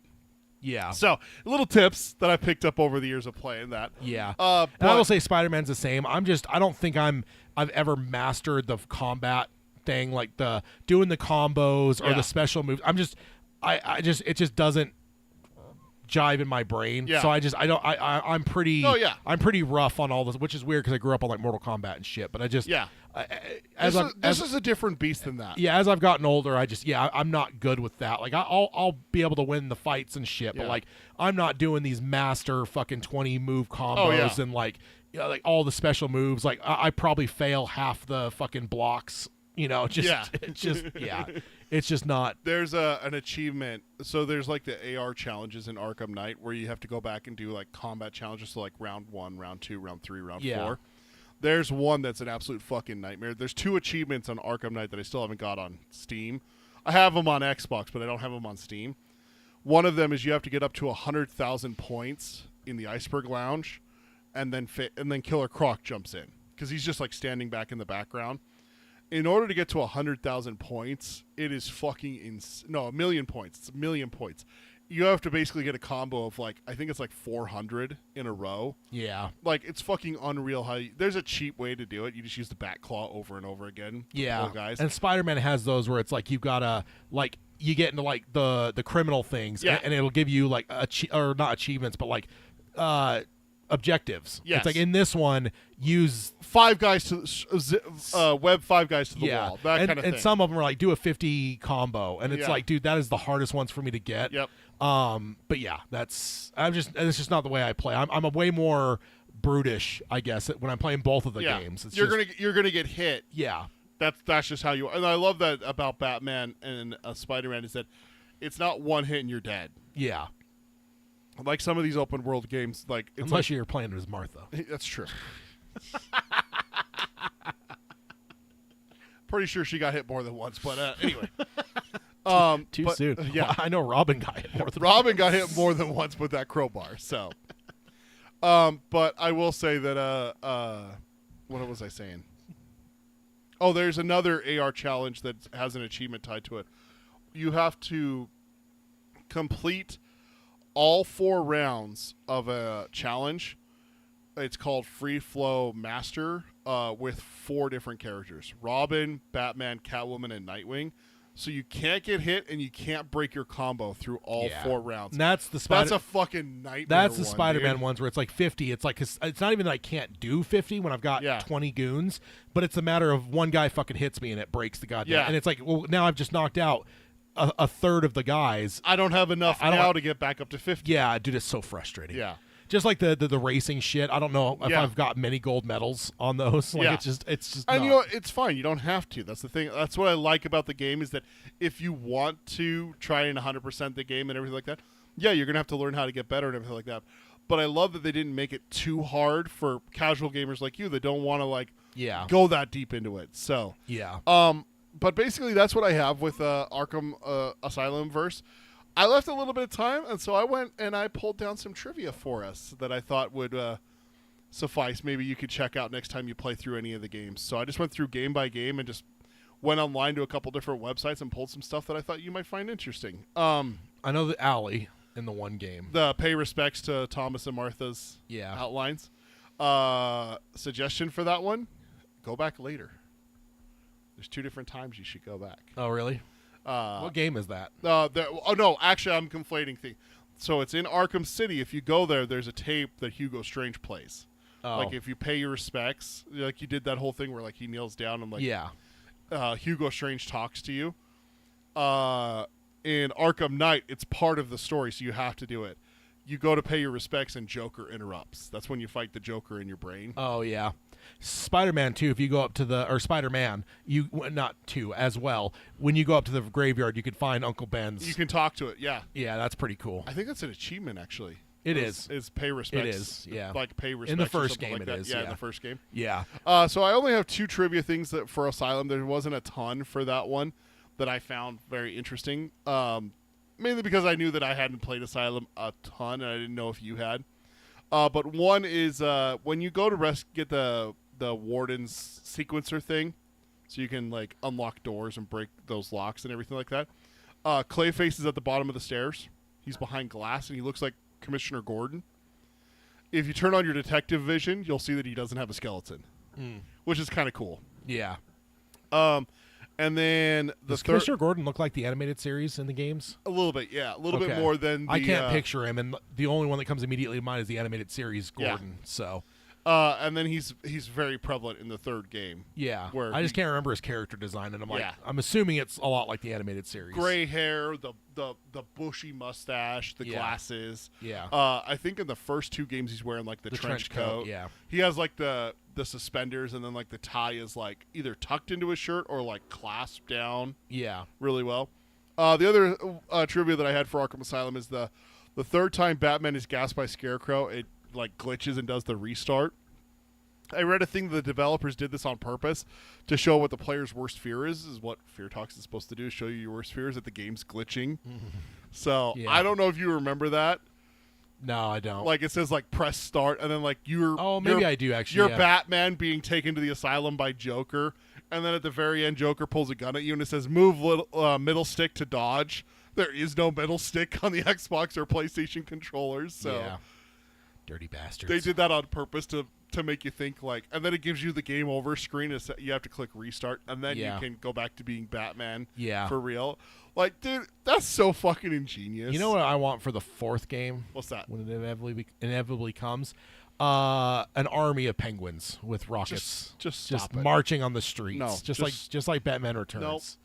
Yeah. So little tips that I picked up over the years of playing that. Yeah. And I will say Spider-Man's the same. I don't think I've ever mastered the combat thing, like the doing the combos or the special moves. It just doesn't jive in my brain. So I'm pretty rough on all this, which is weird because I grew up on like Mortal Kombat and shit, but this is a different beast than that. As I've gotten older, I'm not good with that. Like I'll be able to win the fights and shit, but like I'm not doing these master fucking 20 move combos and like all the special moves. Like I probably fail half the fucking blocks. It's just not. There's an achievement. So there's like the AR challenges in Arkham Knight where you have to go back and do like combat challenges. So like round 1, round 2, round 3, round 4. There's one that's an absolute fucking nightmare. There's 2 achievements on Arkham Knight that I still haven't got on Steam. I have them on Xbox, but I don't have them on Steam. One of them is you have to get up to 100,000 points in the Iceberg Lounge, and then Killer Croc jumps in because he's just like standing back in the background. In order to get to 100,000 points, it is fucking no, 1 million points. It's 1 million points. You have to basically get a combo of like, I think it's like 400 in a row. Yeah. Like, it's fucking unreal how there's a cheap way to do it. You just use the bat claw over and over again. Yeah. Guys. And Spider-Man has those where it's like you've got to, like, you get into like the criminal things and it'll give you like, or not achievements, but like, objectives. Yes. It's like in this one, use 5 guys to web 5 guys to the wall. That kind of thing. And some of them are like do a 50 combo, and it's like, dude, that is the hardest ones for me to get. Yep. But it's just not the way I play. I'm a way more brutish, I guess, when I'm playing both of the games. It's you're gonna get hit. Yeah. That's just how you are. And I love that about Batman and Spider-Man is that it's not one hit and you're dead. Yeah. Like some of these open world games, like it's unless you're playing as Martha. That's true. Pretty sure she got hit more than once, but anyway. Too soon. Yeah, well, I know Robin got hit more than Robin got hit more than once with that crowbar. So, but I will say that what was I saying? Oh, there's another AR challenge that has an achievement tied to it. You have to complete all 4 rounds of a challenge. It's called Free Flow Master with 4 different characters. Robin, Batman, Catwoman, and Nightwing. So you can't get hit and you can't break your combo through all 4 rounds. And that's that's a fucking nightmare. That's the one, Spider-Man dude. ones where it's like 50. It's like it's not even that I can't do 50 when I've got 20 goons, but it's a matter of one guy fucking hits me and it breaks the goddamn. Yeah. And it's like, well, now I've just knocked out a third of the guys. I don't have enough now to get back up to 50. Yeah, dude, it's so frustrating. Yeah. Just like the racing shit. I don't know if I've got many gold medals on those. Like it's just and not. you know what? It's fine. You don't have to. That's the thing. That's what I like about the game is that if you want to try and 100% the game and everything like that, yeah, you're gonna have to learn how to get better and everything like that. But I love that they didn't make it too hard for casual gamers like you that don't want to go that deep into it. So but basically that's what I have with Arkham Asylum verse. I left a little bit of time, and so I went and I pulled down some trivia for us that I thought would suffice. Maybe you could check out next time you play through any of the games. So I just went through game by game and just went online to a couple different websites and pulled some stuff that I thought you might find interesting. I know the alley in the one game. The pay respects to Thomas and Martha's outlines. Suggestion for that one, go back later. There's 2 different times you should go back. Oh, really? What game is that? No, actually, I'm conflating things. So it's in Arkham City. If you go there, there's a tape that Hugo Strange plays. Oh. Like if you pay your respects, like you did that whole thing where like he kneels down and like Hugo Strange talks to you. In Arkham Knight, it's part of the story, so you have to do it. You go to pay your respects and Joker interrupts. That's when you fight the Joker in your brain. Oh yeah. Spider-Man 2, if you go up to or Spider-Man, not 2 as well. When you go up to the graveyard, you can find Uncle Ben's. You can talk to it, yeah. Yeah, that's pretty cool. I think that's an achievement, actually. Is pay respects. It is, yeah. Like pay respects. In the first game, like it that. is. Yeah, in the first game. Yeah. So I only have 2 trivia things for Asylum. There wasn't a ton for that one that I found very interesting. Mainly because I knew that I hadn't played Asylum a ton, and I didn't know if you had. But one is when you go to get the Warden's sequencer thing, so you can like unlock doors and break those locks and everything like that. Clayface is at the bottom of the stairs. He's behind glass, and he looks like Commissioner Gordon. If you turn on your detective vision, you'll see that he doesn't have a skeleton, which is kind of cool. Yeah. And then does Commissioner Gordon look like the animated series in the games? A little bit, yeah. A little bit more than the... I can't picture him, and the only one that comes immediately to mind is the animated series Gordon. Yeah. So... and then he's very prevalent in the 3rd game. Yeah, where I just can't remember his character design, and I'm assuming it's a lot like the animated series. Gray hair, the bushy mustache, the glasses. Yeah. I think in the first 2 games he's wearing like the trench coat. Yeah. He has like the suspenders, and then like the tie is like either tucked into his shirt or like clasped down. Yeah. Really well. The other trivia that I had for Arkham Asylum is the 3rd time Batman is gassed by Scarecrow, it like glitches and does the restart. I read a thing that the developers did this on purpose to show what the player's worst fear is what Fear Talks is supposed to do, show you your worst fear is that the game's glitching. So I don't know if you remember that. No, I don't. Like it says like press start, and then like maybe I do actually. You're Batman being taken to the asylum by Joker, and then at the very end Joker pulls a gun at you and it says move middle stick to dodge. There is no middle stick on the Xbox or PlayStation controllers, so yeah. Dirty bastards. They did that on purpose to make you think like, and then it gives you the game over screen. You have to click restart, and then you can go back to being Batman. Yeah, for real. Like, dude, that's so fucking ingenious. You know what I want for the 4th game? What's that? When it inevitably comes, an army of penguins with rockets, just marching on the streets. No, just like Batman Returns.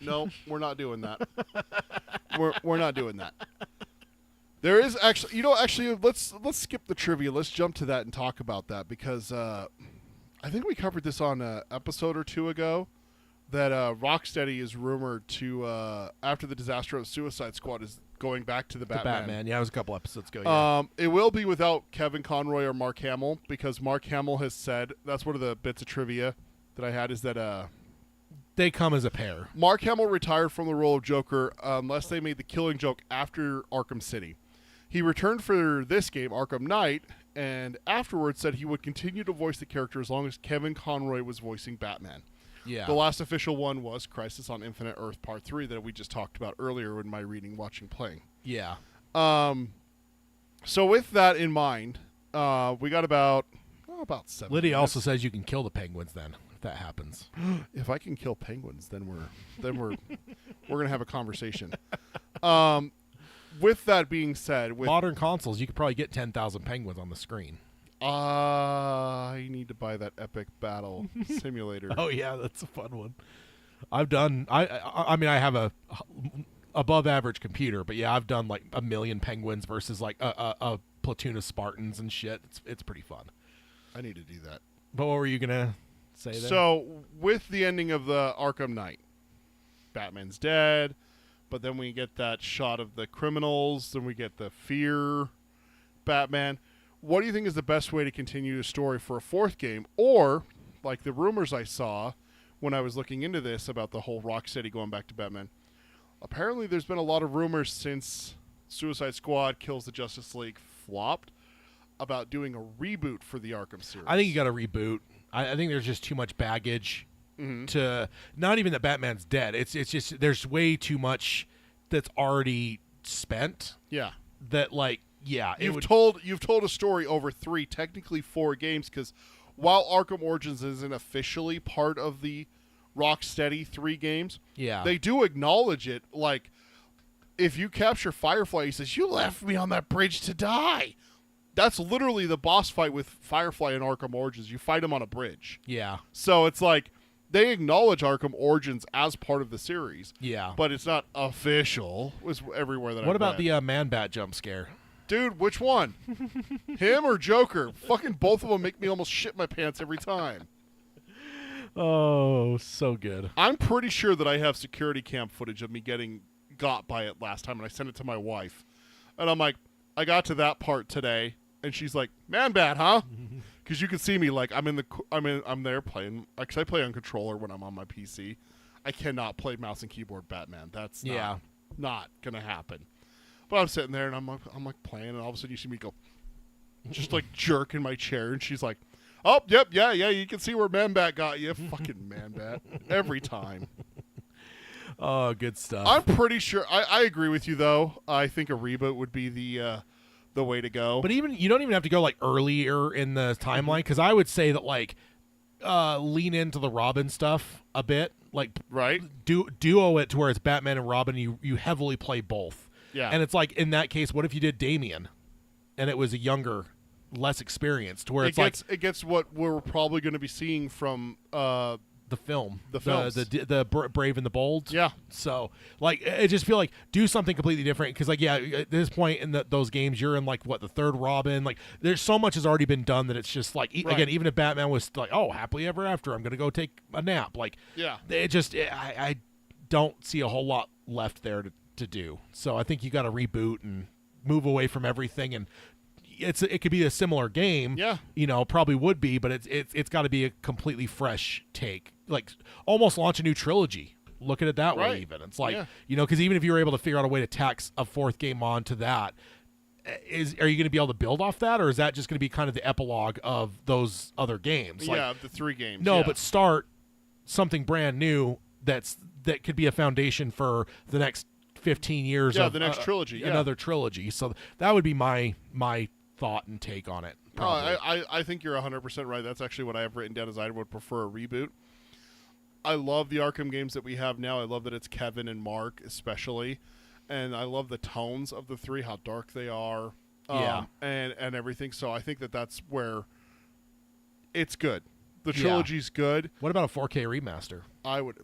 No, we're not doing that. we're not doing that. There is actually, let's skip the trivia. Let's jump to that and talk about that because I think we covered this on an episode or 2 ago that Rocksteady is rumored to, after the disaster of Suicide Squad, is going back to the Batman. Yeah, it was a couple episodes ago. Yeah. It will be without Kevin Conroy or Mark Hamill, because Mark Hamill has said, that's one of the bits of trivia that I had, is that they come as a pair. Mark Hamill retired from the role of Joker unless they made the Killing Joke after Arkham City. He returned for this game, Arkham Knight, and afterwards said he would continue to voice the character as long as Kevin Conroy was voicing Batman. Yeah. The last official one was Crisis on Infinite Earth Part 3 that we just talked about earlier in my reading, watching, playing. Yeah. So with that in mind, we got about 7 Lydia minutes. also says you can kill the penguins then, if that happens. If I can kill penguins, then we're gonna have a conversation. With that being said, with modern consoles, you could probably get 10,000 penguins on the screen. I need to buy that Epic Battle Simulator. Oh yeah, that's a fun one. I've done. I mean, I have a above average computer, but yeah, I've done like 1 million penguins versus like a platoon of Spartans and shit. It's pretty fun. I need to do that. But what were you gonna say there? So with the ending of the Arkham Knight, Batman's dead, but then we get that shot of the criminals, then we get the fear Batman. What do you think is the best way to continue the story for a 4th game? Or, like the rumors I saw when I was looking into this about the whole Rocksteady going back to Batman, apparently there's been a lot of rumors since Suicide Squad Kills the Justice League flopped about doing a reboot for the Arkham series. I think you got to reboot. I think there's just too much baggage to, not even that Batman's dead. It's just there's way too much that's already spent. Yeah. That like. Yeah, you've told a story over 3, technically 4 games, because while Arkham Origins isn't officially part of the Rocksteady 3 games, yeah, they do acknowledge it. Like, if you capture Firefly, he says, "You left me on that bridge to die." That's literally the boss fight with Firefly in Arkham Origins. You fight him on a bridge. Yeah. So it's like they acknowledge Arkham Origins as part of the series. Yeah. But it's not official. Was everywhere that. What about the Man-Bat jump scare? Dude, which one? Him or Joker? Fucking both of them make me almost shit my pants every time. Oh, so good. I'm pretty sure that I have security cam footage of me getting got by it last time, and I sent it to my wife. And I'm like, I got to that part today, and she's like, Man-Bat, huh? Because you can see me like I'm there playing. Because I play on controller when I'm on my PC. I cannot play mouse and keyboard Batman. That's not gonna happen. But I'm sitting there and I'm like playing, and all of a sudden you see me go, just like jerk in my chair, and she's like, "Oh, yep, yeah, you can see where Man-Bat got you." Fucking Man-Bat every time. Oh, good stuff. I'm pretty sure. I agree with you though. I think a reboot would be the way to go. But you don't even have to go like earlier in the timeline, because I would say that like lean into the Robin stuff a bit, like right, duo it to where it's Batman and Robin. You heavily play both. Yeah. And it's like, in that case, what if you did Damian and it was a younger, less experienced, where it gets what we're probably going to be seeing from the film, the Brave and the Bold. Yeah. So like, I just feel like do something completely different, because like, yeah, at this point in those games, you're in like what, the 3rd Robin. Like, there's so much has already been done that it's just like, again, even if Batman was like, oh, happily ever after, I'm gonna go take a nap. Like, yeah, it just I don't see a whole lot left there to do. So I think you got to reboot and move away from everything, and it could be a similar game. Yeah, probably would be, but it's got to be a completely fresh take. Like almost launch a new trilogy. Look at it that way. Even it's like because even if you were able to figure out a way to tax a 4th game onto that, are you going to be able to build off that, or is that just going to be kind of the epilogue of those other games? Like, the 3 games. No, but start something brand new that could be a foundation for the next 15 years of the next trilogy, another trilogy. So that would be my thought and take on it. I think you're 100% right. That's actually what I have written down, as I would prefer a reboot. I love the Arkham games that we have now. I love that it's Kevin and Mark especially, and I love the tones of the 3, how dark they are, and everything. So I think that's where it's good. The trilogy's good. What about a 4K remaster? I would.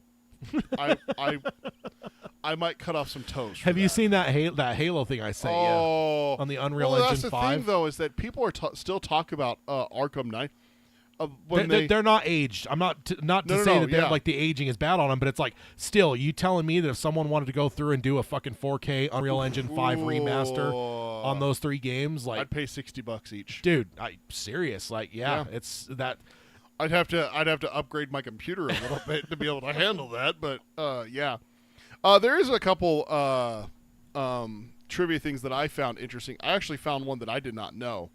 I might cut off some toes. Have you seen that Halo thing I sent you on the Unreal Engine 5? That's the thing, though, is that people are still talk about Arkham Knight. when they're not aged. I'm not to say that they're like the aging is bad on them, but it's like still you telling me that if someone wanted to go through and do a fucking 4K Unreal Engine 5 remaster on those 3 games, like I'd pay $60 each, dude. Serious, like it's that. I'd have to upgrade my computer a little bit to be able to handle that, but there is a couple trivia things that I found interesting. I actually found one that I did not know.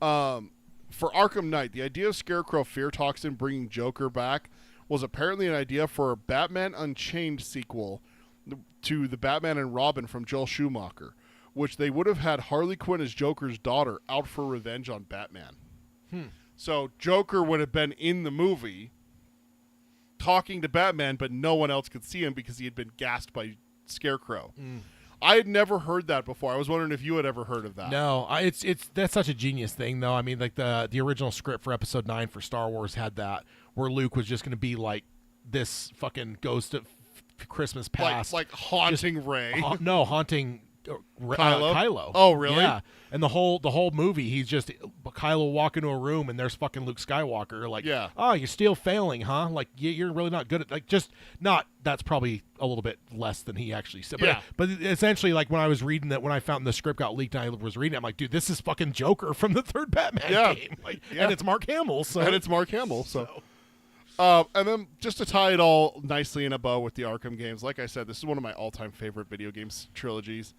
For Arkham Knight, the idea of Scarecrow Fear Toxin bringing Joker back was apparently an idea for a Batman Unchained sequel to the Batman and Robin from Joel Schumacher, which they would have had Harley Quinn as Joker's daughter out for revenge on Batman. So Joker would have been in the movie talking to Batman, but no one else could see him because he had been gassed by Scarecrow. I had never heard that before. I was wondering if you had ever heard of that. No, it's that's such a genius thing, though. I mean, like the original script for Episode 9 for Star Wars had that, where Luke was just going to be like this fucking ghost of Christmas past, like haunting Rey. Haunting Kylo. Oh, really? Yeah. And the whole movie, he's just Kylo will walk into a room and there's fucking Luke Skywalker. Like, oh, you're still failing, huh? Like, you're really not good at, like, just not. That's probably a little bit less than he actually said. But essentially, like, when I was reading that, when I found the script got leaked and I was reading it, I'm like, dude, this is fucking Joker from the third Batman game. Like, and it's Mark Hamill. So. And then just to tie it all nicely in a bow with the Arkham games, like I said, this is one of my all-time favorite video games trilogies.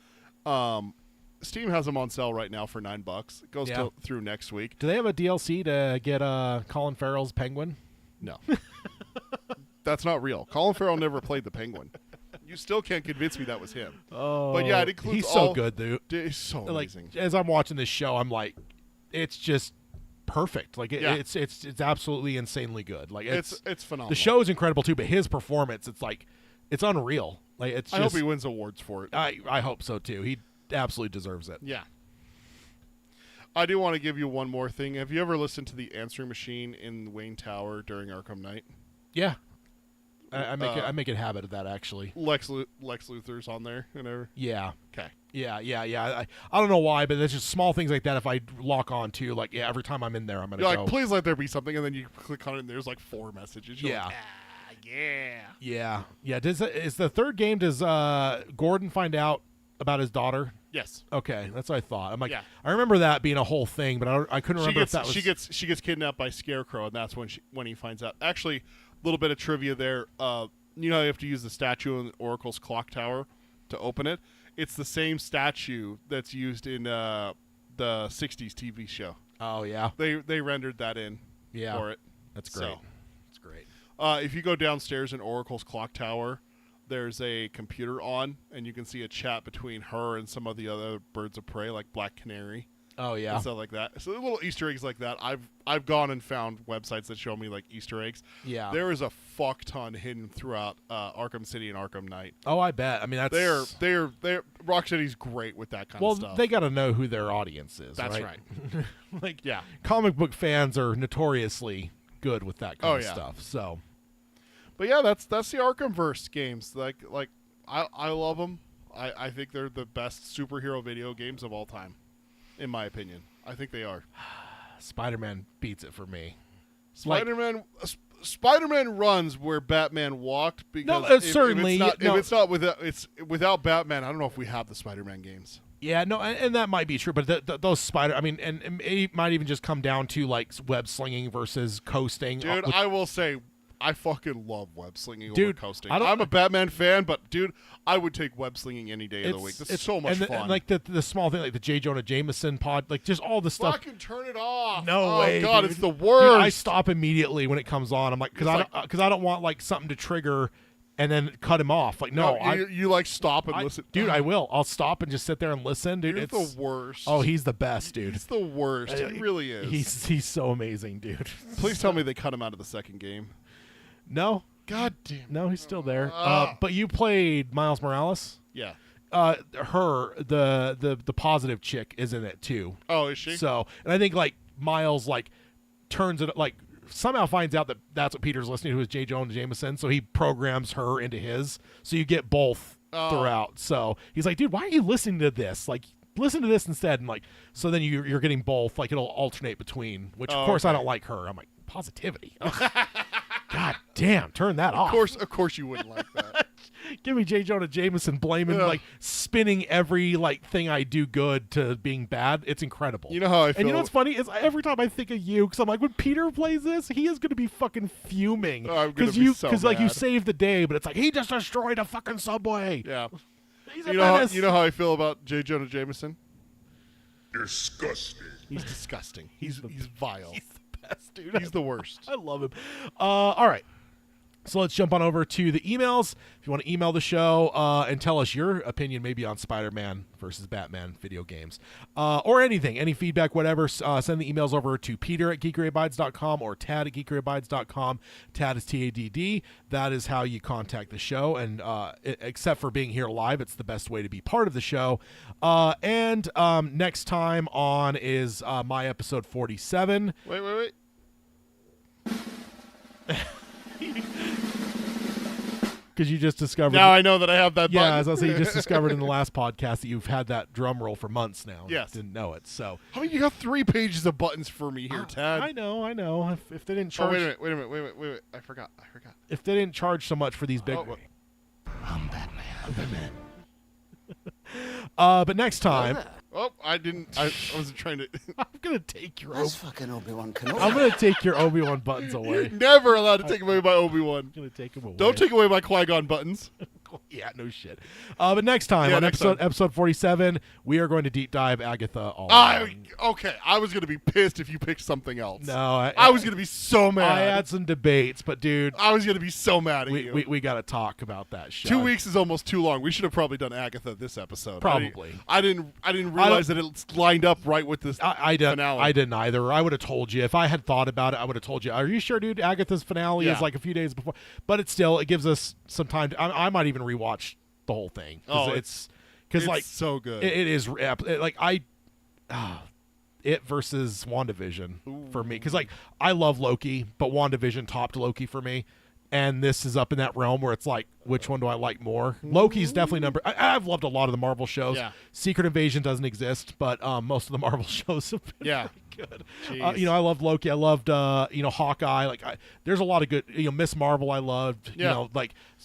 Steam has them on sale right now for $9. It goes through next week. Do they have a DLC to get Colin Farrell's Penguin? No. That's not real. Colin Farrell never played the Penguin. You still can't convince me that was him. Oh, but yeah, it includes he's so good, dude. He's so amazing. Like, as I'm watching this show, I'm like, it's just perfect. Like it's absolutely insanely good. Like it's phenomenal. The show is incredible too, but his performance, it's unreal. Like it's. I hope he wins awards for it. I hope so too. He absolutely deserves it. Yeah. I do want to give you one more thing. Have you ever listened to the answering machine in Wayne Tower during Arkham Knight? Yeah. I make it a habit of that, actually. Lex Luthor's on there, whatever. Yeah. Okay. Yeah. I don't know why, but there's just small things like that. If I lock on to, like, every time I'm in there, I'm gonna go. Like, please let there be something, and then you click on it, and there's like 4 messages. You're like, yeah. Is the third game? Does Gordon find out about his daughter? Yes. Okay, that's what I thought. I'm like, I remember that being a whole thing, but I couldn't remember if that was. She gets kidnapped by Scarecrow, and that's when he finds out. Actually, a little bit of trivia there. You know, you have to use the statue in Oracle's clock tower to open it. It's the same statue that's used in the '60s TV show. Oh yeah. They rendered that in for it. That's great. So, that's great. If you go downstairs in Oracle's clock tower, there's a computer on, and you can see a chat between her and some of the other birds of prey, like Black Canary. Oh yeah, and stuff like that. So little Easter eggs like that. I've gone and found websites that show me like Easter eggs. Yeah, there is a fuck ton hidden throughout Arkham City and Arkham Knight. Oh, I bet. I mean, that's they're Rocksteady's great with that kind of stuff. Well, they got to know who their audience is. That's right. Like, yeah, comic book fans are notoriously good with that kind of stuff. So, but yeah, that's the Arkhamverse games. Like I love them. I think they're the best superhero video games of all time. In my opinion, I think they are. Spider-Man beats it for me. Spider-Man runs where Batman walked because if it's without Batman, I don't know if we have the Spider-Man games. Yeah, no, and that might be true, but those and it might even just come down to like web slinging versus coasting. Dude, I will say, I fucking love web slinging over coasting. I'm a Batman fan, but dude, I would take web slinging any day of the week. It's so much fun. And like the small thing, like the J. Jonah Jameson pod, like just all the stuff. Fucking turn it off. No way, God, dude. it's the worst. Dude, I stop immediately when it comes on. I'm like, because I don't want like something to trigger and then cut him off. Like, you like stop and listen. Dude, I will. I'll stop and just sit there and listen, dude. It's the worst. Oh, he's the best, dude. It's the worst. He really is. He's so amazing, dude. Please tell me they cut him out of the second game. No. God damn. No, he's still there. But you played Miles Morales? Yeah. The positive chick is in it too. Oh, is she? So, and I think like Miles like turns it like somehow finds out that that's what Peter's listening to is J. Jonah Jameson, so he programs her into his. So you get both throughout. So he's like, dude, why are you listening to this? Like, listen to this instead. And like, so then you're getting both. Like, it'll alternate between. Which of course I don't like her. I'm like, positivity. God damn, turn that off. Of course you wouldn't like that. Give me J. Jonah Jameson blaming like spinning every like thing I do good to being bad. It's incredible. You know how I feel. And you know what's funny is every time I think of you, because I'm like, when Peter plays this, he is going to be fucking fuming. I'm gonna be so mad. Like you saved the day, but it's like he just destroyed a fucking subway. Yeah. He's a menace. You know how I feel about J. Jonah Jameson? Disgusting. He's disgusting. He's vile. He's the best, dude. He's the worst. I love him. All right. So let's jump on over to the emails. If you want to email the show and tell us your opinion maybe on Spider-Man versus Batman video games or anything, any feedback, whatever, send the emails over to peter@geekeryabides.com or tad@geekeryabides.com. Tad is TADD. That is how you contact the show. And except for being here live, it's the best way to be part of the show. And next time on is my episode 47. Wait. Because you just discovered. Now I know that I have that button. Yeah, as I say, you just discovered in the last podcast that you've had that drum roll for months now. Yes. Didn't know it. So. I mean, you got 3 pages of buttons for me here, Tad. I know. If they didn't charge. Oh, wait a minute. I forgot. If they didn't charge so much for these big. I'm Batman. But next time. Oh, I didn't. I wasn't trying to. I'm gonna take your. That's fucking Obi-Wan Kenobi. I'm gonna take your Obi-Wan buttons away. Never allowed to take away my Obi-Wan. I'm gonna take them away. Don't take away my Qui-Gon buttons. Yeah, no shit. But next time on episode 47, we are going to deep dive Agatha all Okay, I was going to be pissed if you picked something else. No, I was going to be so mad. I had some debates, but dude, I was going to be so mad at you. We got to talk about that show. 2 weeks is almost too long. We should have probably done Agatha this episode. Probably. I didn't realize that it lined up right with this finale. I didn't either. I would have told you if I had thought about it. I would have told you. Are you sure, dude? Agatha's finale is like a few days before, but it gives us some time. I might even rewatch the whole thing. It's like so good. It is it versus WandaVision for me, because like I love Loki, but WandaVision topped Loki for me, and this is up in that realm where it's like, which one do I like more? Loki's definitely number. I've loved a lot of the Marvel shows. Yeah. Secret Invasion doesn't exist, but most of the Marvel shows have been pretty good. I loved Loki. I loved Hawkeye. There's a lot of good. Miss Marvel I loved.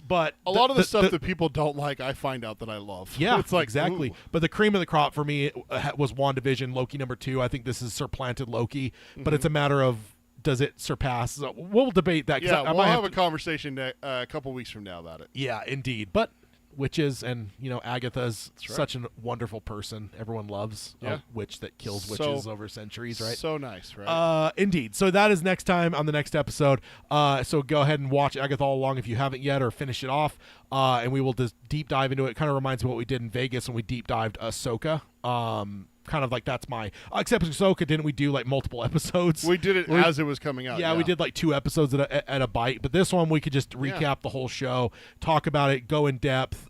But a lot of the stuff that people don't like, I find out that I love. Yeah, it's like exactly. Ooh. But the cream of the crop for me was WandaVision, Loki number 2. I think this has supplanted Loki, but it's a matter of, does it surpass? So we'll debate that. Yeah, we'll have a conversation a couple weeks from now about it. Yeah, indeed. But witches, and Agatha's such a wonderful person. Everyone loves a witch that kills witches over centuries, right? So nice, right? Indeed. So that is next time on the next episode. So go ahead and watch Agatha all along if you haven't yet, or finish it off. And we will just deep dive into it. It kind of reminds me of what we did in Vegas when we deep dived Ahsoka. Kind of like that's my except Ahsoka, didn't we do like multiple episodes? We did it as it was coming out. Yeah, we did like 2 episodes at a bite, but this one we could just recap the whole show, talk about it, go in depth.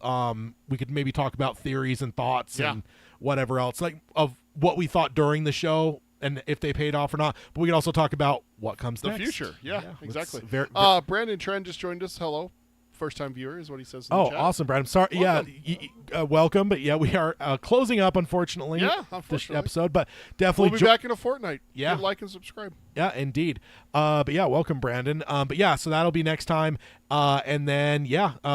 We could maybe talk about theories and thoughts and whatever else, like of what we thought during the show and if they paid off or not. But we could also talk about what comes next. The future. Yeah, exactly. Brandon Trend just joined us. Hello. First-time viewer is what he says in the chat. Awesome, Brad. I'm sorry. Welcome. Welcome. But yeah, we are closing up, unfortunately. Yeah, this episode, but definitely we'll be back in a fortnight. Yeah, like and subscribe. Yeah, indeed. But yeah, welcome, Brandon. But yeah, so that'll be next time. And then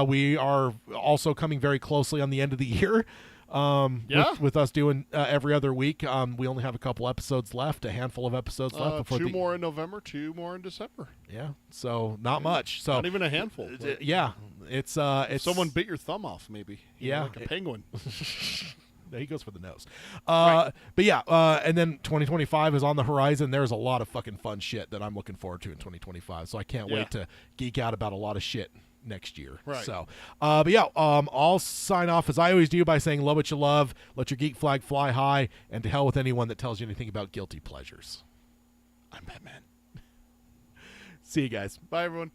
we are also coming very closely on the end of the year. With us doing every other week. We only have a couple episodes left, a handful of episodes left before 2 more in November, 2 more in December. Yeah, so not much. So not even a handful. It's someone bit your thumb off, maybe. Like a penguin. He goes for the nose. Right. But yeah, and then 2025 is on the horizon. There's a lot of fucking fun shit that I'm looking forward to in 2025. So I can't wait to geek out about a lot of shit next year. Right. So, but yeah, I'll sign off as I always do by saying, love what you love, let your geek flag fly high, and to hell with anyone that tells you anything about guilty pleasures. I'm Batman. See you guys. Bye, everyone.